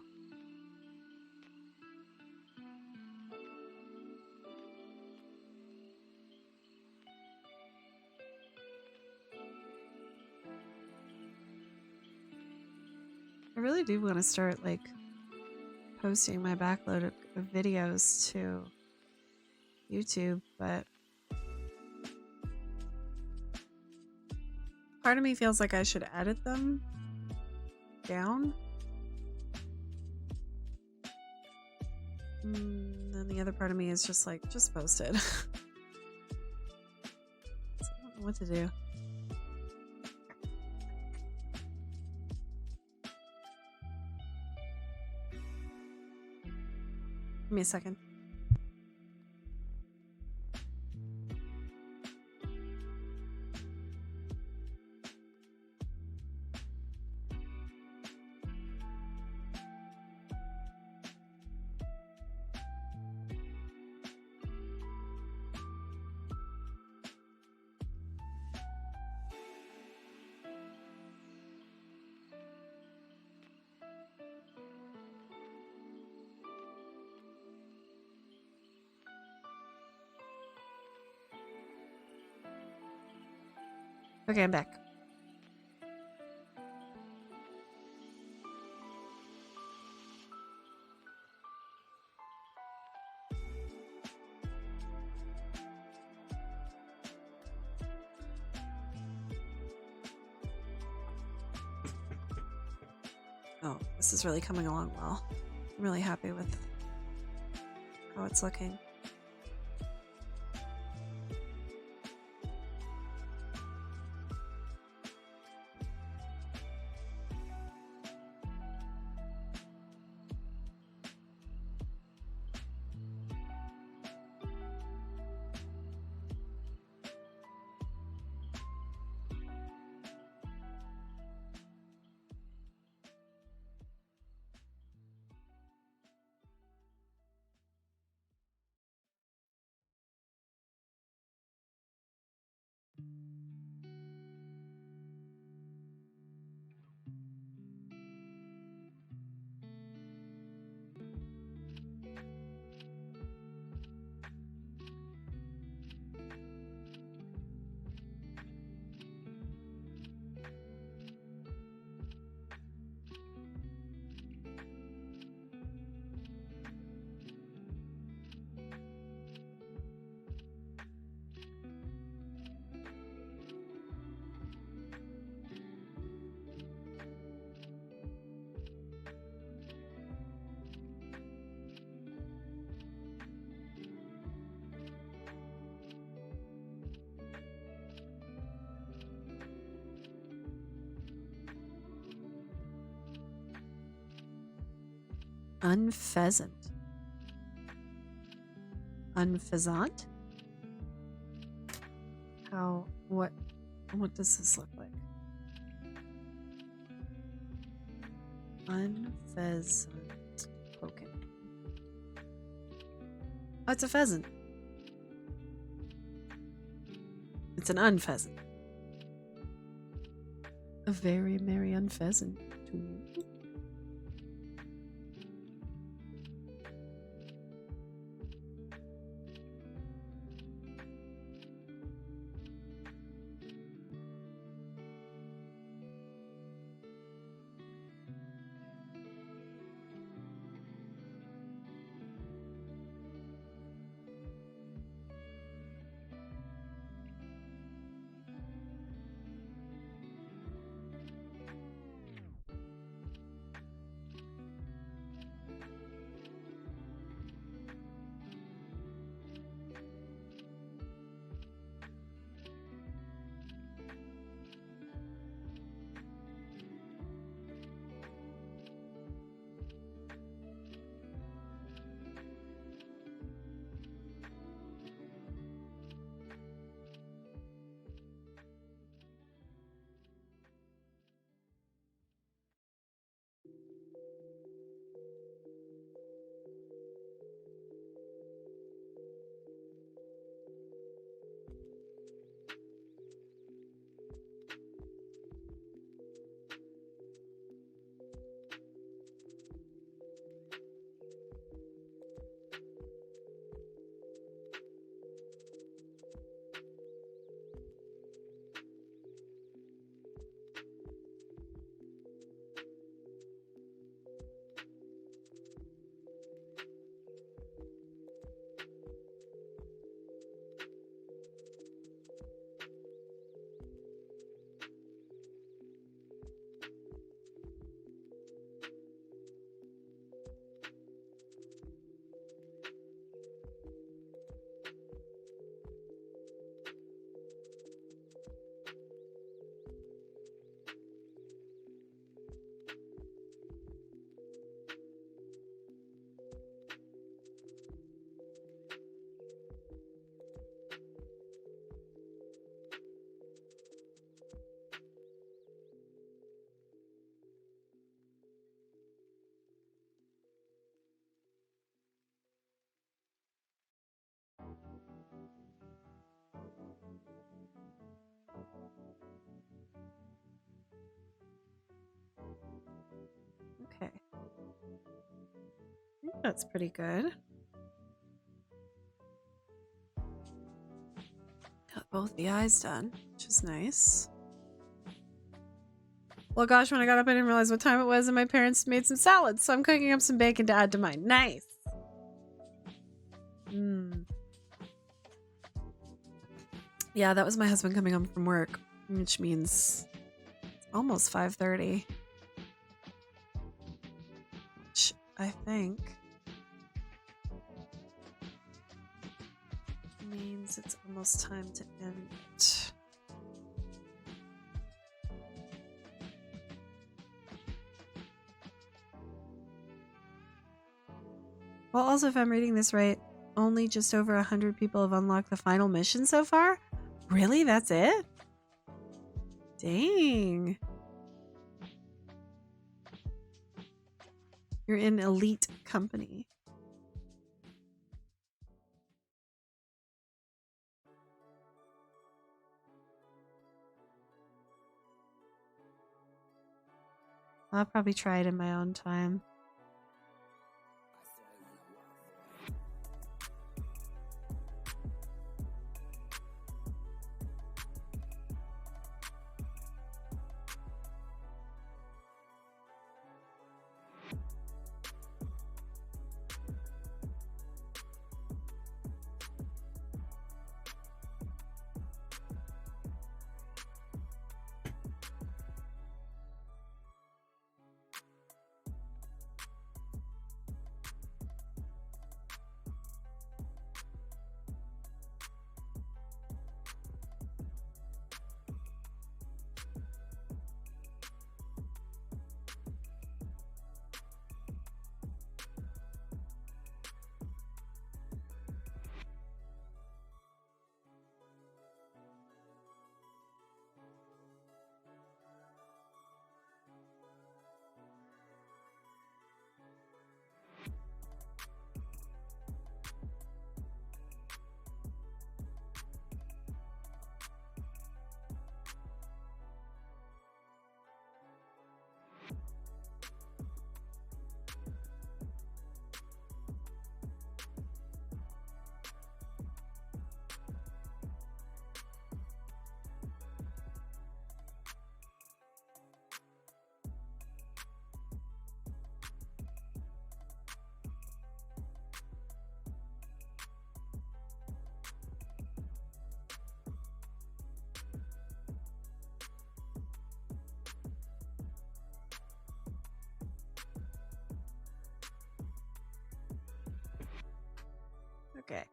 I really do want to start like posting my backload of videos to YouTube, but part of me feels like I should edit them down. And the other part of me is just like, just post it. So I don't know what to do. Give me a second. Okay, I'm back. Oh, this is really coming along well. I'm really happy with how it's looking. Unpheasant. Unpheasant? How, what does this look like? Unpheasant token. Oh, it's a pheasant. It's an unpheasant. A very merry unpheasant. Okay. I think that's pretty good. Got both the eyes done, which is nice. Well, gosh, when I got up, I didn't realize what time it was, and my parents made some salads, so I'm cooking up some bacon to add to mine. Nice! Yeah, that was my husband coming home from work, which means it's almost 5:30. I think. Means it's almost time to end it. Well, also, if I'm reading this right, only just over 100 people have unlocked the final mission so far? Really? That's it? Dang. You're in elite company. I'll probably try it in my own time. Okay.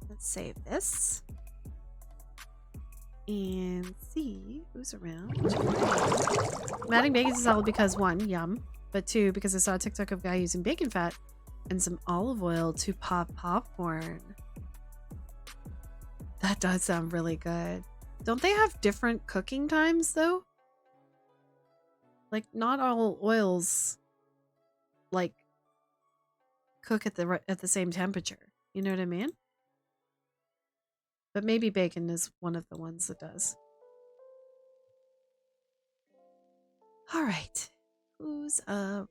Let's save this. And see who's around. I'm adding bacon to salad because 1, yum. But 2, because I saw a TikTok of a guy using bacon fat and some olive oil to pop popcorn. That does sound really good. Don't they have different cooking times though? Like not all oils like cook at the same temperature. You know what I mean? But maybe bacon is one of the ones that does. All right. Who's around?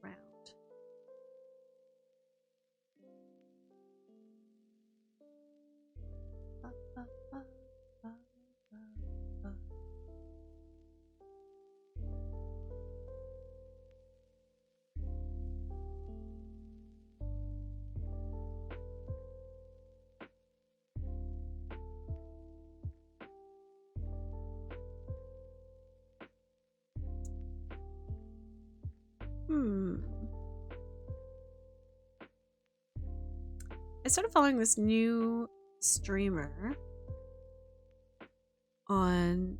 I started following this new streamer on...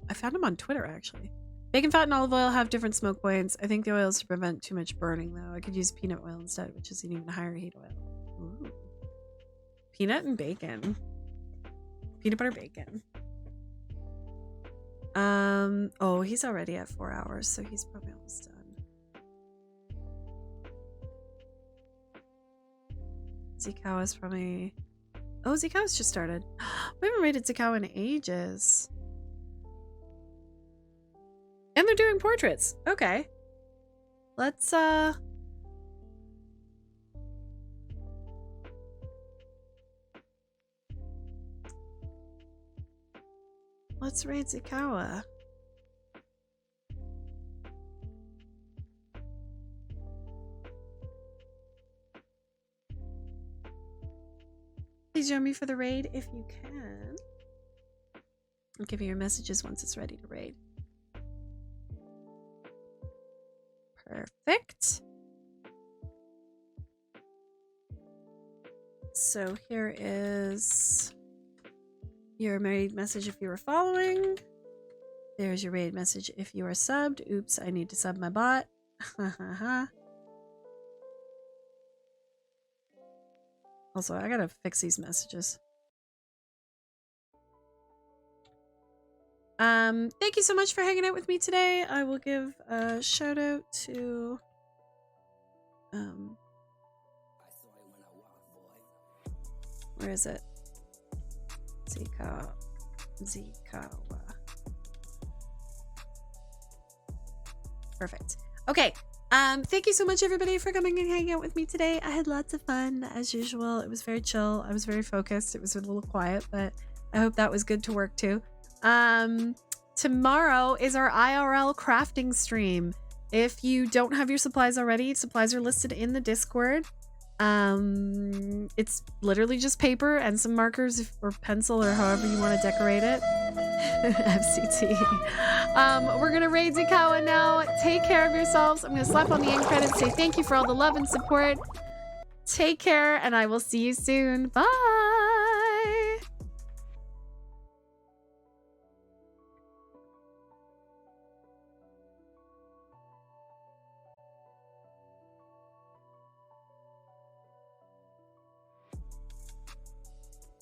I found him on Twitter, actually. Bacon fat and olive oil have different smoke points. I think the oil is to prevent too much burning, though. I could use peanut oil instead, which is an even higher heat oil. Ooh. Peanut and bacon. Peanut butter bacon. Oh, he's already at 4 hours, so he's probably almost done. Zikawa's probably... Oh, Zikawa's just started. We haven't rated Zikawa in ages. And they're doing portraits. Okay. Let's raid Zikawa. please join me for the raid if you can. I'll give you your messages once it's ready to raid. Perfect. So here is your raid message if you were following. There's your raid message if you are subbed. Oops, I need to sub my bot. Also, I gotta fix these messages. Thank you so much for hanging out with me today. I will give a shout out to where is it? Zikawa. Perfect. Okay. Thank you so much everybody for coming and hanging out with me today. I had lots of fun as usual. It was very chill. I was very focused. It was a little quiet, but I hope that was good to work to. Tomorrow is our IRL crafting stream. If you don't have your supplies already, supplies are listed in the Discord. It's literally just paper and some markers or pencil or however you want to decorate it. FCT. We're gonna raid Zikawa now. Take care of yourselves. I'm gonna slap on the end credits, say thank you for all the love and support. Take care, and I will see you soon. Bye.